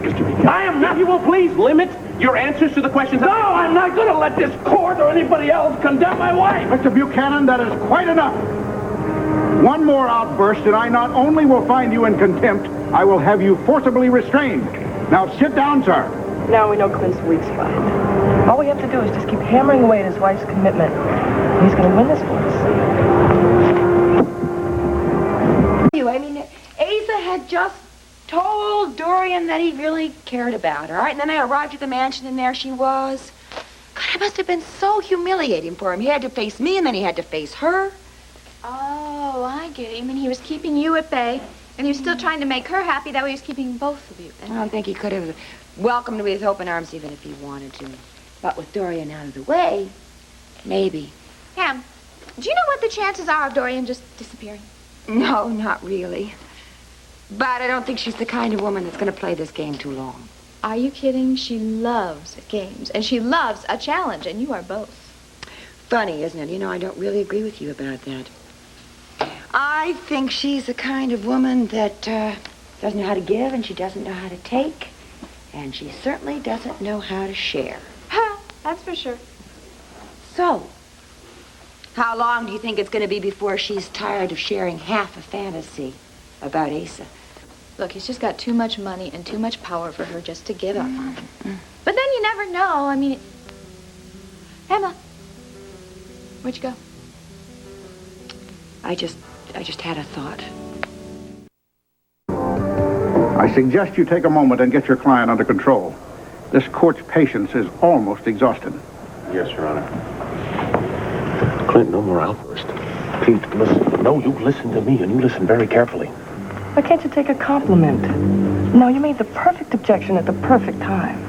Mr. Buchanan. I am not. If you will please limit your answers to the questions. No, I'm not going to let this court or anybody else condemn my wife. Mr. Buchanan, that is quite enough. One more outburst, and I not only will find you in contempt, I will have you forcibly restrained. Now sit down, sir. Now we know Clint's weak spot. All we have to do is just keep hammering away at his wife's commitment. And he's going to win this for us. I mean, Asa had just told Dorian that he really cared about her, all right? And then I arrived at the mansion, and there she was. God, it must have been so humiliating for him. He had to face me, and then he had to face her. Oh, I get it. You mean he was keeping you at bay, and he was still trying to make her happy. That way he was keeping both of you. I don't think he could have welcomed me with open arms even if he wanted to. But with Dorian out of the way, maybe. Ham, do you know what the chances are of Dorian just disappearing? No, not really. But I don't think she's the kind of woman that's going to play this game too long. Are you kidding? She loves games, and she loves a challenge, and you are both. Funny, isn't it? You know, I don't really agree with you about that. I think she's the kind of woman that doesn't know how to give, and she doesn't know how to take, and she certainly doesn't know how to share. Ha! That's for sure. So, how long do you think it's going to be before she's tired of sharing half a fantasy about Asa? Look, he's just got too much money and too much power for her just to give up on him. But then you never know. I mean, Emma, where'd you go? I just had a thought. I suggest you take a moment and get your client under control. This court's patience is almost exhausted. Yes, Your Honor. Clint, no more outburst. Pete, listen. No, you listen to me, and you listen very carefully. Why can't you take a compliment? No, you made the perfect objection at the perfect time.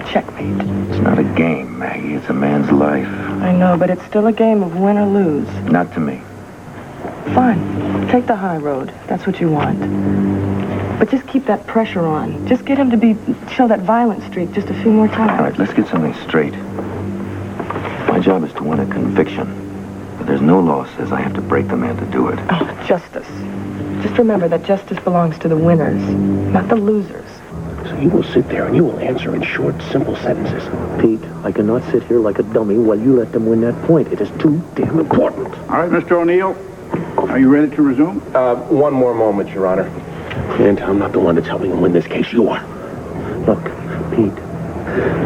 Checkmate. It's not a game, Maggie. It's a man's life. I know, but it's still a game of win or lose. Not to me. Fine. Take the high road. That's what you want. But just keep that pressure on. Just get him to show that violent streak just a few more times. All right, let's get something straight. My job is to win a conviction. But there's no law says I have to break the man to do it. Oh, justice. Just remember that justice belongs to the winners, not the losers. So you will sit there and you will answer in short, simple sentences. Pete, I cannot sit here like a dummy while you let them win that point. It is too damn important. All right, Mr. O'Neill, are you ready to resume? One more moment, Your Honor. And I'm not the one that's helping him win this case. You are. Look, Pete,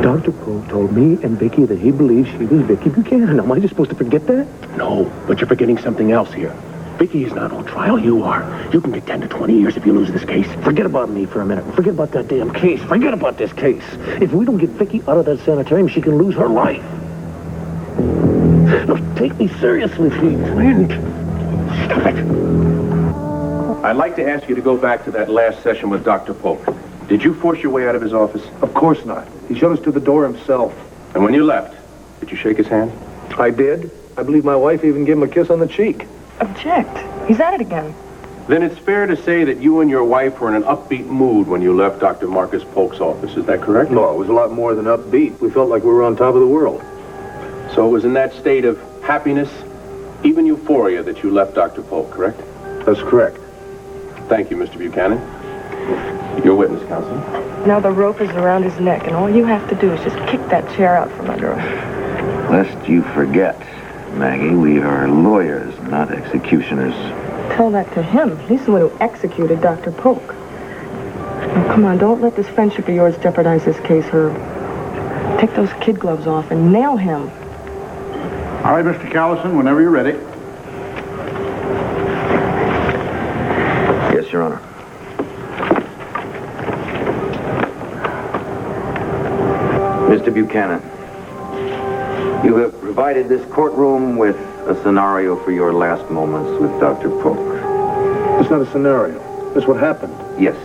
Dr. Polk told me and Vicky that he believes she was Vicky Buchanan. Am I just supposed to forget that? No, but you're forgetting something else here. Vicky is not on trial. You are. You can get 10 to 20 years if you lose this case. Forget about me for a minute. Forget about that damn case. Forget about this case. If we don't get Vicky out of that sanitarium, she can lose her life. Now, take me seriously, Pete. Stop it. I'd like to ask you to go back to that last session with Dr. Polk. Did you force your way out of his office? Of course not. He showed us to the door himself. And when you left, did you shake his hand? I did. I believe my wife even gave him a kiss on the cheek. Object. He's at it again. Then it's fair to say that you and your wife were in an upbeat mood when you left Dr. Marcus Polk's office. Is that correct? No, it was a lot more than upbeat. We felt like we were on top of the world. So it was in that state of happiness, even euphoria, that you left Dr. Polk, correct? That's correct. Thank you, Mr. Buchanan. Your witness, counsel. Now the rope is around his neck, and all you have to do is just kick that chair out from under him. Lest you forget, Maggie, we are lawyers, not executioners. Tell that to him. He's the one who executed Dr. Polk. Now, come on, don't let this friendship of yours jeopardize this case, Herb. Take those kid gloves off and nail him. All right, Mr. Callison, whenever you're ready. Yes, Your Honor. Mr. Buchanan, you have provided this courtroom with a scenario for your last moments with Dr. Polk. It's not a scenario. It's what happened. Yes,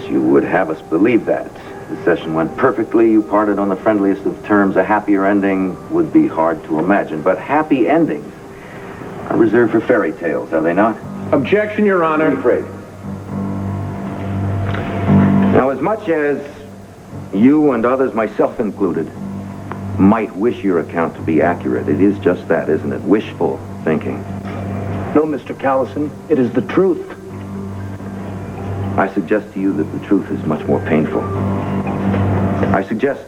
you would have us believe that. The session went perfectly. You parted on the friendliest of terms. A happier ending would be hard to imagine. But happy endings are reserved for fairy tales, are they not? Objection, Your Honor. I'm afraid. Now, as much as you and others, myself included, might wish your account to be accurate, it is just that, isn't it? Wishful thinking. No, Mr. Callison, it is the truth. I suggest to you that the truth is much more painful. I suggest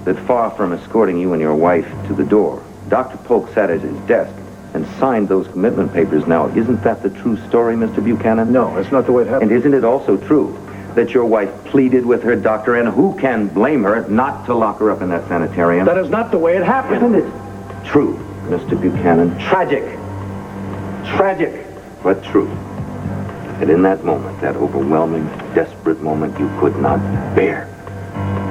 that far from escorting you and your wife to the door, Dr. Polk sat at his desk and signed those commitment papers. Now, isn't that the true story, Mr. Buchanan? No, that's not the way it happened. And isn't it also true that your wife pleaded with her doctor, and who can blame her not to lock her up in that sanitarium? That is not the way it happened. Isn't it true, Mr. Buchanan? Tragic, but true. And in that moment, that overwhelming, desperate moment, you could not bear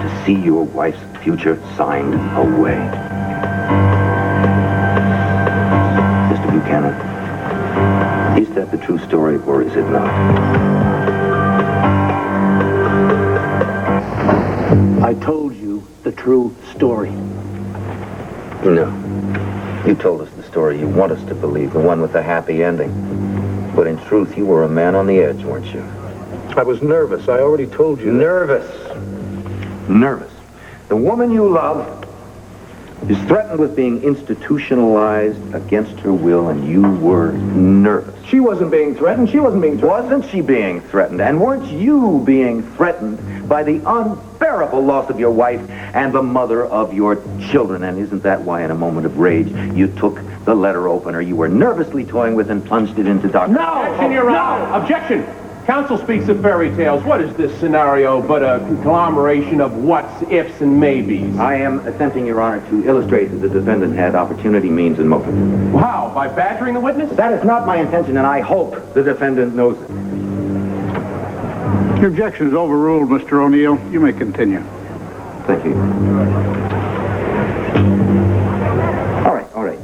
to see your wife's future signed away. Mr. Buchanan, is that the true story, or is it not? I told you the true story. No. You told us the story you want us to believe, the one with the happy ending. But in truth, you were a man on the edge, weren't you? I was nervous. I already told you. Nervous. The woman you love is threatened with being institutionalized against her will, and you were nervous. She wasn't being threatened. Wasn't she being threatened? And weren't you being threatened by the unbearable loss of your wife and the mother of your children? And isn't that why, in a moment of rage, you took the letter opener you were nervously toying with and plunged it into Dr. Objection, Your Honor. Objection. Counsel speaks of fairy tales. What is this scenario but a conglomeration of whats, ifs, and maybes? I am attempting, Your Honor, to illustrate that the defendant had opportunity, means, and motive. How? By badgering the witness? That is not my intention, and I hope the defendant knows it. Your objection is overruled, Mr. O'Neill. You may continue. Thank you. All right.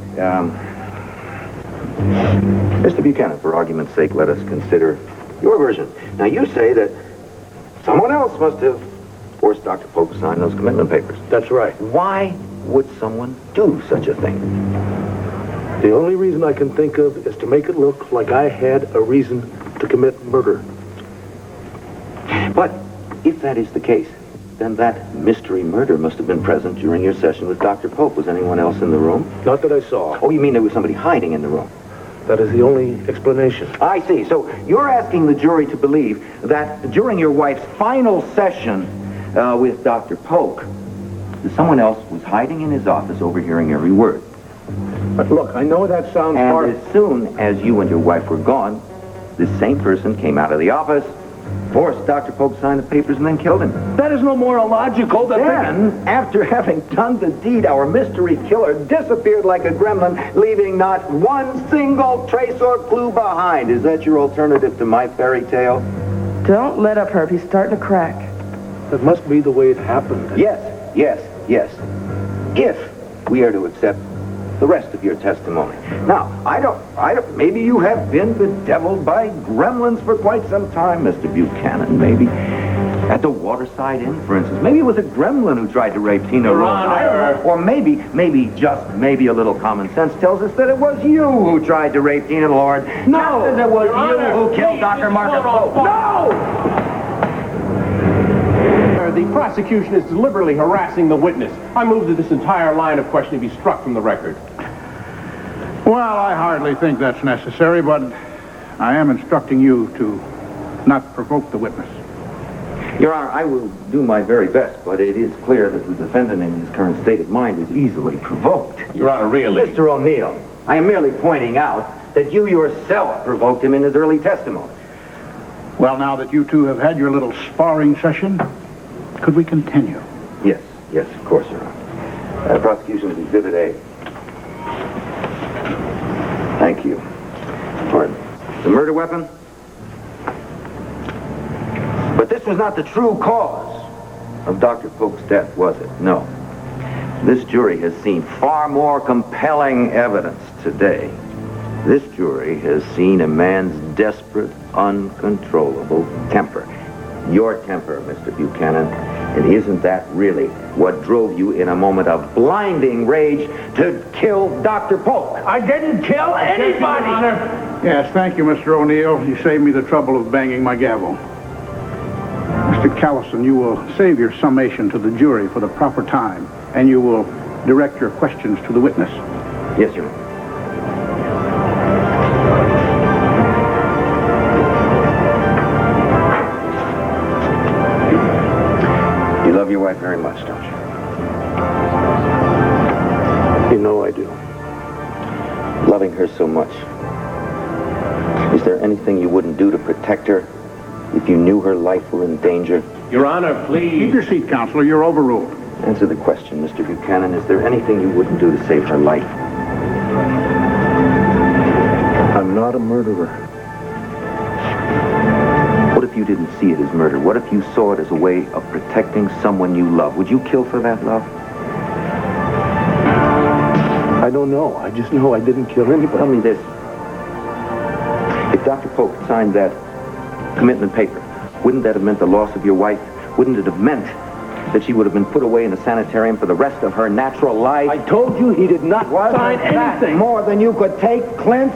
Mr. Buchanan, for argument's sake, let us consider your version. Now, you say that someone else must have forced Dr. Polk to sign those commitment papers. That's right. Why would someone do such a thing? The only reason I can think of is to make it look like I had a reason to commit murder. But if that is the case, then that mystery murder must have been present during your session with Dr. Polk. Was anyone else in the room? Not that I saw. Oh, you mean there was somebody hiding in the room? That is the only explanation. I see. So you're asking the jury to believe that during your wife's final session with Dr. Polk, that someone else was hiding in his office overhearing every word. But look, I know that sounds hard. And as soon as you and your wife were gone, this same person came out of the office, forced Dr. Polk to sign the papers, and then killed him. That is no more illogical than... Then, after having done the deed, our mystery killer disappeared like a gremlin, leaving not one single trace or clue behind. Is that your alternative to my fairy tale? Don't let up, Herb. He's starting to crack. That must be the way it happened. Yes. If we are to accept the rest of your testimony. Now, I don't, maybe you have been bedeviled by gremlins for quite some time, Mr. Buchanan, maybe. At the Waterside Inn, for instance. Maybe it was a gremlin who tried to rape Tina Lord. Or maybe a little common sense tells us that it was you who tried to rape Tina Lord. No! Just as it was you who killed Dr. Martha Polk. No! The prosecution is deliberately harassing the witness. I move that this entire line of questioning be struck from the record. Well, I hardly think that's necessary, but I am instructing you to not provoke the witness. Your Honor, I will do my very best, but it is clear that the defendant in his current state of mind is easily provoked. Your Honor, really? Mr. O'Neill, I am merely pointing out that you yourself provoked him in his early testimony. Well, now that you two have had your little sparring session, could we continue? Yes, of course, Your Honor. Prosecution's Exhibit A. Thank you. Pardon. The murder weapon? But this was not the true cause of Dr. Polk's death, was it? No. This jury has seen far more compelling evidence today. This jury has seen a man's desperate, uncontrollable temper. Your temper, Mr. Buchanan. And isn't that really what drove you in a moment of blinding rage to kill Dr. Polk? I didn't kill anybody! Yes, thank you, Mr. O'Neill. You saved me the trouble of banging my gavel. Mr. Callison, you will save your summation to the jury for the proper time, and you will direct your questions to the witness. Yes, Your Honor. You love your wife very much, don't you? You know I do. Loving her so much. Is there anything you wouldn't do to protect her if you knew her life were in danger? Your Honor, please. Keep your seat, Counselor. You're overruled. Answer the question, Mr. Buchanan. Is there anything you wouldn't do to save her life? I'm not a murderer. What if you didn't see it as murder? What if you saw it as a way of protecting someone you love? Would you kill for that love? I don't know. I just know I didn't kill anybody. Tell me this. If Dr. Polk signed that commitment paper, wouldn't that have meant the loss of your wife? Wouldn't it have meant that she would have been put away in a sanitarium for the rest of her natural life? I told you he did not sign anything. More than you could take, Clint?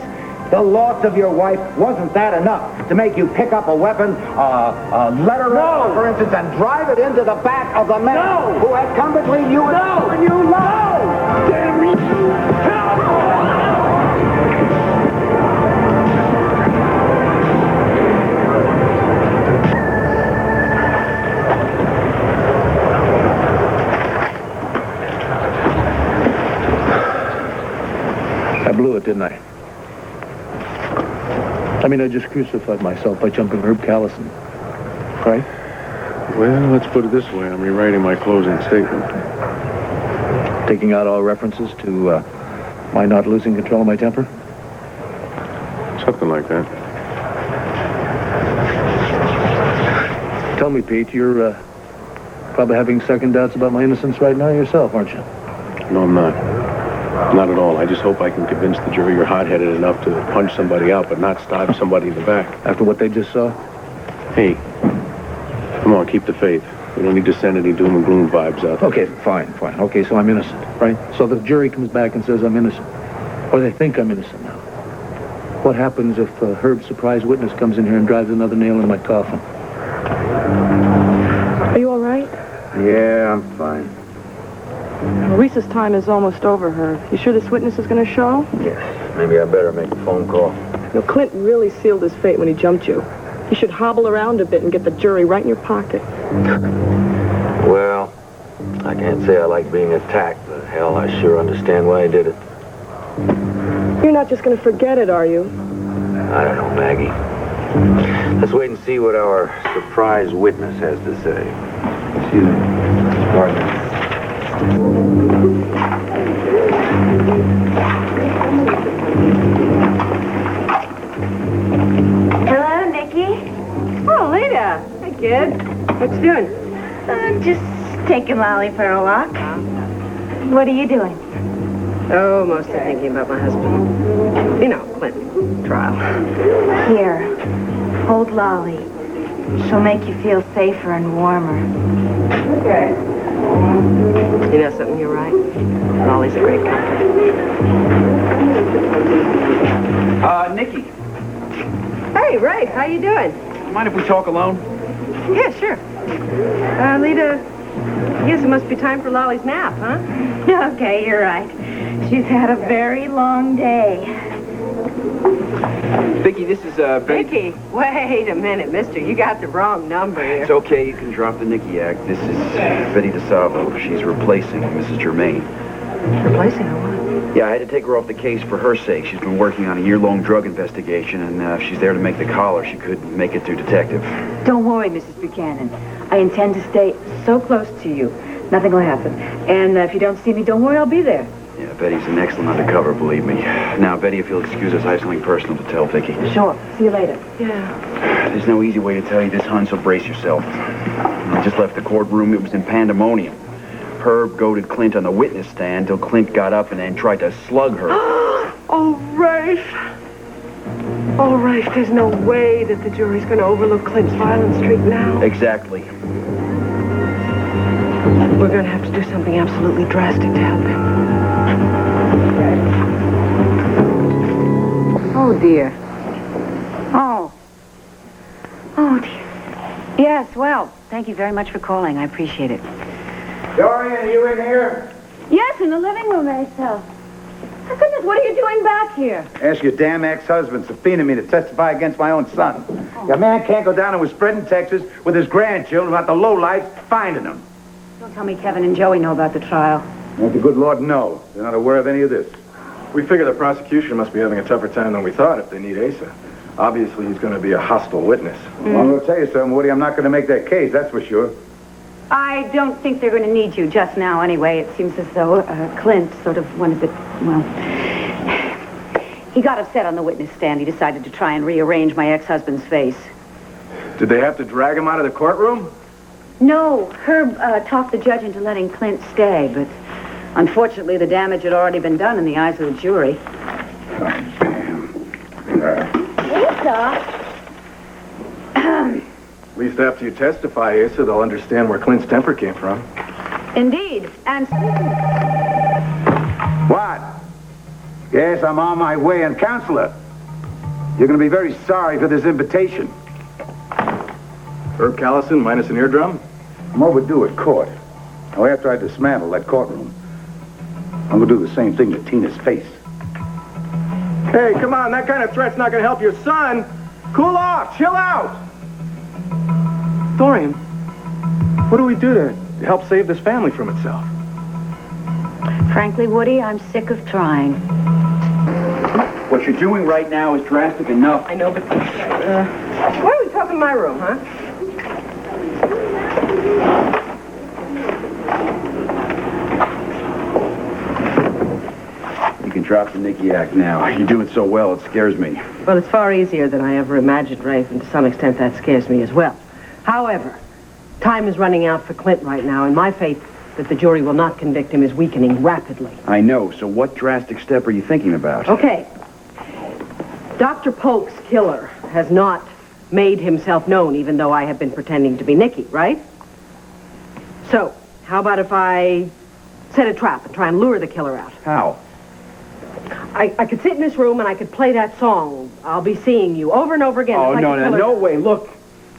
The loss of your wife, wasn't that enough to make you pick up a weapon, a letter, for instance, and drive it into the back of the man who had come between you and someone you love? Damn you! I blew it, didn't I? I mean, I just crucified myself by jumping Herb Callison. Right? Well, let's put it this way. I'm rewriting my closing statement. Taking out all references to my not losing control of my temper? Something like that. Tell me, Pete, you're probably having second doubts about my innocence right now yourself, aren't you? No, I'm not. Not at all. I just hope I can convince the jury you're hot-headed enough to punch somebody out, but not stab somebody in the back. After what they just saw? Hey, come on, keep the faith. We don't need to send any doom and gloom vibes out there. Okay, fine. Okay, so I'm innocent, right? So the jury comes back and says I'm innocent. Or they think I'm innocent now. What happens if Herb's surprise witness comes in here and drives another nail in my coffin? Are you all right? Yeah, I'm fine. Recess time is almost over, Herb. You sure this witness is going to show? Yes. Maybe I better make a phone call. You know, Clint really sealed his fate when he jumped you. You should hobble around a bit and get the jury right in your pocket. Well, I can't say I like being attacked, but hell, I sure understand why I did it. You're not just going to forget it, are you? I don't know, Maggie. Let's wait and see what our surprise witness has to say. Excuse me. Pardon. Hello, Nikki. Oh, Lita. Hey, kid. What you doing? Just taking Lolly for a walk. What are you doing? Oh, mostly thinking about my husband. You know, Clint trial. Here, hold Lolly. She'll make you feel safer and warmer. Okay. You know something, you're right. Lolly's a great comfort. Nikki, Hey, Ray, how you doing? mind if we talk alone? Yeah, sure. Lita, I guess it must be time for Lolly's nap, huh? Okay, you're right. She's had a very long day. Vicky, this is, Betty. Vicky, wait a minute, mister. You got the wrong number here. It's okay, you can drop the Nikki act. This is Betty DeSalvo. She's replacing Mrs. Germain. Replacing her what? Yeah, I had to take her off the case for her sake. She's been working on a year-long drug investigation, and if she's there to make the call, or she could make it through detective. Don't worry, Mrs. Buchanan. I intend to stay so close to you. Nothing will happen. And if you don't see me, don't worry, I'll be there. Yeah, Betty's an excellent undercover, believe me. Now, Betty, if you'll excuse us, I have something personal to tell Vicky. Sure. See you later. Yeah. There's no easy way to tell you this, hon, so brace yourself. When I just left the courtroom, it was in pandemonium. Herb goaded Clint on the witness stand till Clint got up and then tried to slug her. Oh, Rafe. Oh, Rafe, there's no way that the jury's going to overlook Clint's violent streak now. Exactly. We're going to have to do something absolutely drastic to help him. Oh, dear. Oh. Oh, dear. Yes, well, thank you very much for calling. I appreciate it. Dorian, are you in here? Yes, in the living room, Asa. My goodness, what are you doing back here? Ask your damn ex-husband subpoena me to testify against my own son. Your man can't go down and spread in Texas with his grandchildren about the lowlifes finding them. Don't tell me Kevin and Joey know about the trial. Well, the good Lord, no. They're not aware of any of this. We figure the prosecution must be having a tougher time than we thought if they need Asa. Obviously, he's going to be a hostile witness. Well, I'm going to tell you something, Woody. I'm not going to make that case, that's for sure. I don't think they're going to need you just now anyway. It seems as though Clint sort of wanted to, well, he got upset on the witness stand. He decided to try and rearrange my ex-husband's face. Did they have to drag him out of the courtroom? No, Herb talked the judge into letting Clint stay, but unfortunately the damage had already been done in the eyes of the jury. Lisa! At least after you testify, Asa, they'll understand where Clint's temper came from. Indeed, and... What? Yes, I'm on my way, and Counselor, you're going to be very sorry for this invitation. Herb Callison minus an eardrum? I'm overdue at court. Now, after I dismantle that courtroom, I'm going to do the same thing to Tina's face. Hey, come on, that kind of threat's not going to help your son. Cool off, chill out. Dorian, what do we do to help save this family from itself? Frankly, Woody, I'm sick of trying. What you're doing right now is drastic enough. I know, but... why don't we talk in my room, huh? You can drop the Nicky act now. You're doing so well, it scares me. Well, it's far easier than I ever imagined, Rafe, and to some extent that scares me as well. However, time is running out for Clint right now, and my faith that the jury will not convict him is weakening rapidly. I know, so what drastic step are you thinking about? Okay. Dr. Polk's killer has not made himself known, even though I have been pretending to be Nicky, right? So, how about if I set a trap and try and lure the killer out? How? I could sit in this room and I could play that song, I'll Be Seeing You, over and over again. Oh, like no way. Look,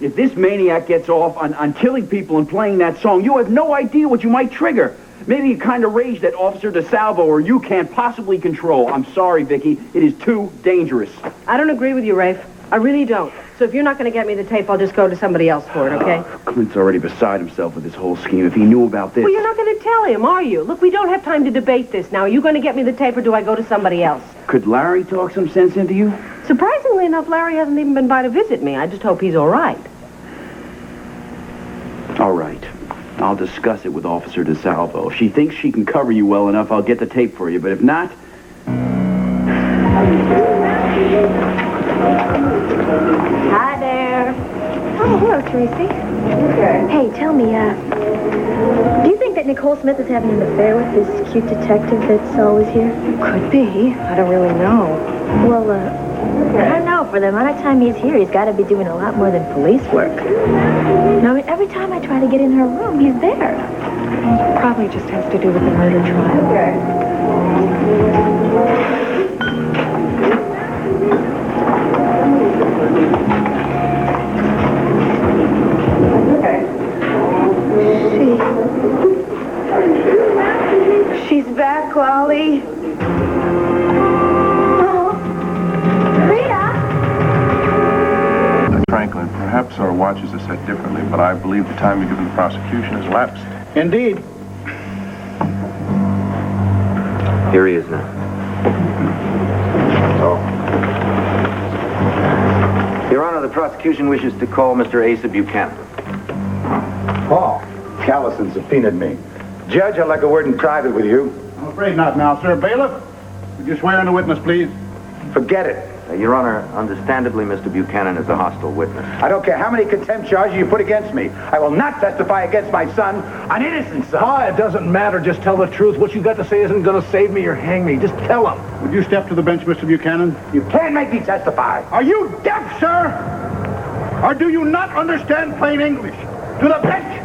if this maniac gets off on killing people and playing that song, you have no idea what you might trigger. Maybe a kind of rage that Officer DeSalvo or you can't possibly control. I'm sorry, Vicky. It is too dangerous. I don't agree with you, Rafe. I really don't. So if you're not going to get me the tape, I'll just go to somebody else for it, okay? Clint's already beside himself with this whole scheme. If he knew about this... Well, you're not going to tell him, are you? Look, we don't have time to debate this now. Are you going to get me the tape or do I go to somebody else? Could Larry talk some sense into you? Surprisingly enough, Larry hasn't even been by to visit me. I just hope he's all right. All right. I'll discuss it with Officer DeSalvo. If she thinks she can cover you well enough, I'll get the tape for you. But if not... Hi there. Oh, hello, Tracy. Hey, tell me, do you think that Nicole Smith is having an affair with this cute detective that's always here? Could be. I don't really know. Well, I don't know. For the amount of time he's here, he's got to be doing a lot more than police work. I mean, every time I try to get in her room, he's there. Probably just has to do with the murder trial. She's back, Lolly. Franklin, perhaps our watches are set differently, but I believe the time you given the prosecution has lapsed. Indeed. Here he is now. Oh. Your Honor, the prosecution wishes to call Mr. Asa Buchanan. Paul, Callison subpoenaed me. Judge, I'd like a word in private with you. I'm afraid not now, sir. Bailiff, would you swear in the witness, please? Forget it. Your Honor, understandably, Mr. Buchanan is a hostile witness. I don't care how many contempt charges you put against me. I will not testify against my son, an innocent son. Ah, it doesn't matter. Just tell the truth. What you got to say isn't going to save me or hang me. Just tell him. Would you step to the bench, Mr. Buchanan? You can't make me testify. Are you deaf, sir? Or do you not understand plain English? To the bench!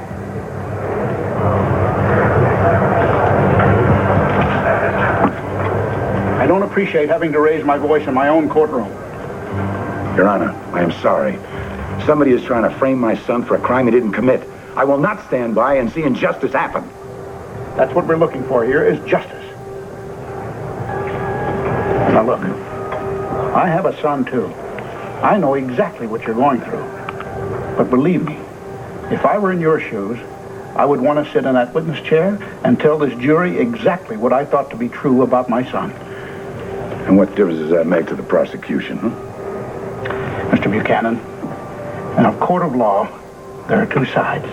I don't appreciate having to raise my voice in my own courtroom. Your Honor, I am sorry. Somebody is trying to frame my son for a crime he didn't commit. I will not stand by and see injustice happen. That's what we're looking for here, is justice. Now look, I have a son too. I know exactly what you're going through. But believe me, if I were in your shoes, I would want to sit in that witness chair and tell this jury exactly what I thought to be true about my son. And what difference does that make to the prosecution, huh? Mr. Buchanan, in a court of law, there are two sides.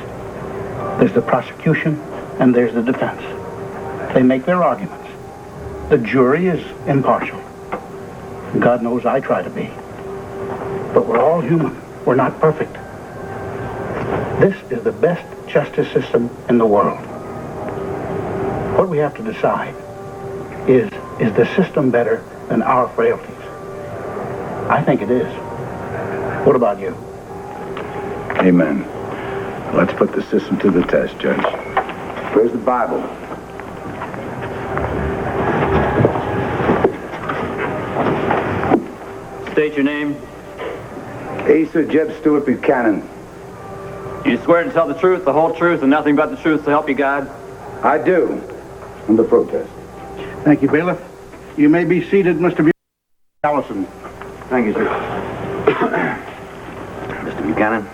There's the prosecution and there's the defense. They make their arguments. The jury is impartial. God knows I try to be. But we're all human. We're not perfect. This is the best justice system in the world. What we have to decide is the system better than our frailties? I think it is. What about you? Amen. Let's put the system to the test, Judge. Where's the Bible? State your name. Asa Jeb Stewart Buchanan. You swear to tell the truth, the whole truth, and nothing but the truth to help you God? I do. Under protest. Thank you, bailiff. You may be seated, Mr. Allison. Thank you, sir. Mr. Buchanan.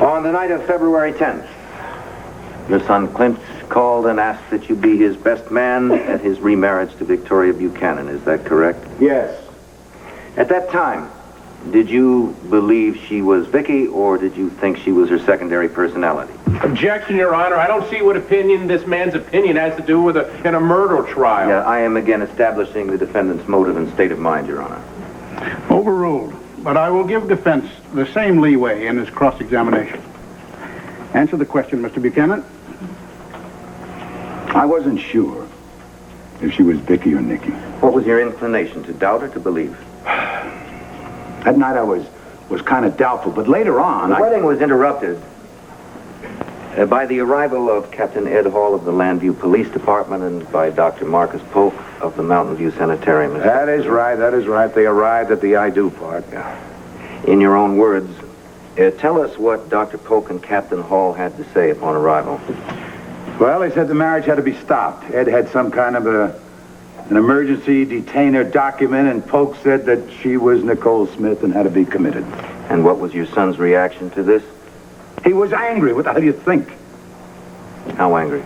On the night of February 10th, your son Clint called and asked that you be his best man at his remarriage to Victoria Buchanan. Is that correct? Yes. At that time, did you believe she was Vicky, or did you think she was her secondary personality? Objection, Your Honor. I don't see what this man's opinion has to do with in a murder trial. Yeah, I am again establishing the defendant's motive and state of mind, Your Honor. Overruled. But I will give defense the same leeway in his cross-examination. Answer the question, Mr. Buchanan. I wasn't sure if she was Vicky or Nikki. What was your inclination, to doubt or to believe? That night I was kind of doubtful, but later on... The wedding was interrupted by the arrival of Captain Ed Hall of the Landview Police Department and by Dr. Marcus Polk of the Mountain View Sanitarium. That is right. They arrived at the I do part. In your own words, tell us what Dr. Polk and Captain Hall had to say upon arrival. Well, they said the marriage had to be stopped. Ed had some kind of an emergency detainer document, and Polk said that she was Nicole Smith and had to be committed. And what was your son's reaction to this? He was angry. What the hell do you think? How angry?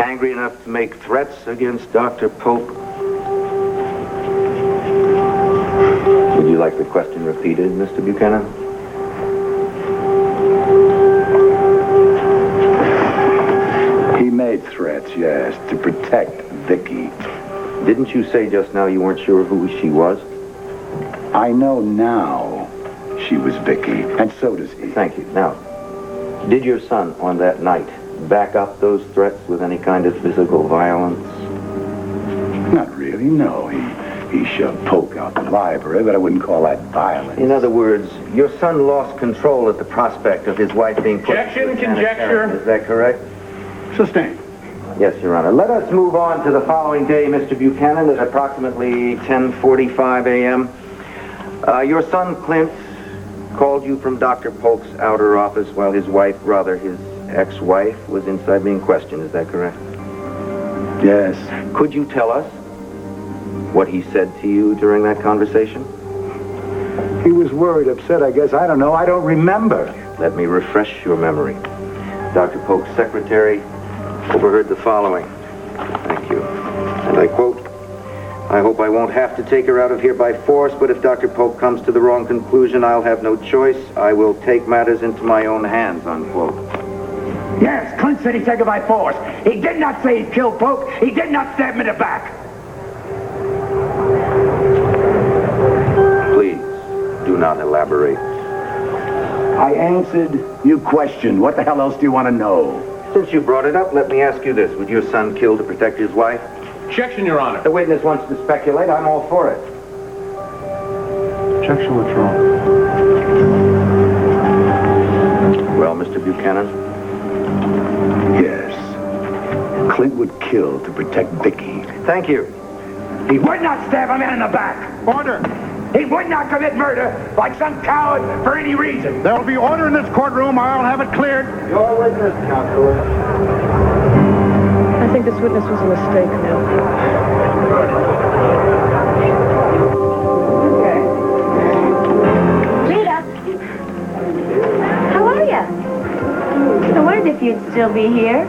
Angry enough to make threats against Dr. Polk? Would you like the question repeated, Mr. Buchanan? He made threats, yes, to protect Vicky. Didn't you say just now you weren't sure who she was? I know now she was Vicky, and so does he. Thank you. Now, did your son on that night back up those threats with any kind of physical violence? Not really, no. He shoved Polk out the library, but I wouldn't call that violence. In other words, your son lost control at the prospect of his wife being put... Objection, conjecture. Is that correct? Sustained. Yes, Your Honor. Let us move on to the following day, Mr. Buchanan, at approximately 10:45 a.m. Your son, Clint, called you from Dr. Polk's outer office while his wife, rather his ex-wife, was inside being questioned. Is that correct? Yes. Could you tell us what he said to you during that conversation? He was worried, upset, I guess. I don't know. I don't remember. Let me refresh your memory. Dr. Polk's secretary overheard the following. Thank you. And I quote, "I hope I won't have to take her out of here by force, but if Dr. Polk comes to the wrong conclusion, I'll have no choice. I will take matters into my own hands," unquote. Yes, Clint said he'd take her by force. He did not say he'd kill Polk. He did not stab him in the back. do not elaborate. I answered your question. What the hell else do you want to know? Since you brought it up, let me ask you this. Would your son kill to protect his wife? Objection, Your Honor. The witness wants to speculate. I'm all for it. Objection withdrawn. Well, Mr. Buchanan? Yes. Clint would kill to protect Vicky. Thank you. He would not stab a man in the back. Order. He would not commit murder like some coward for any reason. There will be order in this courtroom, or I'll have it cleared. Your witness, Counselor. I think this witness was a mistake, Neil. Rita, how are you? I wondered if you'd still be here.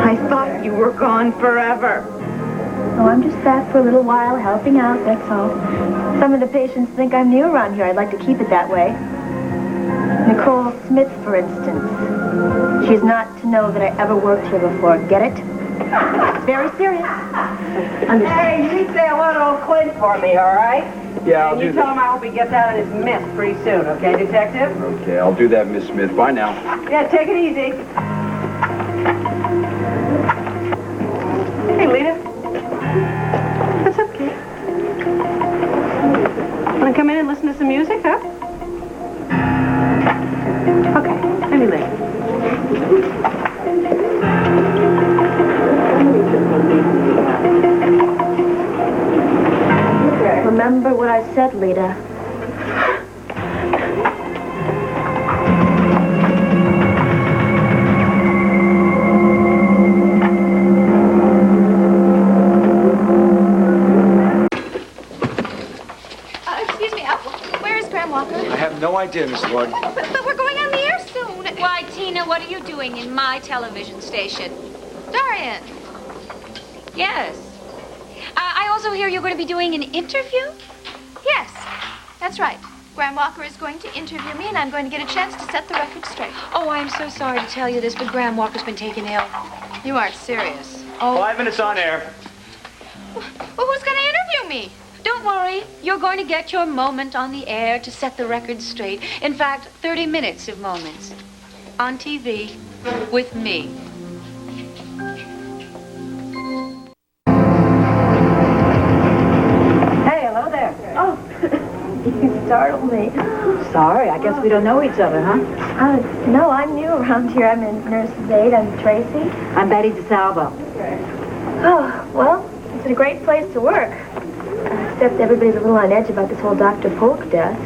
I thought you were gone forever. Oh, I'm just back for a little while, helping out, that's all. Some of the patients think I'm new around here. I'd like to keep it that way. Nicole Smith, for instance. She's not to know that I ever worked here before. Get it? It's very serious. Hey, you say hello to old Clint for me, all right? Yeah, I'll And you do tell that. him I hope he gets out of his mess pretty soon, okay, Detective? Okay, I'll do that, Miss Smith. Bye now. Yeah, take it easy. Hey, Lita. What's up, kid? Want to come in and listen to some music, huh? Okay, maybe later. Remember what I said, Lita. Excuse me, where is Graham Walker? I have no idea, Miss Lord. But we're going on the air soon. Why, Tina, what are you doing in my television station? Dorian. Yes. I also hear you're going to be doing an interview? Yes, that's right. Graham Walker is going to interview me, and I'm going to get a chance to set the record straight. Oh, I'm so sorry to tell you this, but Graham Walker's been taken ill. You aren't serious. Oh. 5 minutes on air. Well, who's going to interview me? Don't worry. You're going to get your moment on the air to set the record straight. In fact, 30 minutes of moments. On TV, with me. Hey, hello there. Oh, you startled me. Sorry, I guess we don't know each other, huh? No, I'm new around here. I'm a nurse's aide. I'm Tracy. I'm Betty DeSalvo. Oh, well, it's a great place to work. Except everybody's a little on edge about this whole Dr. Polk death.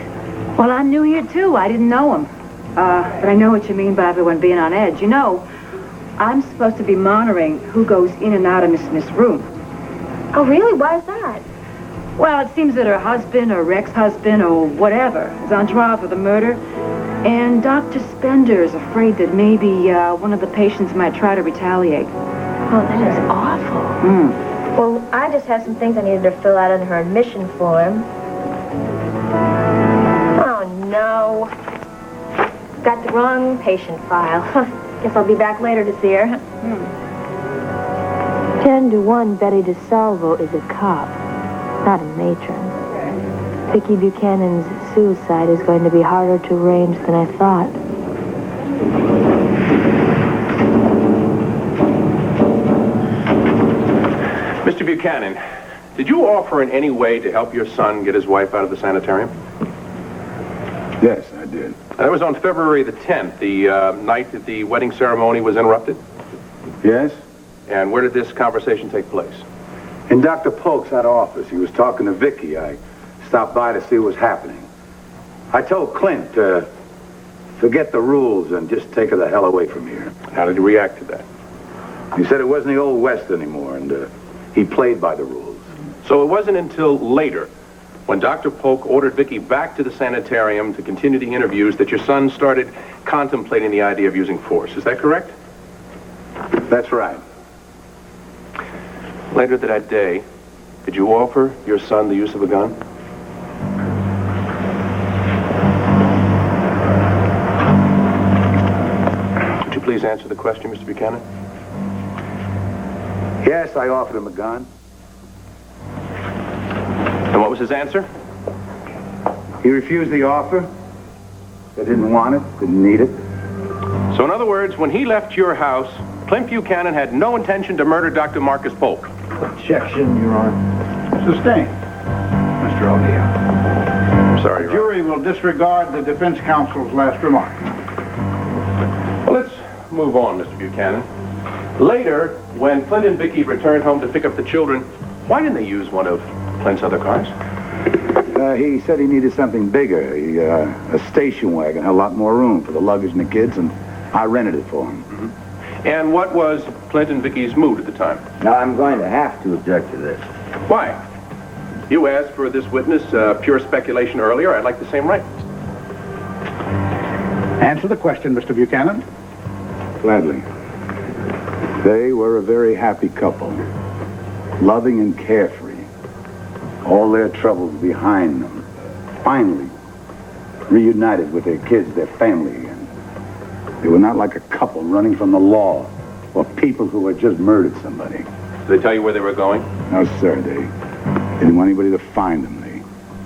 Well, I'm new here, too. I didn't know him. But I know what you mean by everyone being on edge. You know, I'm supposed to be monitoring who goes in and out of Miss Smith's room. Oh, really? Why is that? Well, it seems that her husband or ex-husband or whatever is on trial for the murder. And Dr. Spender is afraid that maybe one of the patients might try to retaliate. Oh, that is awful. Well, I just have some things I needed to fill out on her admission form. Oh, no. Got the wrong patient file. Guess I'll be back later to see her. 10-1, Betty DeSalvo is a cop, not a matron. Vicki Buchanan's suicide is going to be harder to arrange than I thought. Mr. Buchanan, did you offer in any way to help your son get his wife out of the sanitarium? Yes, I did. That was on February the 10th, the night that the wedding ceremony was interrupted? Yes? And where did this conversation take place? In Dr. Polk's office. He was talking to Vicky. I stopped by to see what was happening. I told Clint to forget the rules and just take her the hell away from here. How did he react to that? He said it wasn't the Old West anymore, and he played by the rules. So it wasn't until later, when Dr. Polk ordered Vicky back to the sanitarium to continue the interviews, that your son started contemplating the idea of using force. Is that correct? That's right. Later that day, did you offer your son the use of a gun? Would you please answer the question, Mr. Buchanan? Yes, I offered him a gun. And what was his answer? He refused the offer. They didn't want it, didn't need it. So in other words, when he left your house, Clint Buchanan had no intention to murder Dr. Marcus Polk. Objection, Your Honor. Sustained, Mr. O'Neill. Sorry, The Your jury will disregard the defense counsel's last remark. Well, let's move on, Mr. Buchanan. Later, when Clint and Vicky returned home to pick up the children, why didn't they use one of Clint's other cars? He said he needed something bigger, a station wagon, had a lot more room for the luggage and the kids, and I rented it for him. And what was Clint and Vicky's mood at the time? Now, I'm going to have to object to this. Why? You asked for this witness pure speculation earlier. I'd like the same right. Answer the question, Mr. Buchanan. Gladly. They were a very happy couple, loving and carefree. All their troubles behind them. Finally, reunited with their kids, their family again. They were not like a couple running from the law or people who had just murdered somebody. Did they tell you where they were going? No, sir. They didn't want anybody to find them. They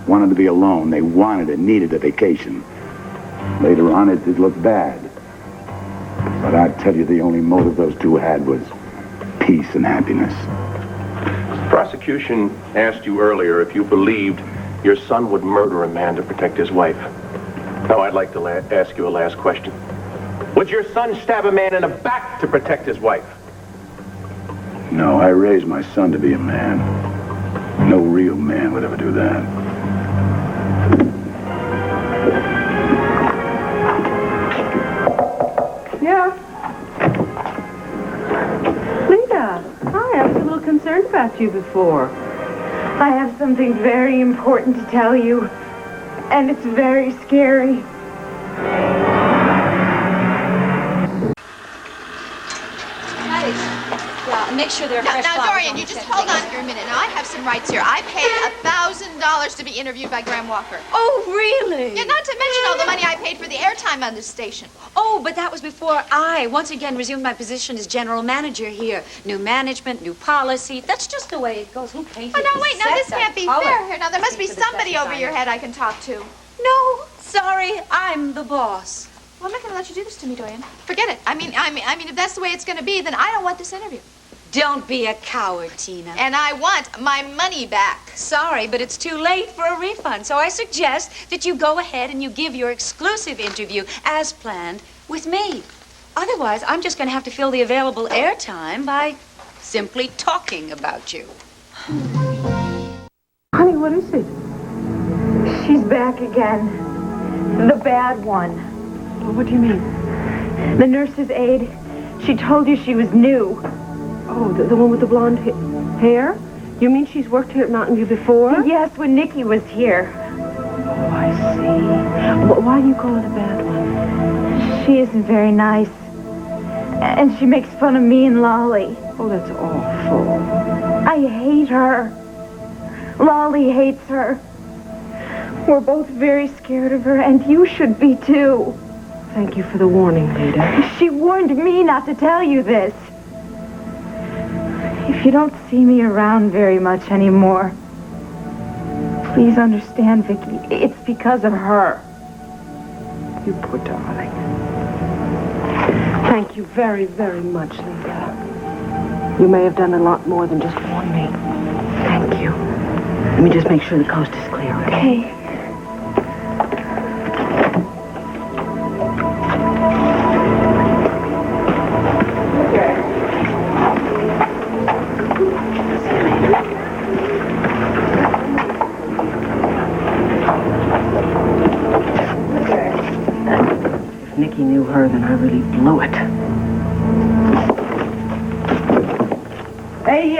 wanted to be alone. They wanted and needed a vacation. Later on, it did look bad. But I tell you, the only motive those two had was peace and happiness. The prosecution asked you earlier if you believed your son would murder a man to protect his wife. Now, I'd like to ask you a last question. Would your son stab a man in the back to protect his wife? No, I raised my son to be a man. No real man would ever do that. Yeah. Lita, hi, I was a little concerned about you before. I have something very important to tell you, and it's very scary. Yeah, make sure they're fresh Now, flowers Dorian, on you the just set. hold on here a minute. Now, I have some rights here. I paid $1,000 to be interviewed by Graham Walker. Oh, really? Yeah, not to mention all the money I paid for the airtime on this station. Oh, but that was before I once again resumed my position as general manager here. New management, new policy. That's just the way it goes. Who painted Oh, no, the wait. Now, set? this can't be Color. fair here. Now, there must be For the somebody set over your designer. head I can talk to. No, sorry. I'm the boss. Well, I'm not going to let you do this to me, Dorian. Forget it. I mean, if that's the way it's going to be, then I don't want this interview. Don't be a coward, Tina. And I want my money back. Sorry, but it's too late for a refund. So I suggest that you go ahead and you give your exclusive interview, as planned, with me. Otherwise, I'm just going to have to fill the available airtime by simply talking about you. Honey, what is it? She's back again. The bad one. What do you mean? The nurse's aide. She told you she was new. Oh, the one with the blonde hair? You mean she's worked here at Mountain View before? Yes, when Nikki was here. Oh, I see. Why do you call her the bad one? She isn't very nice. And she makes fun of me and Lolly. Oh, that's awful. I hate her. Lolly hates her. We're both very scared of her, and you should be too. Thank you for the warning, Lita. She warned me not to tell you this. If you don't see me around very much anymore, please understand, Vicky, it's because of her. You poor darling. Thank you very, very much, Lita. You may have done a lot more than just warn me. Thank you. Let me just make sure the coast is clear, okay? If Nikki knew her, then I really blew it. Hey,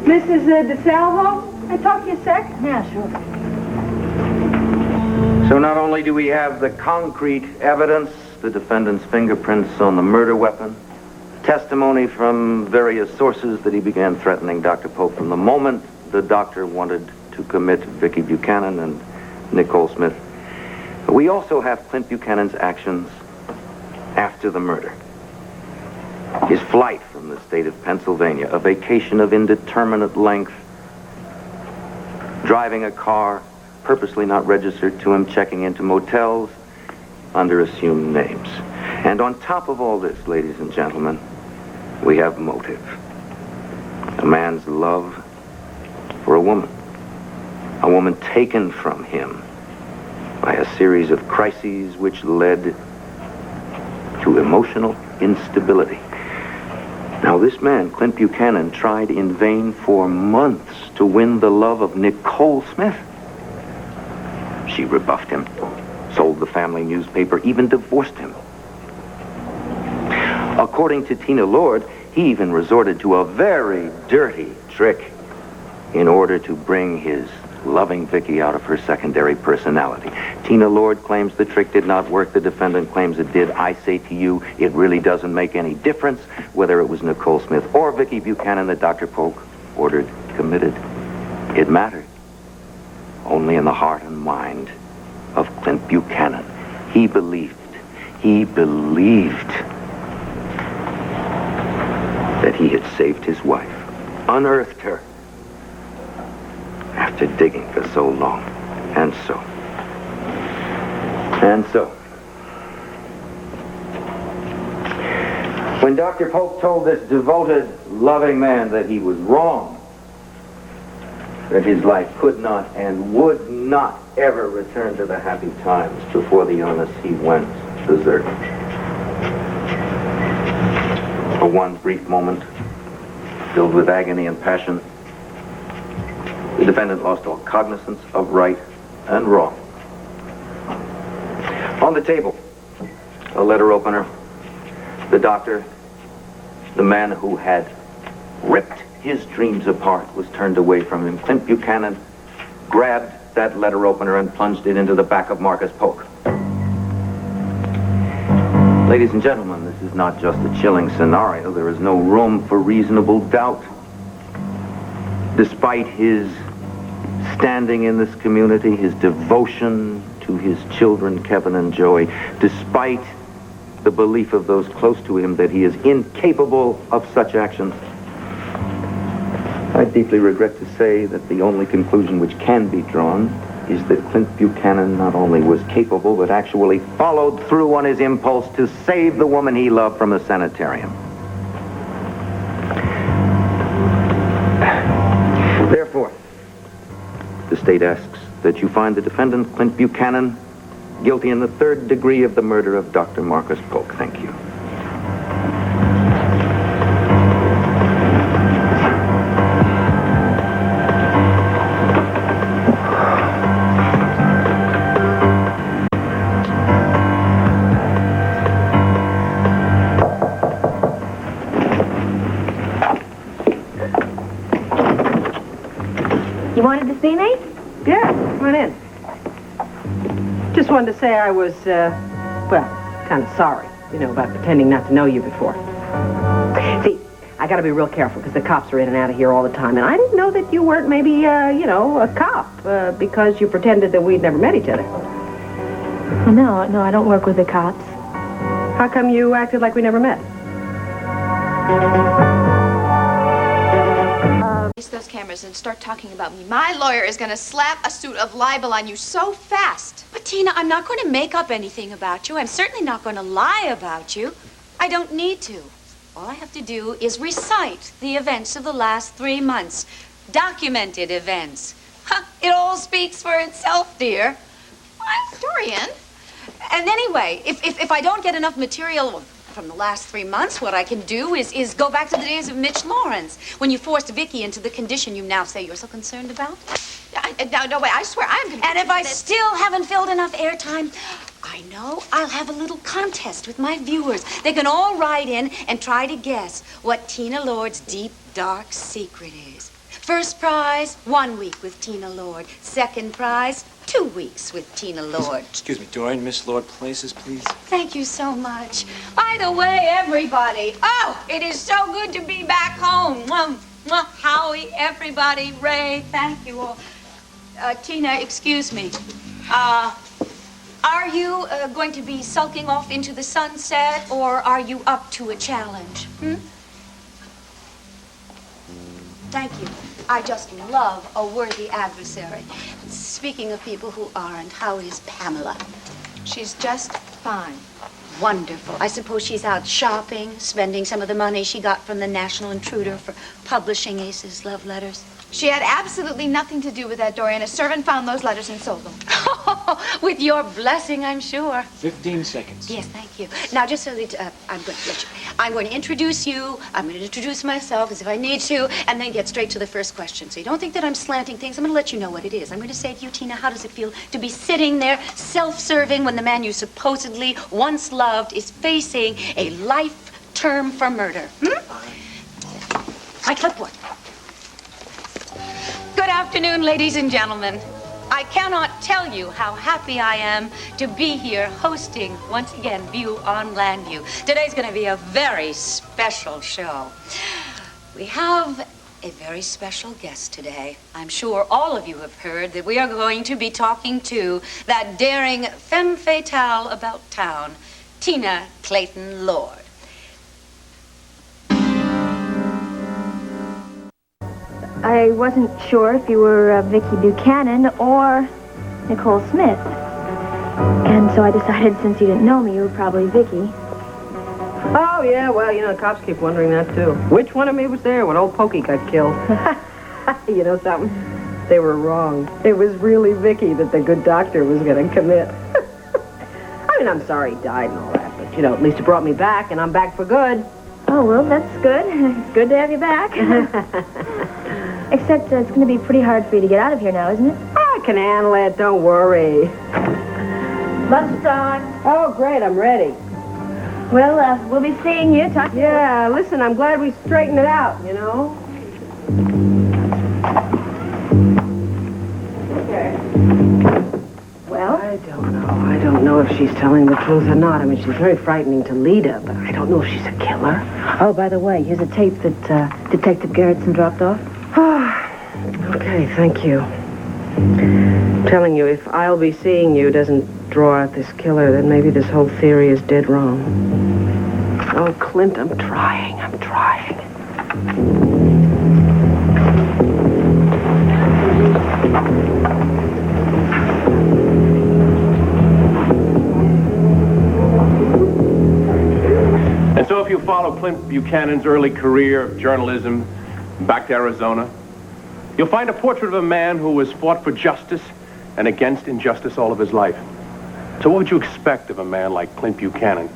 Mrs. DeSalvo, can I talk to you a sec? Yeah, sure. So not only do we have the concrete evidence, the defendant's fingerprints on the murder weapon, testimony from various sources that he began threatening Dr. Pope from the moment the doctor wanted to commit Vicky Buchanan and Nicole Smith. We also have Clint Buchanan's actions after the murder. His flight from the state of Pennsylvania, a vacation of indeterminate length, driving a car purposely not registered to him, checking into motels under assumed names. And on top of all this, ladies and gentlemen, we have motive. A man's love for a woman taken from him by a series of crises which led to emotional instability. Now, this man, Clint Buchanan, tried in vain for months to win the love of Nicole Smith. She rebuffed him, sold the family newspaper, even divorced him. According to Tina Lord, he even resorted to a very dirty trick in order to bring his loving Vicky out of her secondary personality. Tina Lord claims the trick did not work. The defendant claims it did. I say to you, it really doesn't make any difference whether it was Nicole Smith or Vicky Buchanan that Dr. Polk ordered committed. It mattered only in the heart and mind of Clint Buchanan. He believed that he had saved his wife, unearthed her, after digging for so long. And so. When Dr. Polk told this devoted, loving man that he was wrong, that his life could not and would not ever return to the happy times before the illness, he went berserk. For one brief moment, filled with agony and passion, the defendant lost all cognizance of right and wrong. On the table, a letter opener. The doctor, the man who had ripped his dreams apart, was turned away from him. Clint Buchanan grabbed that letter opener and plunged it into the back of Marcus Polk. Ladies and gentlemen, this is not just a chilling scenario. There is no room for reasonable doubt. Despite his standing in this community, his devotion to his children, Kevin and Joey, despite the belief of those close to him that he is incapable of such actions, I deeply regret to say that the only conclusion which can be drawn is that Clint Buchanan not only was capable, but actually followed through on his impulse to save the woman he loved from a sanitarium. Therefore, the state asks that you find the defendant, Clint Buchanan, guilty in the 3rd degree of the murder of Dr. Marcus Polk. Thank you. You wanted to see me? Yeah, come on in. Just wanted to say I was, kind of sorry, about pretending not to know you before. See, I gotta be real careful because the cops are in and out of here all the time, and I didn't know that you weren't maybe, a cop, because you pretended that we'd never met each other. No, I don't work with the cops. How come you acted like we never met? Those cameras and start talking about me. My lawyer is going to slap a suit of libel on you so fast. But Tina, I'm not going to make up anything about you. I'm certainly not going to lie about you. I don't need to. All I have to do is recite the events of the last 3 months. Documented events. It all speaks for itself, dear. What? Dorian? And anyway, if I don't get enough material from the last 3 months, what I can do is go back to the days of Mitch Lawrence, when you forced Vicky into the condition you now say you're so concerned about. No, wait, I swear I'm going to... And if I still haven't filled enough airtime, I know I'll have a little contest with my viewers. They can all write in and try to guess what Tina Lord's deep, dark secret is. First prize, 1 week with Tina Lord. Second prize, 2 weeks with Tina Lord. Excuse me, Dorian, Miss Lord, places, please. Thank you so much. By the way, everybody, it is so good to be back home. Howie, everybody, Ray, thank you all. Tina, excuse me. Are you going to be sulking off into the sunset, or are you up to a challenge? Thank you. I just love a worthy adversary. Speaking of people who aren't, how is Pamela? She's just fine. Wonderful. I suppose she's out shopping, spending some of the money she got from the National Intruder for publishing Ace's love letters. She had absolutely nothing to do with that, Dorian. A servant found those letters and sold them. With your blessing, I'm sure. 15 seconds. Yes, thank you. Now, just so that I'm going to introduce you. I'm going to introduce myself as if I need to, and then get straight to the first question. So you don't think that I'm slanting things. I'm going to let you know what it is. I'm going to say to you, Tina, how does it feel to be sitting there self-serving when the man you supposedly once loved is facing a life term for murder? My clipboard. Good afternoon, ladies and gentlemen. I cannot tell you how happy I am to be here hosting, once again, View on Landview. Today's going to be a very special show. We have a very special guest today. I'm sure all of you have heard that we are going to be talking to that daring femme fatale about town, Tina Clayton Lord. I wasn't sure if you were Vicky Buchanan or Nicole Smith. And so I decided since you didn't know me, you were probably Vicky. Oh, yeah, well, you know, the cops keep wondering that, too. Which one of me was there when old Pokey got killed? You know something? They were wrong. It was really Vicky that the good doctor was going to commit. I mean, I'm sorry he died and all that, but, you know, at least it brought me back, and I'm back for good. Oh, well, that's good. It's good to have you back. Except it's going to be pretty hard for you to get out of here now, isn't it? I can handle it, don't worry. Lunchtime. Oh, great, I'm ready. Well, we'll be seeing you. Talk to you. Yeah, listen, I'm glad we straightened it out, you know? Okay. Well? I don't know if she's telling the truth or not. I mean, she's very frightening to Lita, but I don't know if she's a killer. Oh, by the way, here's a tape that Detective Gerritsen dropped off. Okay, thank you. I'm telling you, if I'll be seeing you doesn't draw out this killer, then maybe this whole theory is dead wrong. Oh, Clint, I'm trying. And so if you follow Clint Buchanan's early career of journalism back to Arizona, you'll find a portrait of a man who has fought for justice and against injustice all of his life. So what would you expect of a man like Clint Buchanan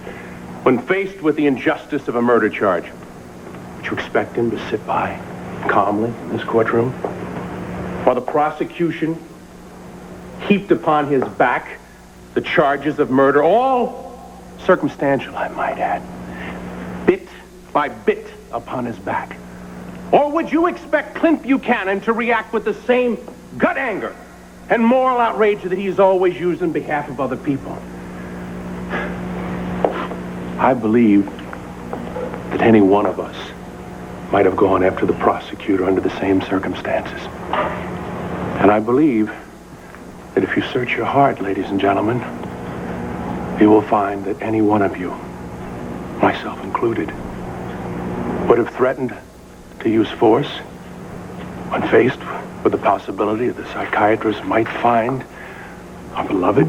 when faced with the injustice of a murder charge? Would you expect him to sit by calmly in this courtroom while the prosecution heaped upon his back the charges of murder, all circumstantial, I might add, bit by bit upon his back? Or would you expect Clint Buchanan to react with the same gut anger and moral outrage that he's always used in behalf of other people? I believe that any one of us might have gone after the prosecutor under the same circumstances. And I believe that if you search your heart, ladies and gentlemen, you will find that any one of you, myself included, would have threatened to use force when faced with the possibility that the psychiatrist might find our beloved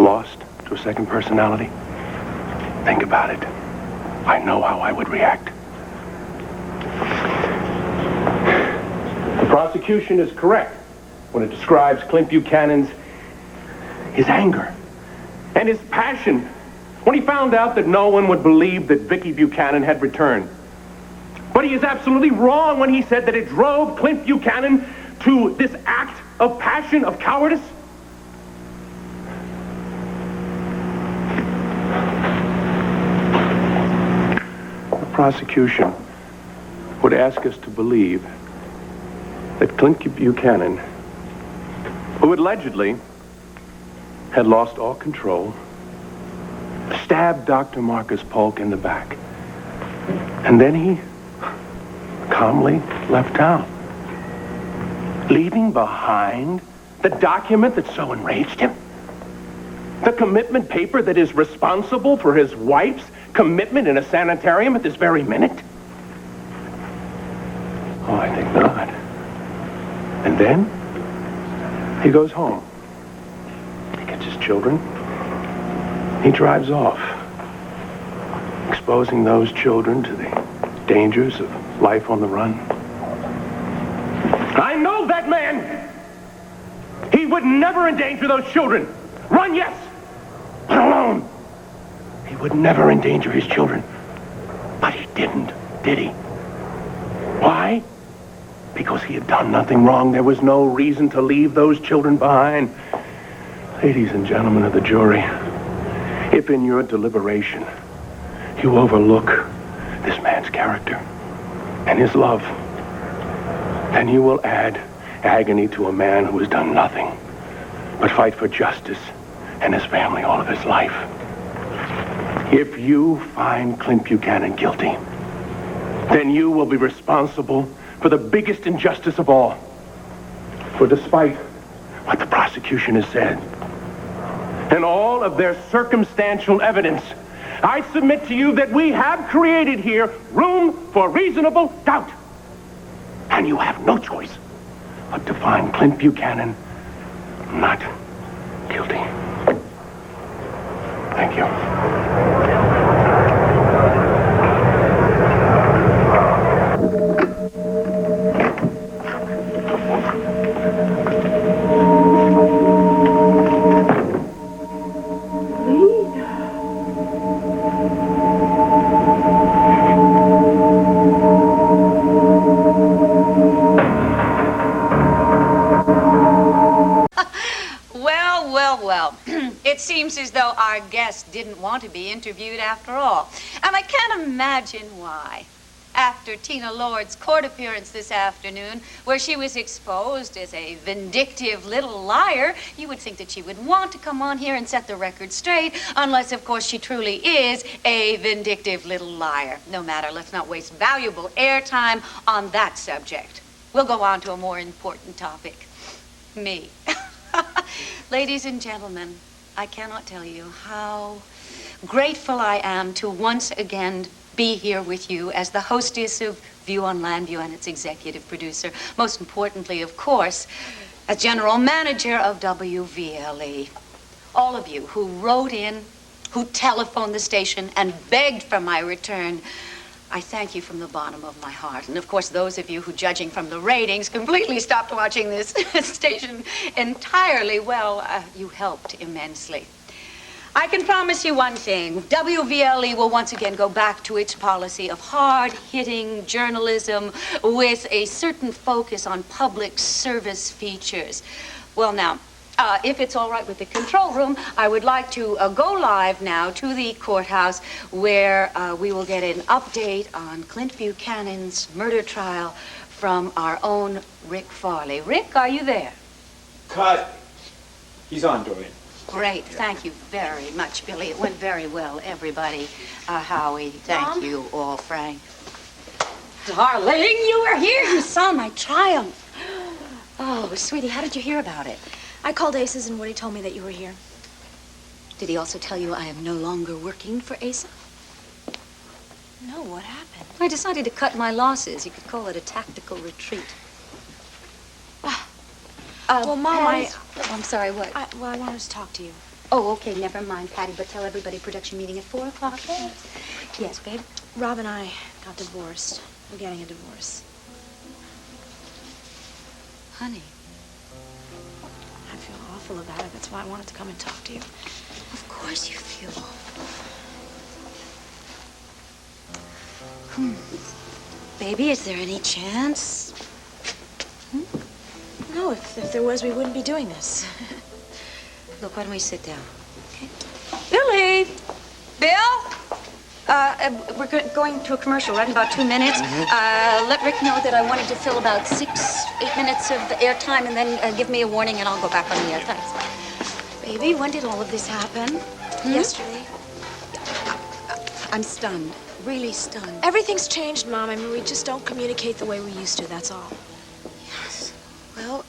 lost to a second personality. Think about it. I know how I would react. The prosecution is correct when it describes Clint Buchanan's his anger and his passion when he found out that no one would believe that Vicky Buchanan had returned. But he is absolutely wrong when he said that it drove Clint Buchanan to this act of passion, of cowardice. The prosecution would ask us to believe that Clint Buchanan, who allegedly had lost all control, stabbed Dr. Marcus Polk in the back. And then he calmly left town, leaving behind the document that so enraged him, the commitment paper that is responsible for his wife's commitment in a sanitarium at this very minute. Oh, I think not. And then he goes home. He gets his children. He drives off, exposing those children to the dangers of life on the run. I know that man! He would never endanger those children. Run, yes, but alone. He would never endanger his children. But he didn't, did he? Why? Because he had done nothing wrong. There was no reason to leave those children behind. Ladies and gentlemen of the jury, if in your deliberation you overlook this man's character and his love, then you will add agony to a man who has done nothing but fight for justice and his family all of his life. If you find Clint Buchanan guilty, then you will be responsible for the biggest injustice of all. For despite what the prosecution has said, and all of their circumstantial evidence, I submit to you that we have created here room for reasonable doubt. And you have no choice but to find Clint Buchanan not guilty. Thank you. Well, it seems as though our guest didn't want to be interviewed after all. And I can't imagine why. After Tina Lord's court appearance this afternoon, where she was exposed as a vindictive little liar, you would think that she would want to come on here and set the record straight, unless, of course, she truly is a vindictive little liar. No matter, let's not waste valuable airtime on that subject. We'll go on to a more important topic. Me. Ladies and gentlemen, I cannot tell you how grateful I am to once again be here with you as the hostess of View on Landview and its executive producer. Most importantly, of course, as general manager of WVLE. All of you who wrote in, who telephoned the station and begged for my return, I thank you from the bottom of my heart. And of course, those of you who, judging from the ratings, completely stopped watching this station entirely, well, you helped immensely. I can promise you one thing. WVLE will once again go back to its policy of hard-hitting journalism with a certain focus on public service features. Well, now, if it's all right with the control room, I would like to go live now to the courthouse where we will get an update on Clint Buchanan's murder trial from our own Rick Farley. Rick, are you there? Cut. He's on, Dorian. Great. Thank you very much, Billy. It went very well, everybody. Howie, thank you all, Frank. Darling, you were here. You saw my triumph. Oh, sweetie, how did you hear about it? I called Aces and Woody told me that you were here. Did he also tell you I am no longer working for Asa? No, what happened? I decided to cut my losses. You could call it a tactical retreat. Well, Mom, I'm sorry, what? I wanted to talk to you. Oh, okay, never mind, Patty, but tell everybody production meeting at 4 o'clock. Yes, babe? Rob and I got divorced. We're getting a divorce. Honey. I feel awful about it. That's why I wanted to come and talk to you. Of course you feel awful. Baby, is there any chance? No, if there was, we wouldn't be doing this. Look, why don't we sit down? Okay. Billy! Bill? We're going to a commercial right in about 2 minutes. Let Rick know that I wanted to fill about 6-8 minutes of the airtime, and then give me a warning, and I'll go back on the air. Thanks. Baby, when did all of this happen? Yesterday. I'm stunned. Really stunned. Everything's changed, Mom. I mean, we just don't communicate the way we used to, that's all. Yes. Well,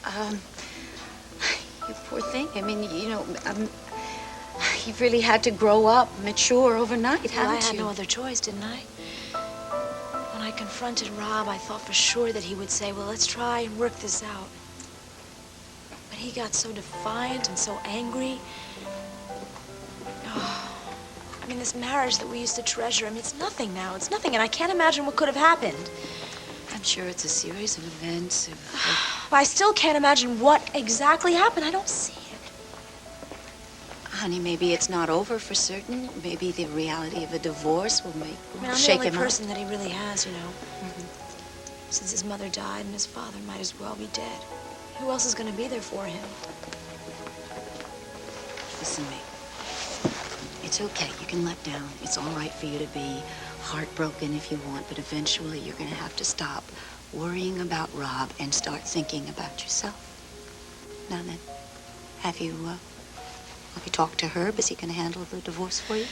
you poor thing. I mean, you know, you've really had to grow up, mature overnight, haven't you? I had no other choice, didn't I? When I confronted Rob, I thought for sure that he would say, well, let's try and work this out. But he got so defiant and so angry. Oh, I mean, this marriage that we used to treasure, I mean, it's nothing now. It's nothing, and I can't imagine what could have happened. I'm sure it's a series of events. But I still can't imagine what exactly happened. I don't see it. Honey, maybe it's not over for certain. Maybe the reality of a divorce will I mean, I'm shake the him only up. person that he really has, you know. Since his mother died and his father might as well be dead. Who else is going to be there for him? Listen to me. It's okay. You can let down. It's all right for you to be heartbroken if you want, but eventually you're going to have to stop worrying about Rob and start thinking about yourself. Now then, have you talked to Herb? Is he going to handle the divorce for you?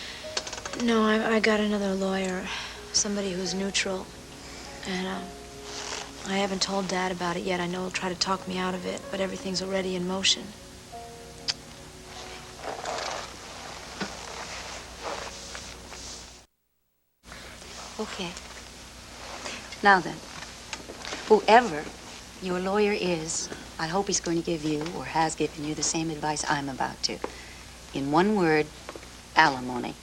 No, I got another lawyer. Somebody who's neutral. And, I haven't told Dad about it yet. I know he'll try to talk me out of it, but everything's already in motion. Okay. Now then, whoever your lawyer is, I hope he's going to give you, or has given you, the same advice I'm about to. In one word, alimony.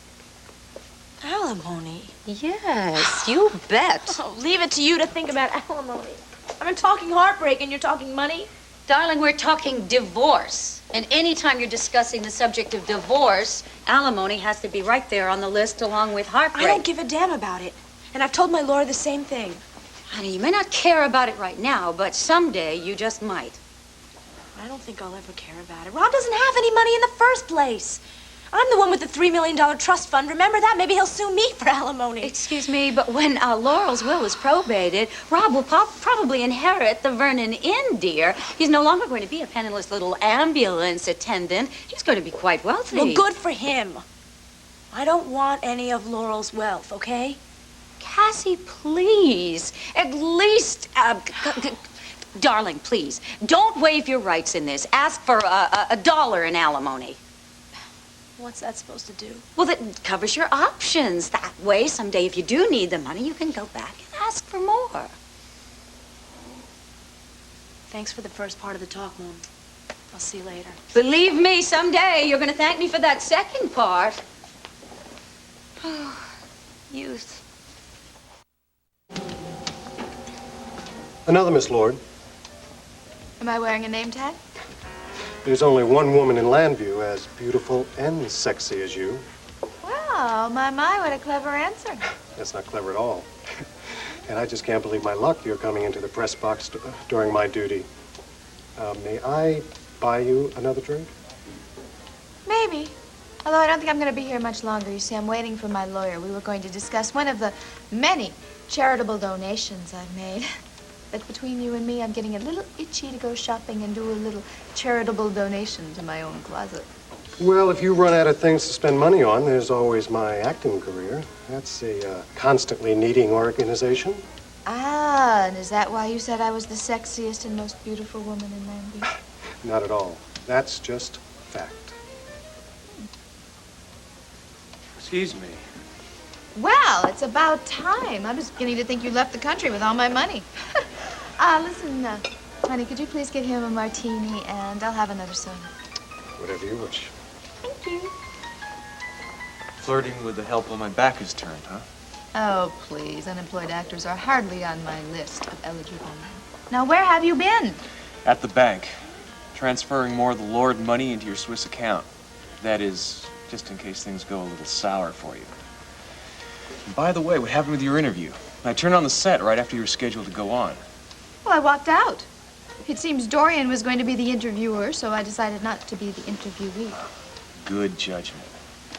Alimony? Yes, you bet. Oh, leave it to you to think about alimony. I'm talking heartbreak and you're talking money? Darling, we're talking divorce. And anytime you're discussing the subject of divorce, alimony has to be right there on the list along with heartbreak. I don't give a damn about it. And I've told my lawyer the same thing. Honey, you may not care about it right now, but someday you just might. I don't think I'll ever care about it. Rob doesn't have any money in the first place. I'm the one with the $3 million trust fund. Remember that? Maybe he'll sue me for alimony. Excuse me, but when Laurel's will is probated, Rob will probably inherit the Vernon Inn, dear. He's no longer going to be a penniless little ambulance attendant. He's going to be quite wealthy. Well, good for him. I don't want any of Laurel's wealth, okay? Cassie, please. At least, darling, please. Don't waive your rights in this. Ask for $1 in alimony. What's that supposed to do? Well, that covers your options. That way, someday, if you do need the money, you can go back and ask for more. Thanks for the first part of the talk, Mom. I'll see you later. Believe me, someday you're going to thank me for that second part. Oh, youth. Another Miss Lord. Am I wearing a name tag? There's only one woman in Landview as beautiful and sexy as you. Well, my, what a clever answer. That's not clever at all. And I just can't believe my luck you're coming into the press box during my duty. May I buy you another drink? Maybe. Although I don't think I'm going to be here much longer. You see, I'm waiting for my lawyer. We were going to discuss one of the many charitable donations I've made. But between you and me, I'm getting a little itchy to go shopping and do a little charitable donation to my own closet. Well, if you run out of things to spend money on, there's always my acting career. That's a constantly needing organization. Ah, and is that why you said I was the sexiest and most beautiful woman in Landview? Not at all. That's just fact. Excuse me. Well, it's about time. I was beginning to think you left the country with all my money. Listen, honey, could you please get him a martini, and I'll have another soda. Whatever you wish. Thank you. Flirting with the help on my back is turned, huh? Oh, please. Unemployed actors are hardly on my list of eligible men. Now, where have you been? At the bank. Transferring more of the Lord money into your Swiss account. That is, just in case things go a little sour for you. And by the way, what happened with your interview? I turned on the set right after you were scheduled to go on. Well, I walked out. It seems Dorian was going to be the interviewer, so I decided not to be the interviewee. Good judgment.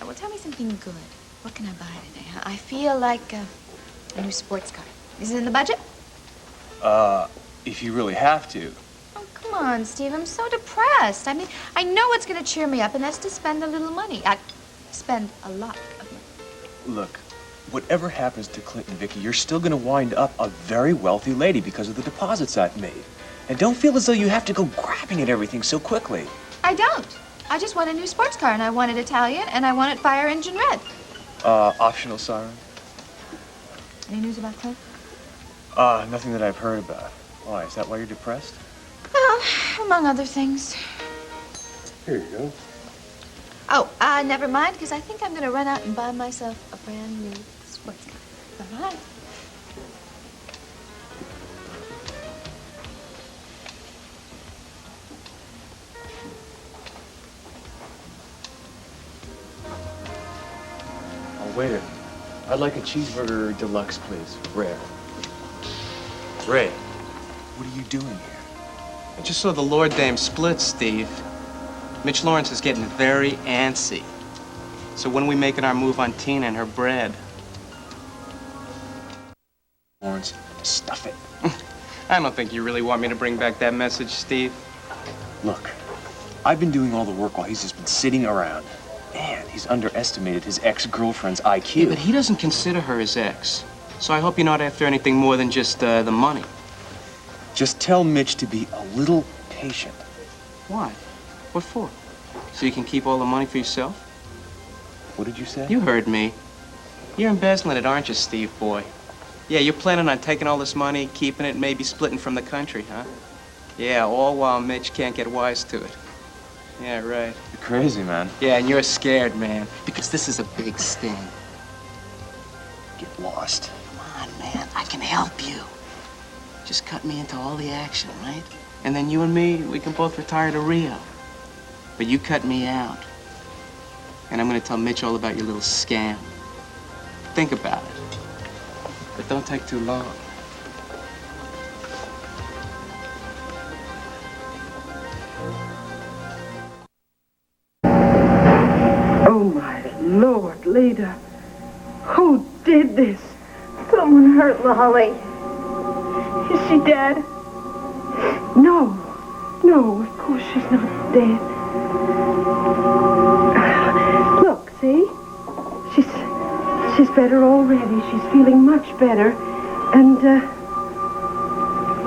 Well, tell me something good. What can I buy today, huh? I feel like a new sports car. Is it in the budget? If you really have to. Oh, come on, Steve. I'm so depressed. I mean, I know what's going to cheer me up, and that's to spend a little money. I spend a lot of money. Look, whatever happens to Clint and Vicky, you're still going to wind up a very wealthy lady because of the deposits I've made. And don't feel as though you have to go grabbing at everything so quickly. I don't. I just want a new sports car, and I want it Italian, and I want it fire engine red. Optional siren? Any news about Clint? Nothing that I've heard about. Why? Is that why you're depressed? Well, among other things. Here you go. Oh, never mind, because I think I'm going to run out and buy myself a brand new sports car. All right. Oh, waiter. I'd like a cheeseburger deluxe, please. Rare. Ray, what are you doing here? I just saw the Lord Dame split, Steve. Mitch Lawrence is getting very antsy. So when are we making our move on Tina and her bread? Lawrence, stuff it. I don't think you really want me to bring back that message, Steve. Look, I've been doing all the work while he's just been sitting around. Man, he's underestimated his ex-girlfriend's IQ. Yeah, but he doesn't consider her his ex. So I hope you're not after anything more than just the money. Just tell Mitch to be a little patient. Why? What for? So you can keep all the money for yourself? What did you say? You heard me. You're embezzling it, aren't you, Steve boy? Yeah, you're planning on taking all this money, keeping it, maybe splitting from the country, huh? Yeah, all while Mitch can't get wise to it. Yeah, right. You're crazy, man. Yeah, and you're scared, man, because this is a big sting. Get lost. Come on, man, I can help you. Just cut me into all the action, right? And then you and me, we can both retire to Rio. But you cut me out. And I'm gonna tell Mitch all about your little scam. Think about it. But don't take too long. Oh, my Lord, Leda. Who did this? Someone hurt Lolly. Is she dead? No. No, of course she's not dead. Look, see? She's better already. She's feeling much better. And,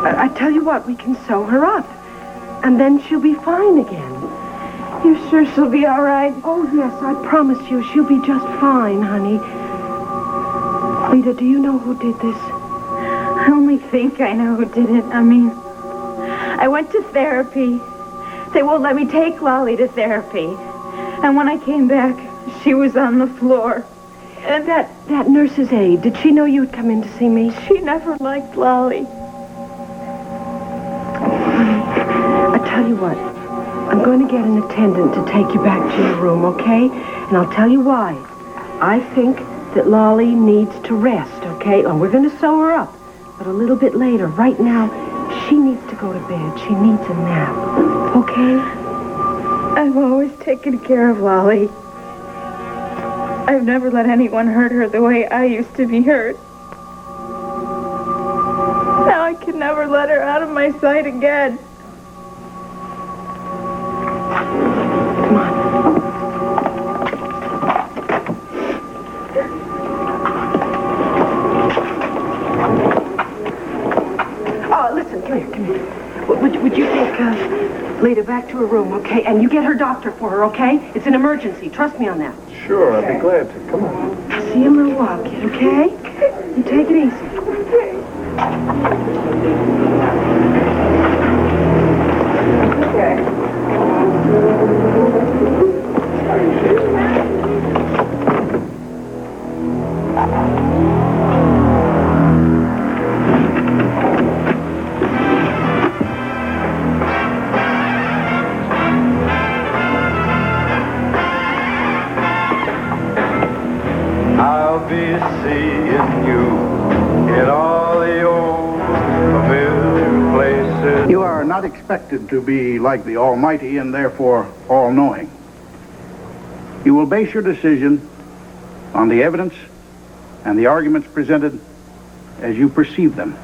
I tell you what, we can sew her up. And then she'll be fine again. You sure she'll be all right? Oh, yes, I promise you, she'll be just fine, honey. Leda, do you know who did this? I only think I know who did it. I mean, I went to therapy. They won't let me take Lolly to therapy. And when I came back, she was on the floor. And that nurse's aide, did she know you would come in to see me? She never liked Lolly. I tell you what, I'm going to get an attendant to take you back to your room, okay? And I'll tell you why. I think that Lolly needs to rest, okay? Oh, we're going to sew her up. But a little bit later, right now, she needs to go to bed. She needs a nap, okay? I've always taken care of Lolly. I've never let anyone hurt her the way I used to be hurt. Now I can never let her out of my sight again. Come on. Oh, listen, come here. Would you take Leda back to her room, okay? And you get her doctor for her, okay? It's an emergency. Trust me on that. Sure, I'd be glad to. Come on. I'll see you in a little while, kid, okay? You take it easy. I'll be seeing you in all the old familiar places. You are not expected to be like the Almighty and therefore all-knowing. You will base your decision on the evidence and the arguments presented as you perceive them.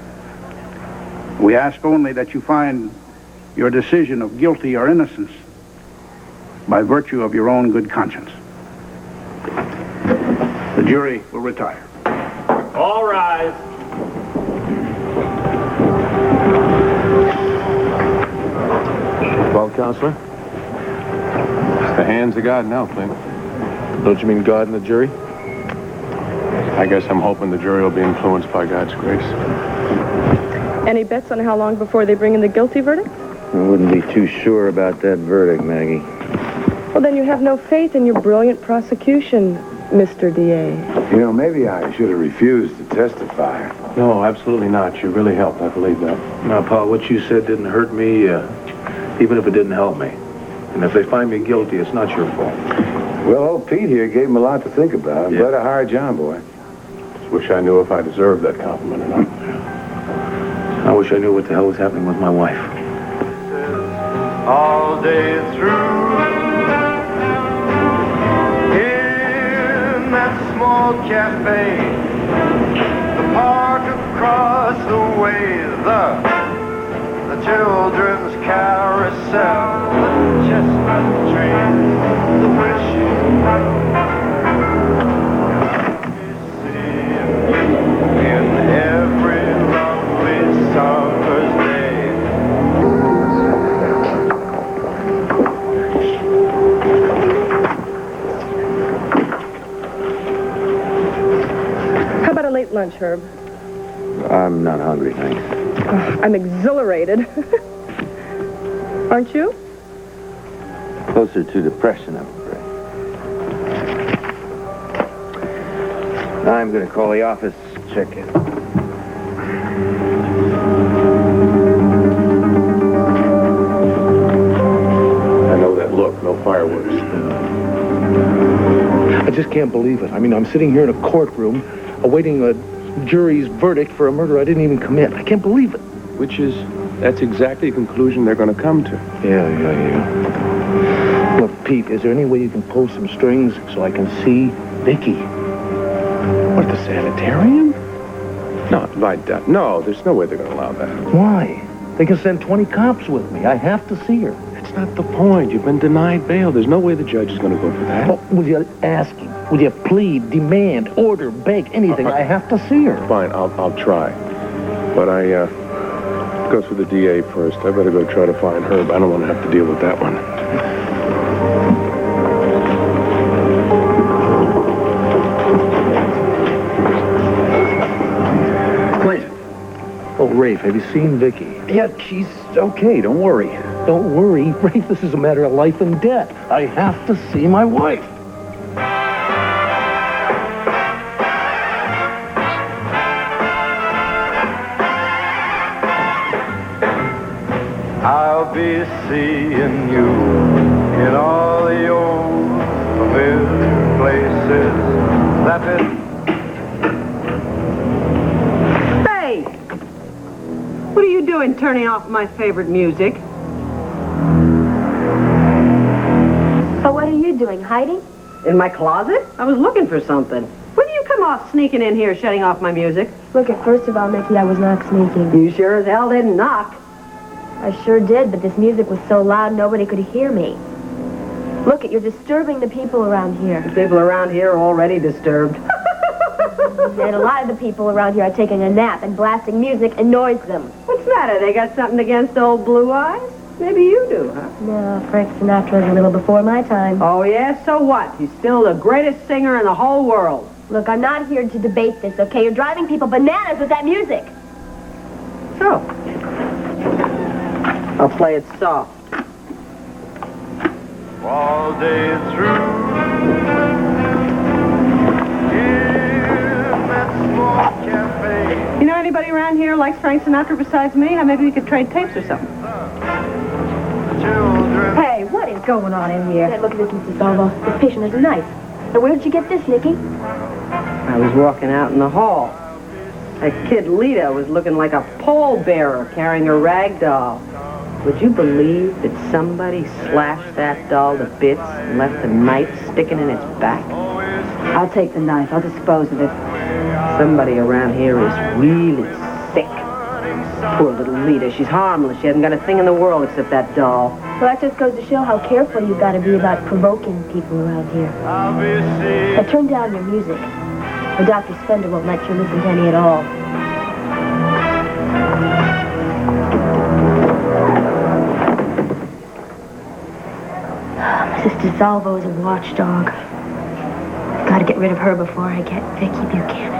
We ask only that you find your decision of guilty or innocence by virtue of your own good conscience. The jury will retire. All rise. Well, Counselor? It's the hands of God now, Clint. Don't you mean God and the jury? I guess I'm hoping the jury will be influenced by God's grace. Any bets on how long before they bring in the guilty verdict? I wouldn't be too sure about that verdict, Maggie. Well, then you have no faith in your brilliant prosecution, Mr. D.A. You know, maybe I should have refused to testify. No, absolutely not. You really helped. I believe that. Now, Paul, what you said didn't hurt me, even if it didn't help me. And if they find me guilty, it's not your fault. Well, old Pete here gave him a lot to think about. Yeah. Better hire John, boy. Just wish I knew if I deserved that compliment or not. I wish I knew what the hell was happening with my wife. All day through in that small cafe, the park across the way, the children's carousel, the chestnut trees, the wishing in every lovely summer's day. How about a late lunch, Herb? I'm not hungry, thanks. I'm exhilarated. Aren't you? Closer to depression, I'm afraid. I'm going to call the office, check in. I know that look. No fireworks. I just can't believe it. I mean, I'm sitting here in a courtroom awaiting a jury's verdict for a murder I didn't even commit. I can't believe it. That's exactly the conclusion they're going to come to. Yeah. Look, Pete, is there any way you can pull some strings so I can see Vicky? What, the sanitarium? No, there's no way they're going to allow that. Why? They can send 20 cops with me. I have to see her. That's not the point. You've been denied bail. There's no way the judge is going to go for that. Well, will you ask him? Will you plead, demand, order, beg, anything? I have to see her. Fine, I'll try. But I go through the DA first. I better go try to find Herb. I don't want to have to deal with that one. Clint. Oh, Rafe, have you seen Vicky? Yeah, she's okay. Don't worry. Don't worry, Rafe. This is a matter of life and death. I have to see my wife. I'll be seeing you in all the old familiar places that Hey! What are you doing turning off my favorite music? But what are you doing, hiding? In my closet? I was looking for something. When do you come off sneaking in here, shutting off my music? Look, first of all, Mickey, I was not sneaking. You sure as hell didn't knock. I sure did, but this music was so loud nobody could hear me. Look, you're disturbing the people around here. The people around here are already disturbed. And a lot of the people around here are taking a nap, and blasting music annoys them. What's the matter? They got something against old Blue Eyes? Maybe you do, huh? No, Frank Sinatra's a little before my time. Oh, yeah? So what? He's still the greatest singer in the whole world. Look, I'm not here to debate this, okay? You're driving people bananas with that music. So, I'll play it soft. all day through in that small cafe. You know anybody around here likes Frank Sinatra besides me? Maybe we could trade tapes or something. Hey, what is going on in here? Hey, look at this, Mrs. Salvo. This patient has a knife. And where did you get this, Nicky? I was walking out in the hall. That kid Lita was looking like a pallbearer carrying a rag doll. Would you believe that somebody slashed that doll to bits and left the knife sticking in its back? I'll take the knife. I'll dispose of it. Somebody around here is really sick. Poor little Lita. She's harmless. She hasn't got a thing in the world except that doll. Well, that just goes to show how careful you've got to be about provoking people around here. Now, turn down your music. Or Dr. Spender won't let you listen to any at all. Mrs. DeSalvo is a watchdog. Gotta get rid of her before I get Vicky Buchanan.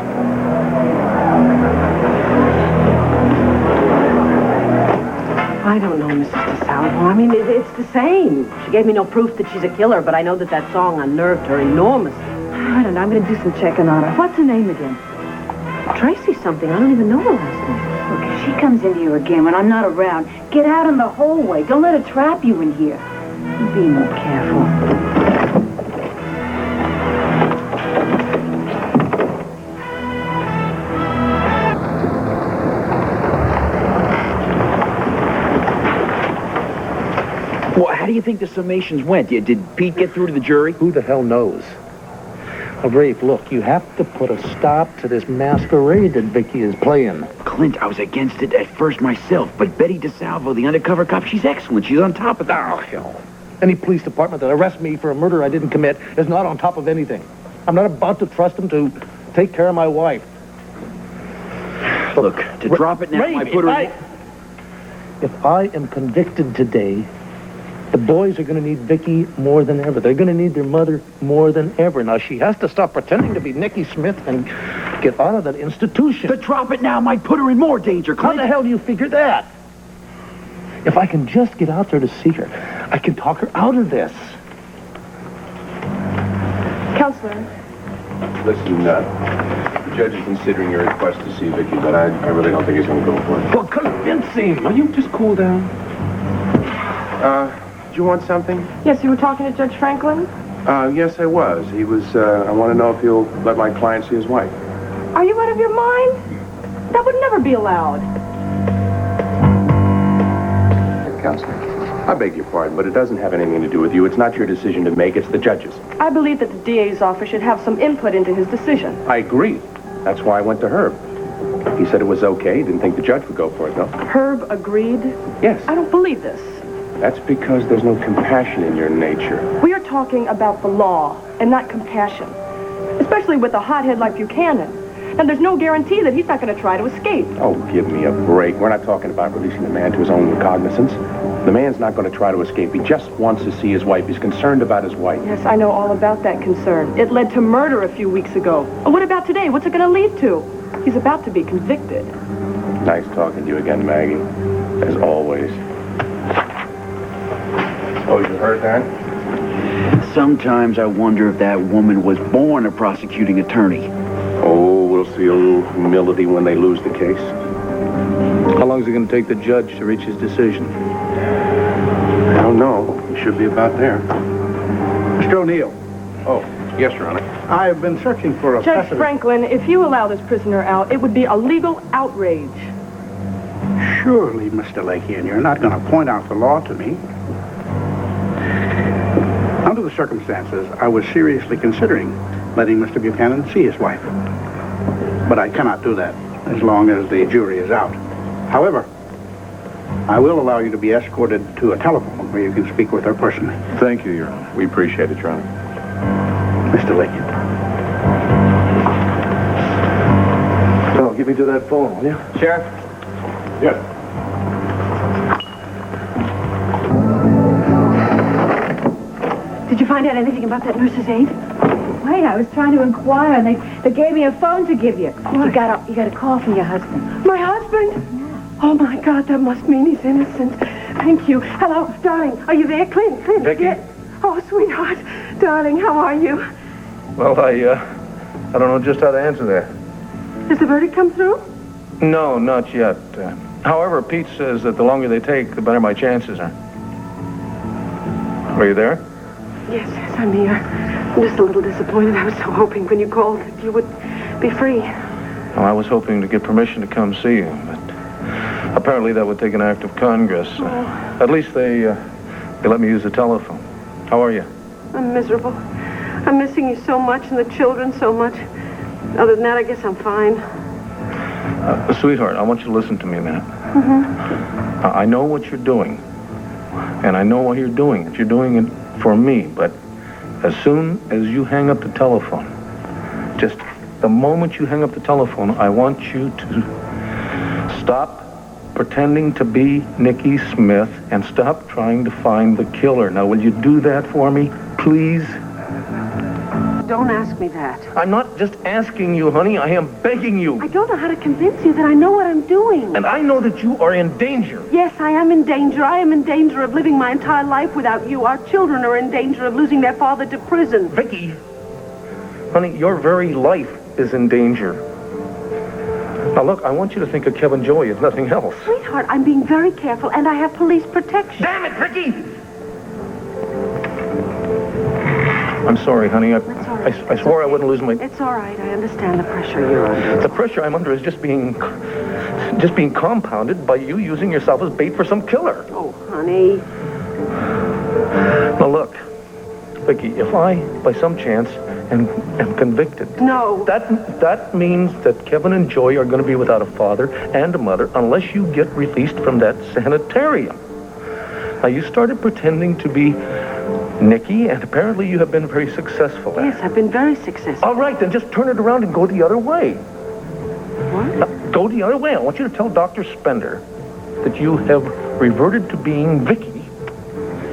I don't know, Mrs. DeSalvo. I mean, it's the same. She gave me no proof that she's a killer, but I know that song unnerved her enormously. I don't know. I'm going to do some checking on her. What's her name again? Tracy something. I don't even know her last name. Look, if she comes in here again when I'm not around, get out in the hallway. Don't let her trap you in here. Be more careful. Well, how do you think the summations went? Did Pete get through to the jury? Who the hell knows? Now, Rafe, look, you have to put a stop to this masquerade that Vicky is playing. Clint, I was against it at first myself, but Betty DeSalvo, the undercover cop, she's excellent. She's on top of that. Oh, hell. Any police department that arrests me for a murder I didn't commit is not on top of anything. I'm not about to trust them to take care of my wife. Look, to drop it now, Rafe, I put her... If I am convicted today, the boys are going to need Vicky more than ever. They're going to need their mother more than ever. Now, she has to stop pretending to be Nicky Smith and get out of that institution. To drop it now might put her in more danger, Clint. How the hell do you figure that? If I can just get out there to see her, I can talk her out of this. Counselor. Listen, the judge is considering your request to see Vicky, but I really don't think he's going to go for it. Well, convince him. Will you just cool down? Do you want something? Yes, you were talking to Judge Franklin? Yes, I was. He was, I want to know if he'll let my client see his wife. Are you out of your mind? That would never be allowed. Counselor, I beg your pardon, but it doesn't have anything to do with you. It's not your decision to make, it's the judge's. I believe that the DA's office should have some input into his decision. I agree. That's why I went to Herb. He said it was okay. He didn't think the judge would go for it, no? Herb agreed? Yes. I don't believe this. That's because there's no compassion in your nature. We are talking about the law and not compassion, especially with a hothead like Buchanan. And there's no guarantee that he's not going to try to escape. Oh, give me a break. We're not talking about releasing the man to his own recognizance. The man's not going to try to escape. He just wants to see his wife. He's concerned about his wife. Yes, I know all about that concern. It led to murder a few weeks ago. What about today? What's it going to lead to? He's about to be convicted. Nice talking to you again, Maggie. As always. Oh, you heard that? Sometimes I wonder if that woman was born a prosecuting attorney. Oh, we'll see a little humility when they lose the case. How long is it going to take the judge to reach his decision? I don't know. He should be about there. Mr. O'Neill. Oh, yes, Your Honor. I have been searching for a Judge precedent. Franklin, if you allow this prisoner out, it would be a legal outrage. Surely, Mr. Lakian, you're not going to point out the law to me. Under the circumstances, I was seriously considering letting Mr. Buchanan see his wife. But I cannot do that as long as the jury is out. However, I will allow you to be escorted to a telephone where you can speak with her personally. Thank you, Your Honor. We appreciate it, Your Honor. Mr. Lakian. Well, get me to that phone, will you? Sheriff? Yes. Did you find out anything about that nurse's aide? Wait, I was trying to inquire, and they gave me a phone to give you. You got a call from your husband. My husband? Oh, my God, that must mean he's innocent. Thank you. Hello, darling. Are you there? Clint, Vicky? Yeah. Oh, sweetheart. Darling, how are you? Well, I don't know just how to answer that. Has the verdict come through? No, not yet. However, Pete says that the longer they take, the better my chances are. Are you there? Yes, I'm here. I'm just a little disappointed. I was so hoping when you called that you would be free. Well, I was hoping to get permission to come see you, but apparently that would take an act of Congress. At least they let me use the telephone. How are you? I'm miserable. I'm missing you so much and the children so much. Other than that, I guess I'm fine. Sweetheart, I want you to listen to me a minute. Mm-hmm. I know what you're doing, and I know why you're doing it. You're doing it for me, but as soon as you hang up the telephone, just the moment you hang up the telephone, I want you to stop pretending to be Nicky Smith and stop trying to find the killer. Now, will you do that for me, please? don't ask me that. I'm not just asking you, honey. I am begging you. I don't know how to convince you that I know what I'm doing. And I know that you are in danger. Yes, I am in danger. I am in danger of living my entire life without you. Our children are in danger of losing their father to prison. Vicky, honey, your very life is in danger. Now, look, I want you to think of Kevin Joey as nothing else. Sweetheart, I'm being very careful, and I have police protection. Damn it, Vicky! I'm sorry, honey. I swore I wouldn't lose my... It's all right. I understand the pressure you're under. The pressure I'm under is just being compounded by you using yourself as bait for some killer. Oh, honey. Now, look, Vicky, if I, by some chance, am convicted... No. That means that Kevin and Joy are going to be without a father and a mother unless you get released from that sanitarium. Now, you started pretending to be Nikki, and apparently you have been very successful at it. Yes, I've been very successful. All right, then just turn it around and go the other way. What? Now, go the other way. I want you to tell Dr. Spender that you have reverted to being Vicky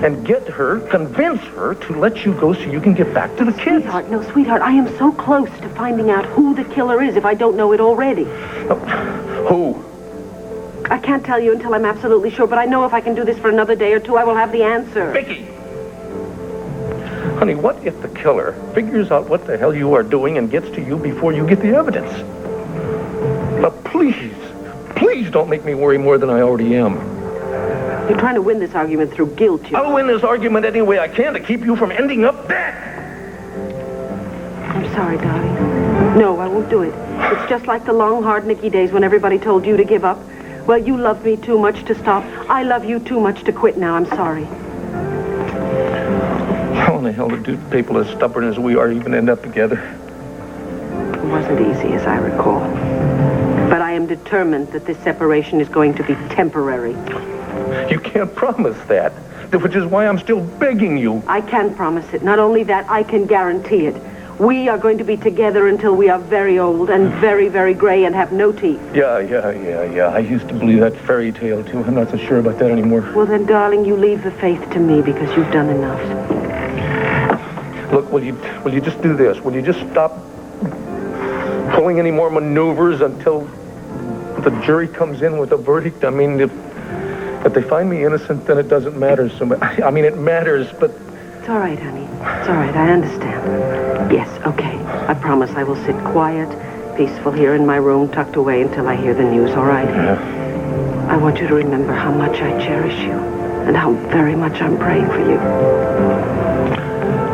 and convince her to let you go so you can get back to the kids. Sweetheart, I am so close to finding out who the killer is if I don't know it already. Who? I can't tell you until I'm absolutely sure, but I know if I can do this for another day or two, I will have the answer. Vicky! Honey, what if the killer figures out what the hell you are doing and gets to you before you get the evidence? Now, please don't make me worry more than I already am. You're trying to win this argument through guilt, I'll win this argument any way I can to keep you from ending up dead. I'm sorry, darling. No, I won't do it. It's just like the long, hard Nicky days when everybody told you to give up. Well, you love me too much to stop. I love you too much to quit now. I'm sorry. How in the hell did people as stubborn as we are even end up together? It wasn't easy, as I recall. But I am determined that this separation is going to be temporary. You can't promise that, which is why I'm still begging you. I can promise it. Not only that, I can guarantee it. We are going to be together until we are very old and very, very gray and have no teeth. Yeah. I used to believe that fairy tale, too. I'm not so sure about that anymore. Well, then, darling, you leave the faith to me because you've done enough. Look, will you just do this? Will you just stop pulling any more maneuvers until the jury comes in with a verdict? I mean, if they find me innocent, then it doesn't matter so much. I mean, it matters, but... It's all right, honey. It's all right. I understand. Yes, okay. I promise I will sit quiet, peaceful here in my room, tucked away until I hear the news, all right? Yeah. I want you to remember how much I cherish you and how very much I'm praying for you.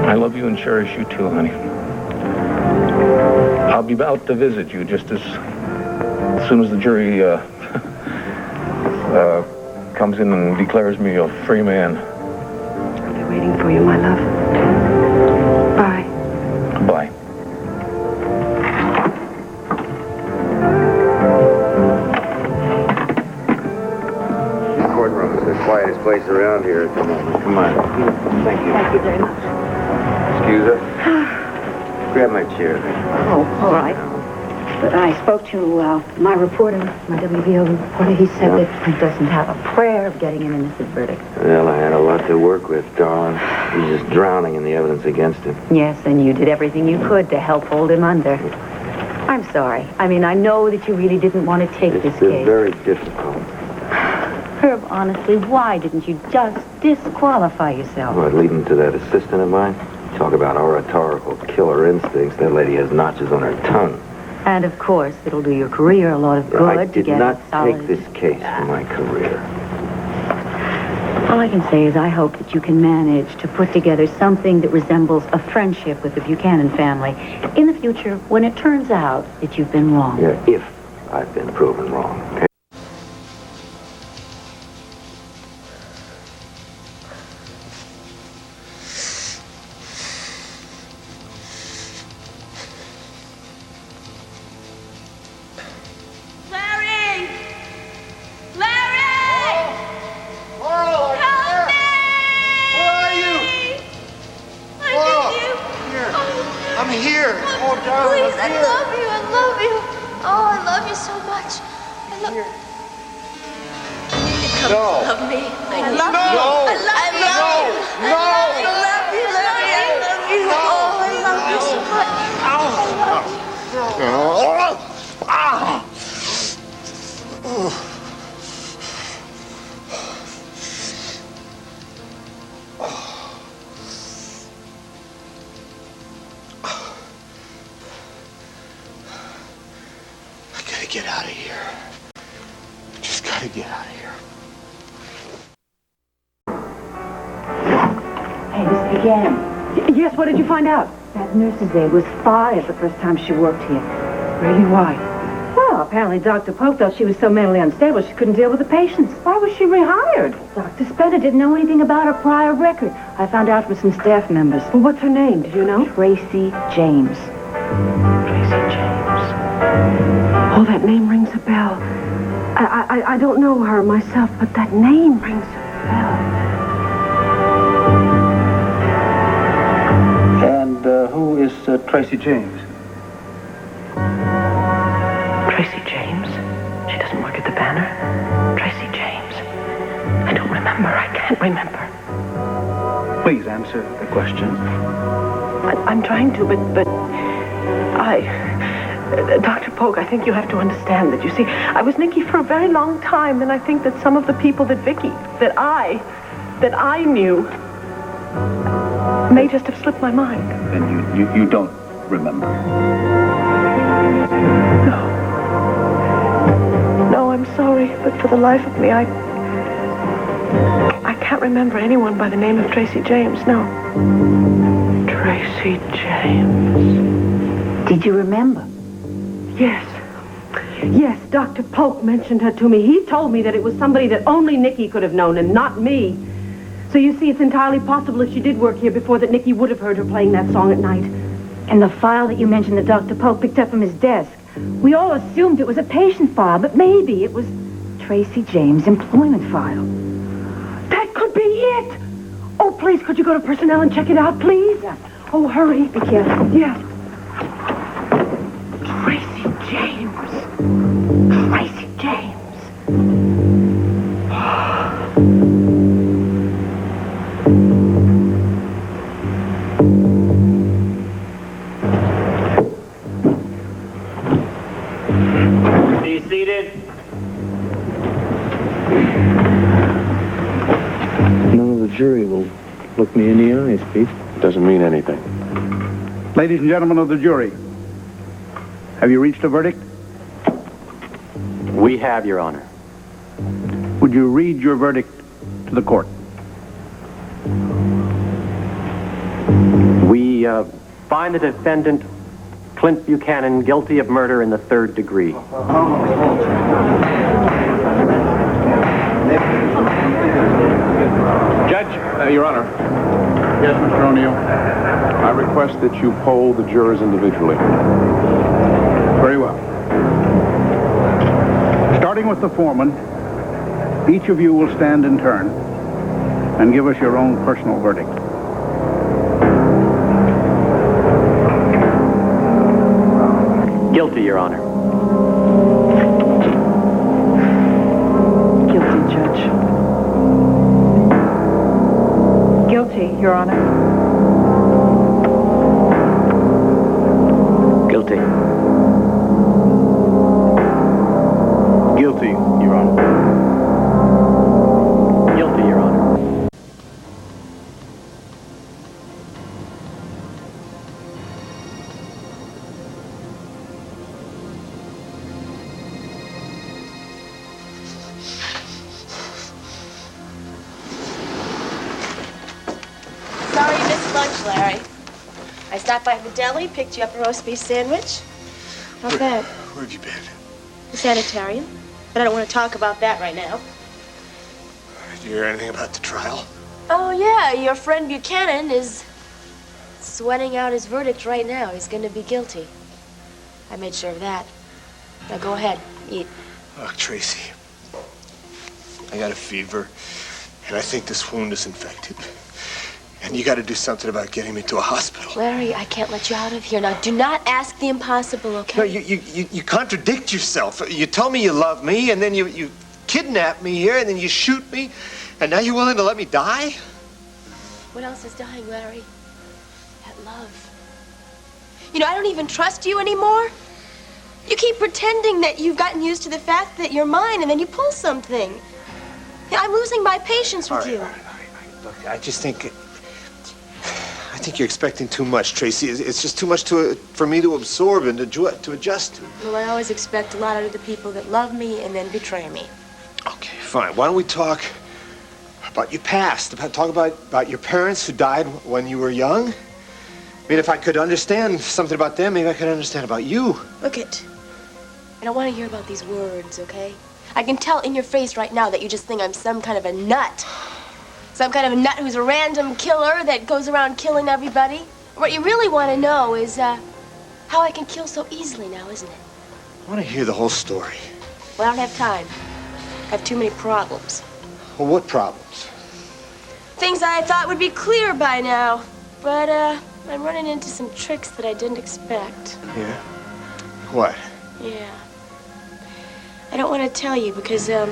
I love you and cherish you too, honey. I'll be out to visit you just as soon as the jury comes in and declares me a free man. I'll be waiting for you, my love. Bye. Bye. The courtroom is the quietest place around here at the moment. Come on. Thank you. Thank you very much. Excuse us. Grab my chair. Oh, all right. But I spoke to my reporter, my WVO reporter. He said that he doesn't have a prayer of getting an innocent verdict. Well, I had a lot to work with, darling. He's just drowning in the evidence against him. Yes, and you did everything you could to help hold him under. I'm sorry. I mean, I know that you really didn't want to take this It's case. very difficult. Herb, honestly, why didn't you just disqualify yourself? What, leading to that assistant of mine? Talk about oratorical killer instincts. That lady has notches on her tongue. And, of course, it'll do your career a lot of good I to did get not a solid... take this case for my career. All I can say is I hope that you can manage to put together something that resembles a friendship with the Buchanan family in the future when it turns out that you've been wrong. Yeah, if I've been proven wrong. Okay? Larry! Larry! Help me! Where are you? I'm here. Oh, darling, Please, I'm I here. love you. I love you. Oh, I love you so much. I love you. Come No. love me. I No. love you. No. I love you. No. I love you, Larry. I love you. Oh, I love you so much. get out of here. Just gotta get out of here. Hey, this is again. Yes, what did you find out? That nurse's aide was fired the first time she worked here. Really, why? Well, apparently Dr. Pope felt she was so mentally unstable she couldn't deal with the patients. Why was she rehired? Dr. Spender didn't know anything about her prior record. I found out from some staff members. Well, what's her name? Did you know? Tracy James. Tracy James. Oh, that name rings a bell. I don't know her myself, but that name rings a bell. And who is Tracy James? Tracy James? She doesn't work at the Banner? Tracy James? I don't remember. I can't remember. Please answer the question. I'm trying to, but Dr. Polk, I think you have to understand that, you see, I was Nikki for a very long time, and I think that some of the people that I knew may just have slipped my mind. Then you don't remember? No, I'm sorry, but for the life of me, I can't remember anyone by the name of Tracy James, no. Tracy James. Did you remember? Yes. Yes, Dr. Polk mentioned her to me. He told me that it was somebody that only Nikki could have known and not me. So you see, it's entirely possible if she did work here before that Nikki would have heard her playing that song at night. And the file that you mentioned that Dr. Polk picked up from his desk, we all assumed it was a patient file, but maybe it was Tracy James' employment file. That could be it! Oh, please, could you go to personnel and check it out, please? Yeah. Oh, hurry. Be careful. Yeah. Tracy James. Tracy James. Be seated. None of the jury will look me in the eyes, Pete. Doesn't mean anything. Ladies and gentlemen of the jury, have you reached a verdict? We have, Your Honor. Would you read your verdict to the court? We find the defendant, Clint Buchanan, guilty of murder in the 3rd degree. Judge, Your Honor. Yes, Mr. O'Neill. I request that you poll the jurors individually. Very well. Starting with the foreman, each of you will stand in turn and give us your own personal verdict. Guilty, Your Honor. Guilty, Judge. Guilty, Your Honor. Guilty. Guilty, Your Honor. Guilty, Your Honor. Sorry you missed lunch, Larry. I stopped by the deli, picked you up a roast beef sandwich. Not bad. Where have you been? The sanitarium. But I don't want to talk about that right now. Did you hear anything about the trial? Oh, yeah, your friend Buchanan is sweating out his verdict right now. He's going to be guilty. I made sure of that. Now go ahead, eat. Look, Tracy, I got a fever, and I think this wound is infected. And you got to do something about getting me to a hospital. Larry, I can't let you out of here. Now, do not ask the impossible, okay? No, you contradict yourself. You tell me you love me, and then you kidnap me here, and then you shoot me, and now you're willing to let me die? What else is dying, Larry? That love. You know, I don't even trust you anymore. You keep pretending that you've gotten used to the fact that you're mine, and then you pull something. I'm losing my patience with you. Look, I just think think you're expecting too much, Tracy. It's just too much for me to absorb and to adjust to. Well, I always expect a lot out of the people that love me and then betray me. Okay, fine. Why don't we talk about your past? Talk about your parents who died when you were young? I mean, if I could understand something about them, maybe I could understand about you. Look it. I don't want to hear about these words, okay? I can tell in your face right now that you just think I'm some kind of a nut. Some kind of a nut who's a random killer that goes around killing everybody. What you really want to know is how I can kill so easily now, isn't it? I want to hear the whole story. Well, I don't have time. I have too many problems. Well, what problems? Things I thought would be clear by now. But I'm running into some tricks that I didn't expect. Yeah? What? Yeah. I don't want to tell you because I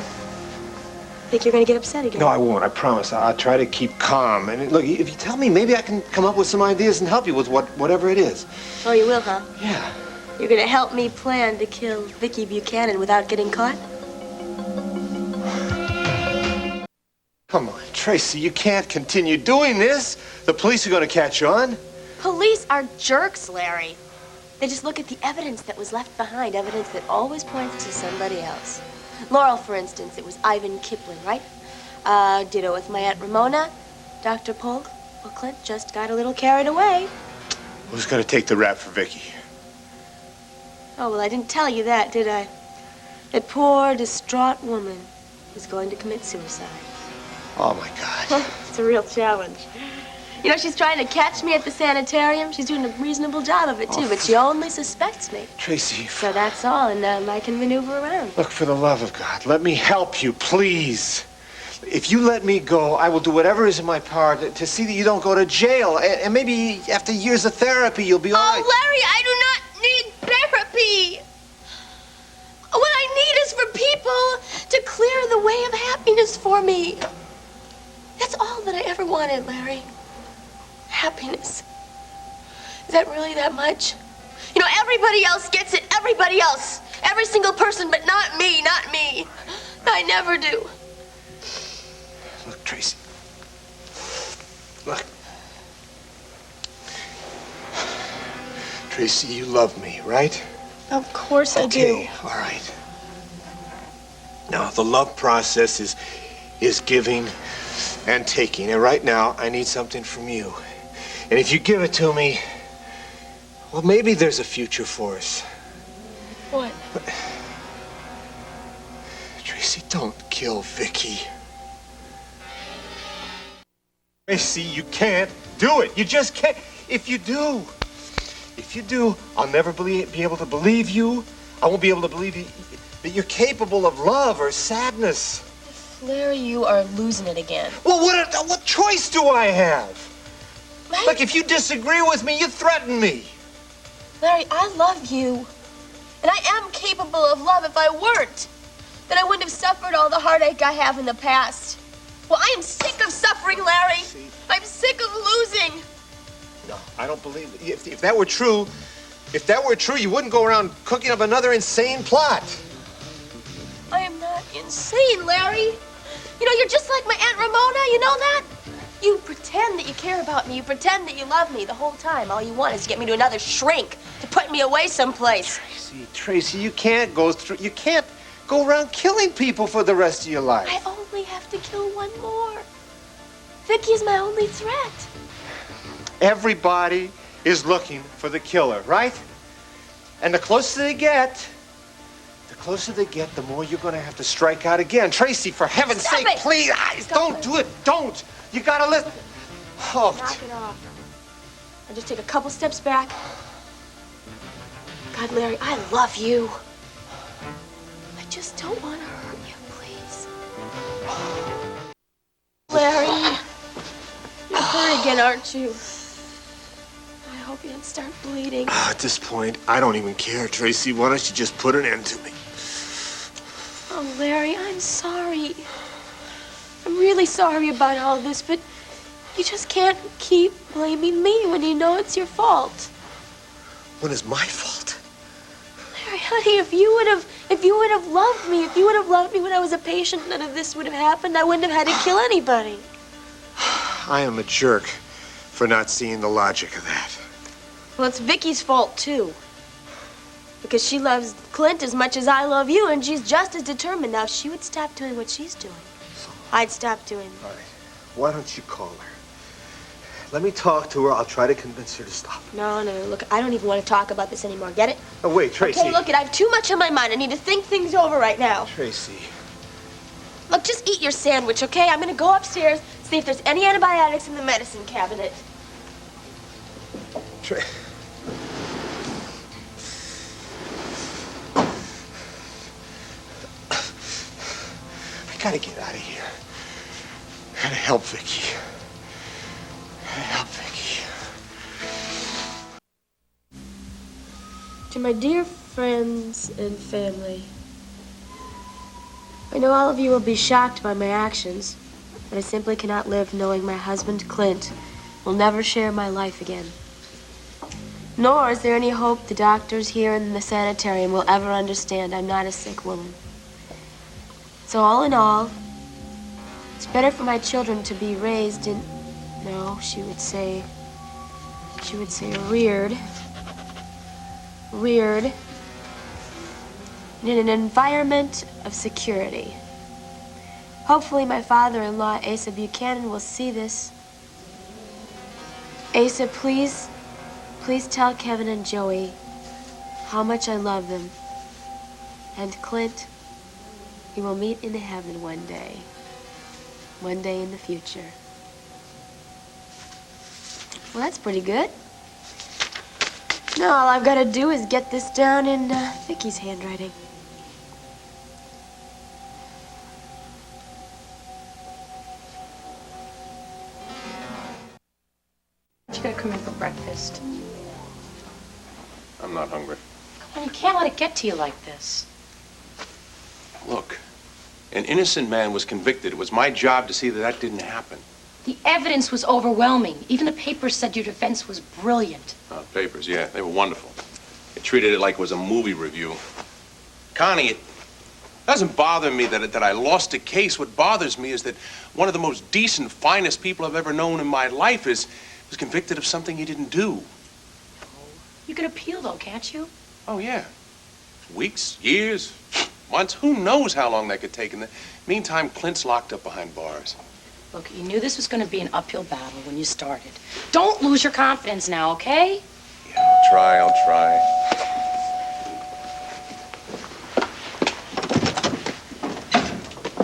think you're going to get upset again. No, I won't. I promise. I'll try to keep calm. And look, if you tell me, maybe I can come up with some ideas and help you with whatever it is. Oh, you will, huh? Yeah. You're going to help me plan to kill Vicky Buchanan without getting caught? Come on, Tracy, you can't continue doing this. The police are going to catch on. Police are jerks, Larry. They just look at the evidence that was left behind, evidence that always points to somebody else. Laurel, for instance, it was Ivan Kipling, right? Ditto with my Aunt Ramona. Dr. Polk, well, Clint just got a little carried away. Who's going to take the rap for Vicky? Oh, well, I didn't tell you that, did I? That poor, distraught woman is going to commit suicide. Oh, my God. It's a real challenge. You know, she's trying to catch me at the sanitarium. She's doing a reasonable job of it, too, but she only suspects me. Tracy. So that's all, and I can maneuver around. Look, for the love of God, let me help you, please. If you let me go, I will do whatever is in my power to see that you don't go to jail. And maybe after years of therapy, you'll be all right. Oh, Larry, I do not need therapy. What I need is for people to clear the way of happiness for me. That's all that I ever wanted, Larry. Happiness. Is that really that much? You know, everybody else gets it. Everybody else. Every single person, but not me, not me. I never do. Look, Tracy. Look. Tracy, you love me, right? Of course I do. Okay, all right. Now, the love process is giving and taking. And right now, I need something from you. And if you give it to me, well, maybe there's a future for us. What? But, Tracy, don't kill Vicky. Tracy, you can't do it. You just can't. If you do, I'll never be able to believe you. I won't be able to believe you, that you're capable of love or sadness. Larry, you are losing it again. Well, what choice do I have? Look, if you disagree with me, you threaten me. Larry, I love you. And I am capable of love. If I weren't, then I wouldn't have suffered all the heartache I have in the past. Well, I am sick of suffering, Larry. I'm sick of losing. No, I don't believe it. If that were true, you wouldn't go around cooking up another insane plot. I am not insane, Larry. You know, you're just like my Aunt Ramona, you know that? You pretend that you care about me. You pretend that you love me the whole time. All you want is to get me to another shrink, to put me away someplace. Tracy, you can't go around killing people for the rest of your life. I only have to kill one more. Vicky is my only threat. Everybody is looking for the killer, right? And the closer they get, the more you're going to have to strike out again. Tracy, for heaven's sake, please, don't do it. Don't. You got to listen. Oh. Knock it off. I'll just take a couple steps back. God, Larry, I love you. I just don't want to hurt you, please. Larry, you're hurt again, aren't you? I hope you didn't start bleeding. At this point, I don't even care, Tracy. Why don't you just put an end to me? Oh, Larry, I'm sorry. I'm really sorry about all this, but you just can't keep blaming me when you know it's your fault. When is my fault? Larry, honey, if you would have loved me, if you would have loved me when I was a patient, none of this would have happened. I wouldn't have had to kill anybody. I am a jerk for not seeing the logic of that. Well, it's Vicky's fault, too. Because she loves Clint as much as I love you, and she's just as determined. Now, if she would stop doing what she's doing, I'd stop doing. All right. Why don't you call her? Let me talk to her. I'll try to convince her to stop. No, look, I don't even want to talk about this anymore. Get it? Oh, wait, Tracy. Okay, look, I have too much on my mind. I need to think things over right now. Tracy. Look, just eat your sandwich, okay? I'm gonna go upstairs, see if there's any antibiotics in the medicine cabinet. I gotta get out of here. I gotta help Vicky. I gotta help Vicky. To my dear friends and family, I know all of you will be shocked by my actions, but I simply cannot live knowing my husband, Clint, will never share my life again. Nor is there any hope the doctors here in the sanitarium will ever understand I'm not a sick woman. So all in all, it's better for my children to be raised in, no, she would say reared in an environment of security. Hopefully my father-in-law, Asa Buchanan, will see this. Asa, please tell Kevin and Joey how much I love them. And Clint, we will meet in heaven one day in the future. Well, that's pretty good. Now all I've got to do is get this down in Vicky's handwriting. You gotta come in for breakfast. I'm not hungry. Well, you can't let it get to you like this. Look, an innocent man was convicted. It was my job to see that that didn't happen. The evidence was overwhelming. Even the papers said your defense was brilliant. Papers, yeah, they were wonderful. They treated it like it was a movie review. Connie, it doesn't bother me that I lost a case. What bothers me is that one of the most decent, finest people I've ever known in my life was convicted of something he didn't do. You could appeal, though, can't you? Oh, yeah. Weeks, years, months, who knows how long that could take. In the meantime, Clint's locked up behind bars. Look, you knew this was going to be an uphill battle when you started. Don't lose your confidence now, okay? I'll try.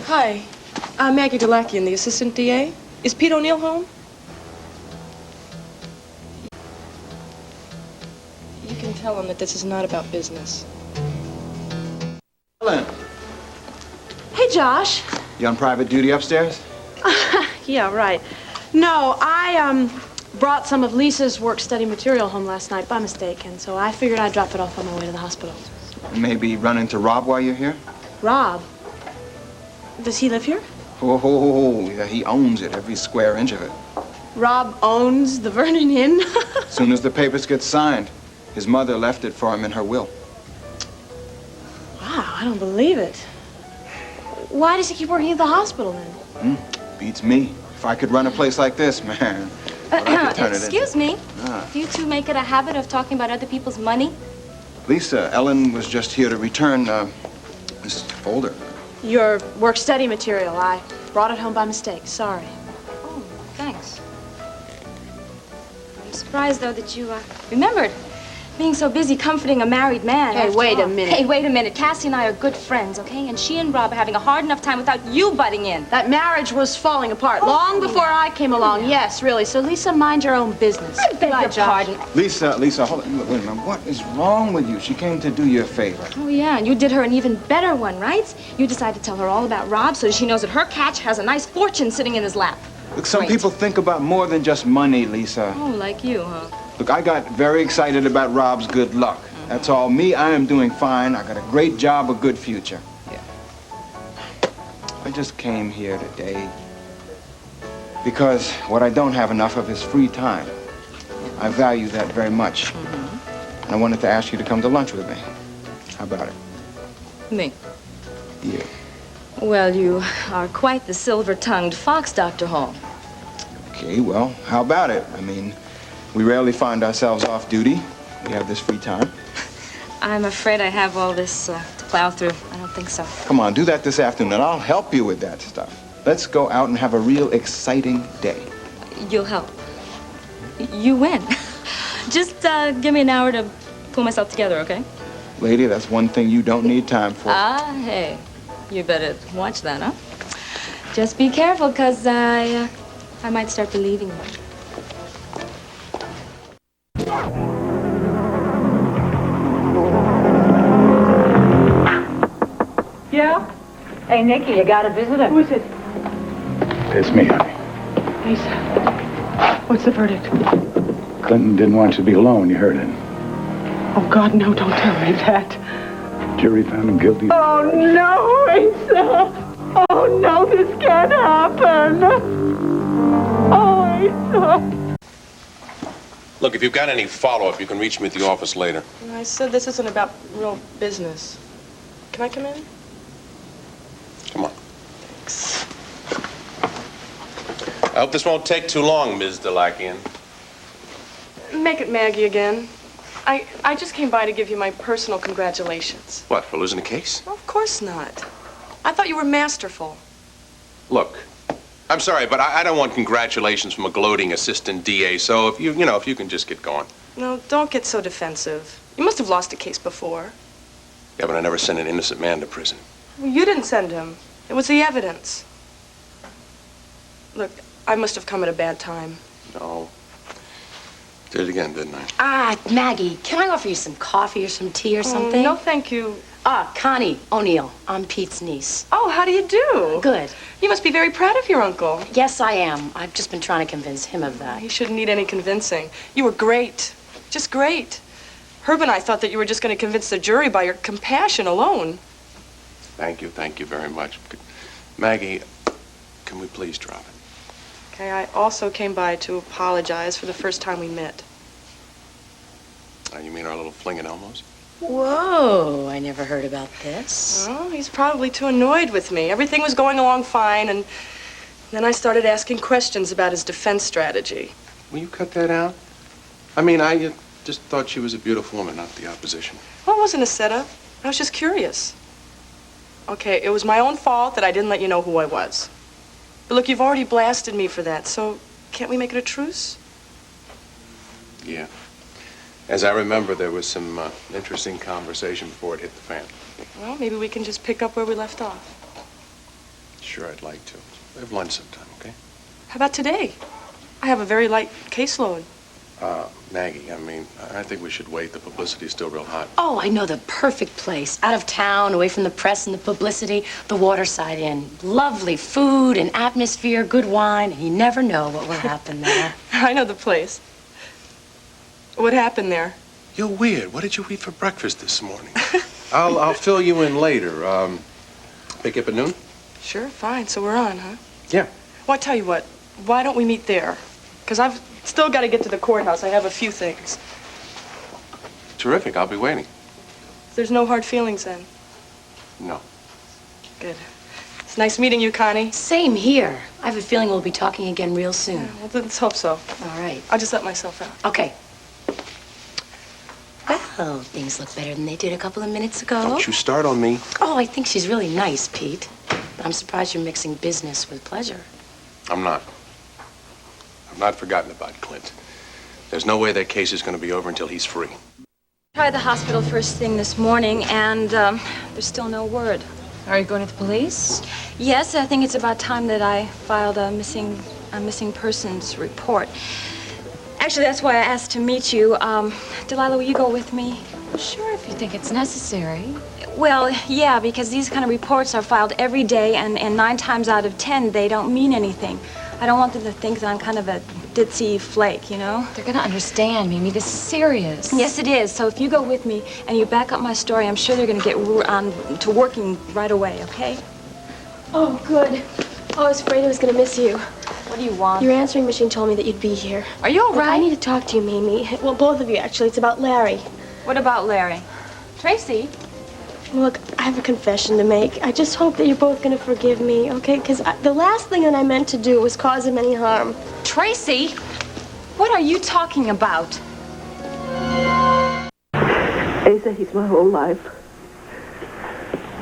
Hi, I'm Maggie Delakian, the assistant DA. Is Pete O'Neill home? You can tell him that this is not about business. Ellen, Hey, Josh. you on private duty upstairs? Yeah, right. No, I brought some of Lisa's work-study material home last night by mistake, and so I figured I'd drop it off on my way to the hospital. Maybe run into Rob while you're here? Rob? Does he live here? Oh, yeah, he owns it, every square inch of it. Rob owns the Vernon Inn? As soon as the papers get signed, his mother left it for him in her will. Wow, I don't believe it. Why does he keep working at the hospital then? Beats me. If I could run a place like this, man, what I could turn it into. Excuse me. Ah. Do you two make it a habit of talking about other people's money? Lisa, Ellen was just here to return this folder. Your work-study material. I brought it home by mistake. Sorry. Oh, thanks. I'm surprised, though, that you remembered. Being so busy comforting a married man. Hey, after wait a all. minute. Hey, wait a minute. Cassie and I are good friends, okay? And she and Rob are having a hard enough time without you butting in. That marriage was falling apart long before I came along. Yes, really. So, Lisa, mind your own business. I beg your pardon. Lisa, hold on. Wait a minute. What is wrong with you? She came to do you a favor. Oh, yeah, and you did her an even better one, right? You decided to tell her all about Rob so she knows that her catch has a nice fortune sitting in his lap. Look, some people think about more than just money, Lisa. Oh, like you, huh? Look, I got very excited about Rob's good luck. That's all. Me, I am doing fine. I got a great job, a good future. Yeah. I just came here today because what I don't have enough of is free time. I value that very much. And I wanted to ask you to come to lunch with me. How about it? Me? You. Well, you are quite the silver-tongued fox, Dr. Hall. Okay, well, how about it? I mean, we rarely find ourselves off duty. We have this free time. I'm afraid I have all this to plow through. I don't think so. Come on, do that this afternoon, and I'll help you with that stuff. Let's go out and have a real exciting day. You'll help. You win. Just give me an hour to pull myself together, okay? Lady, that's one thing you don't need time for. Hey. You better watch that, huh? Just be careful, because I might start believing you. Yeah? Hey, Nicky, you got a visitor. Who is it? It's me, honey. Lisa. What's the verdict? Clinton didn't want you to be alone. You heard it. Oh, God, no, don't tell me that. Jury found him guilty. Oh, no, Lisa. Oh, no, this can't happen. Oh, Lisa. Look, if you've got any follow-up, you can reach me at the office later. I said this isn't about real business. Can I come in? Come on. I hope this won't take too long, Ms. Delakian. Make it Maggie again. I just came by to give you my personal congratulations. What, for losing the case? Well, of course not. I thought you were masterful. Look, I'm sorry, but I don't want congratulations from a gloating assistant DA, so if you can just get going. No, don't get so defensive. You must have lost a case before. Yeah, but I never sent an innocent man to prison. Well, you didn't send him. It was the evidence. Look, I must have come at a bad time. No. Did it again, didn't I? Maggie, can I offer you some coffee or some tea or something? No, thank you. Connie O'Neill. I'm Pete's niece. Oh, how do you do? Good. You must be very proud of your uncle. Yes, I am. I've just been trying to convince him of that. He shouldn't need any convincing. You were great. Just great. Herb and I thought that you were just going to convince the jury by your compassion alone. Thank you very much. Maggie, can we please drop it? Okay, I also came by to apologize for the first time we met. You mean our little fling at Elmo's? Whoa, I never heard about this. Well, he's probably too annoyed with me. Everything was going along fine, and then I started asking questions about his defense strategy. Will you cut that out? I mean, I just thought she was a beautiful woman, not the opposition. Well, it wasn't a setup. I was just curious. Okay, it was my own fault that I didn't let you know who I was. But look, you've already blasted me for that, so can't we make it a truce? Yeah. As I remember, there was some interesting conversation before it hit the fan. Well, maybe we can just pick up where we left off. Sure, I'd like to. We have lunch sometime, okay? How about today? I have a very light caseload. Maggie, I mean, I think we should wait. The publicity's still real hot. Oh, I know the perfect place. Out of town, away from the press and the publicity, the Waterside Inn. Lovely food and atmosphere, good wine, and you never know what will happen there. I know the place. What happened there? You're weird. What did you eat for breakfast this morning? I'll fill you in later. Pick up at noon? Sure, fine. So we're on, huh? Yeah. Well, I tell you what. Why don't we meet there? Because I've still got to get to the courthouse. I have a few things. Terrific. I'll be waiting. There's no hard feelings then? No. Good. It's nice meeting you, Connie. Same here. I have a feeling we'll be talking again real soon. Yeah, well, let's hope so. All right. I'll just let myself out. Okay. Well, things look better than they did a couple of minutes ago. Don't you start on me. Oh, I think she's really nice, Pete. But I'm surprised you're mixing business with pleasure. I'm not. I've not forgotten about Clint. There's no way that case is going to be over until he's free. Tried the hospital first thing this morning, and there's still no word. Are you going to the police? Yes, I think it's about time that I filed a missing persons report. Actually, that's why I asked to meet you. Delilah, will you go with me? Sure, if you think it's necessary. Well, yeah, because these kind of reports are filed every day, and 9 times out of 10, they don't mean anything. I don't want them to think that I'm kind of a ditzy flake, you know? They're gonna understand, Mimi. This is serious. Yes, it is. So if you go with me and you back up my story, I'm sure they're gonna get on to working right away, okay? Oh, good. Oh, I was afraid I was going to miss you. What do you want? Your answering machine told me that you'd be here. Are you all Look, right? I need to talk to you, Mimi. Well, both of you, actually. It's about Larry. What about Larry? Tracy? Well, look, I have a confession to make. I just hope that you're both going to forgive me, okay? Because the last thing that I meant to do was cause him any harm. Tracy, what are you talking about? Asa, he's my whole life.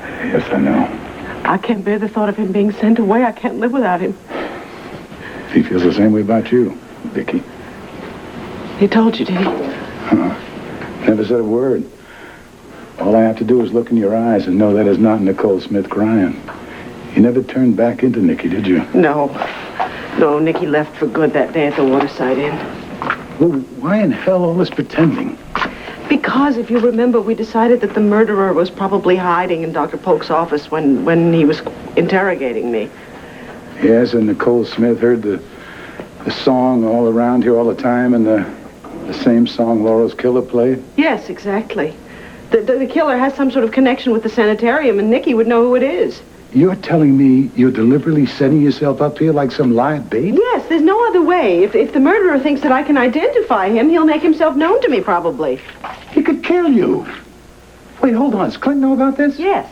Yes, I know. I can't bear the thought of him being sent away. I can't live without him. He feels the same way about you, Vicky. He told you, did he? Never said a word. All I have to do is look in your eyes and know that is not Nicole Smith crying. You never turned back into Nicky, did you? No. No, Nicky left for good that day at the Waterside Inn. Well, why in hell all this pretending? Because, if you remember, we decided that the murderer was probably hiding in Dr. Polk's office when he was interrogating me. Yes, and Nicole Smith heard the song all around here all the time, and the same song Laurel's killer played? Yes, exactly. The killer has some sort of connection with the sanitarium, and Nicky would know who it is. You're telling me you're deliberately setting yourself up here like some live bait? Yes, there's no other way. If the murderer thinks that I can identify him, he'll make himself known to me, probably. He could kill you. Wait, hold on. Does Clint know about this? Yes.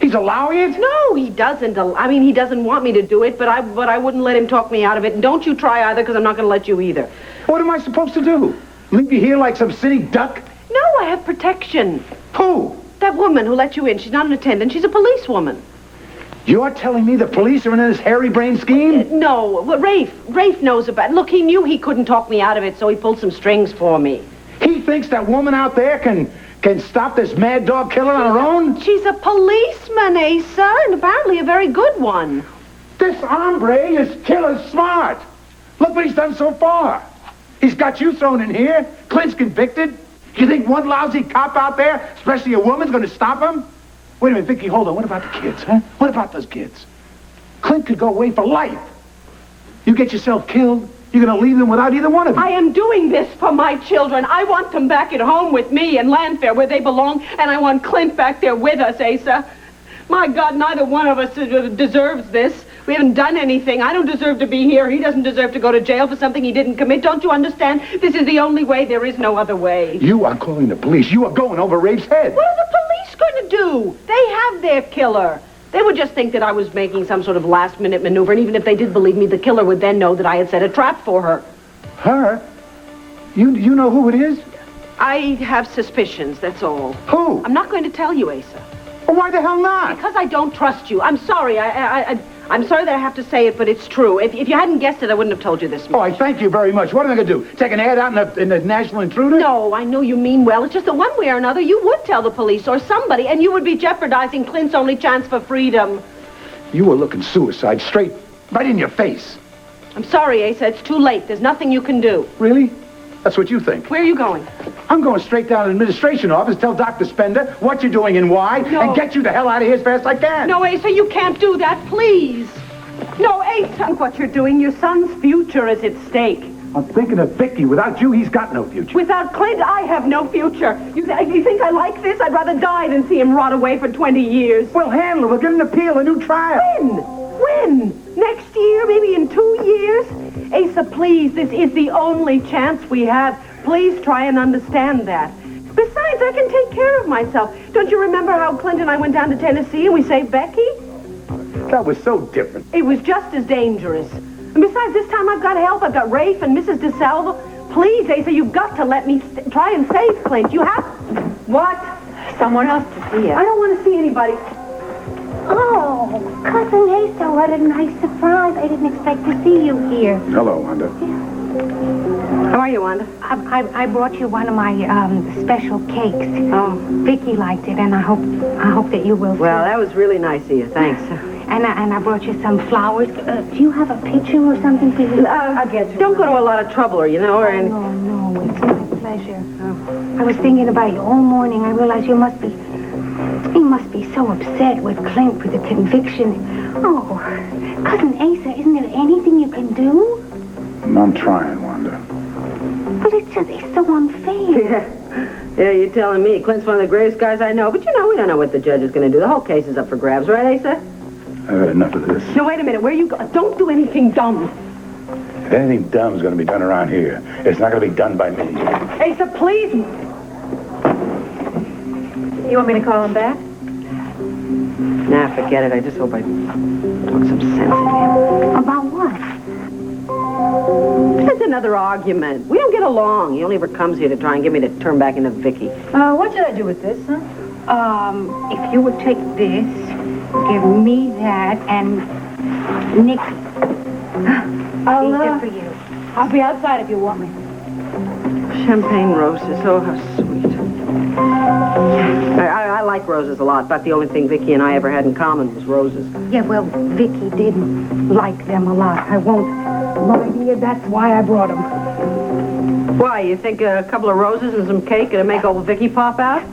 He's allowing it? No, he doesn't. I mean, he doesn't want me to do it, but I wouldn't let him talk me out of it. And don't you try either, because I'm not going to let you either. What am I supposed to do? Leave you here like some city duck? No, I have protection. Who? That woman who let you in. She's not an attendant. She's a policewoman. You're telling me the police are in this hairy-brained scheme? No, well, Rafe knows about it. Look, he knew he couldn't talk me out of it, so he pulled some strings for me. He thinks that woman out there can stop this mad dog killer on her own? She's a policeman, Asa, and apparently a very good one. This hombre is killer smart. Look what he's done so far. He's got you thrown in here. Clint's convicted. You think one lousy cop out there, especially a woman's going to stop him? Wait a minute, Vicky, hold on. What about the kids, huh? What about those kids? Clint could go away for life. You get yourself killed, you're going to leave them without either one of you. I am doing this for my children. I want them back at home with me in Landfair where they belong, and I want Clint back there with us, Asa. My God, neither one of us deserves this. We haven't done anything. I don't deserve to be here. He doesn't deserve to go to jail for something he didn't commit. Don't you understand? This is the only way. There is no other way. You are calling the police. You are going over Rafe's head. What are the police going to do? They have their killer. They would just think that I was making some sort of last-minute maneuver, and even if they did believe me, the killer would then know that I had set a trap for her. Her? You know who it is? I have suspicions, that's all. Who? I'm not going to tell you, Asa. Well, why the hell not? Because I don't trust you. I'm sorry. I'm sorry that I have to say it, but it's true. If you hadn't guessed it, I wouldn't have told you this much. Oh, I thank you very much. What are they going to do? Take an ad out in the National Intruder? No, I know you mean well. It's just that one way or another, you would tell the police or somebody, and you would be jeopardizing Clint's only chance for freedom. You were looking suicide straight right in your face. I'm sorry, Asa. It's too late. There's nothing you can do. Really? That's what you think. Where are you going? I'm going straight down to the administration office, tell Dr. Spender what you're doing and why, and get you the hell out of here as fast as I can. No, Asa, you can't do that, please. No, Asa. Look what you're doing. Your son's future is at stake. I'm thinking of Vicky. Without you, he's got no future. Without Clint, I have no future. You think I like this? I'd rather die than see him rot away for 20 years. Well, handle it. We'll get an appeal, a new trial. When? Next year? Maybe in 2 years? Asa, please, this is the only chance we have. Please try and understand that. Besides, I can take care of myself. Don't you remember how Clint and I went down to Tennessee and we saved Becky? That was so different. It was just as dangerous. And besides, this time I've got help. I've got Rafe and Mrs. DeSalvo. Please, Asa, you've got to let me try and save Clint. You have... What? Someone else to see you. I don't want to see anybody. Oh, Cousin Asa, what a nice surprise. I didn't expect to see you here. Hello, Wanda. How are you, Wanda? I brought you one of my special cakes. Oh. Vicky liked it, and I hope that you will. Well, that was really nice of you. Thanks. And I brought you some flowers. Do you have a picture or something for you? I'll get you. Don't go to a lot of trouble, or anything. No, it's my pleasure. Oh. I was thinking about you all morning. I realized you must be so upset with Clint for the conviction. Oh, Cousin Asa, isn't there anything you can do? I'm trying, Wanda. But it's so unfair. Yeah, you're telling me. Clint's one of the greatest guys I know. But we don't know what the judge is going to do. The whole case is up for grabs, right, Asa? I've had enough of this. No, wait a minute. Where you go? Don't do anything dumb. If anything dumb is going to be done around here, it's not going to be done by me. Asa, please. You want me to call him back? Nah, forget it. I just hope I talk some sense into him. About what? It's another argument. We don't get along. He only ever comes here to try and get me to turn back into Vicky. What should I do with this, huh? If you would take this, give me that, and Nicky. These are for you. I'll be outside if you want me. Champagne roses. Oh, how sweet. I like roses a lot. In fact, the only thing Vicky and I ever had in common was roses. Yeah, well, Vicky didn't like them a lot. I won't lie to you. That's why I brought them. Why, you think a couple of roses and some cake gonna make old Vicky pop out?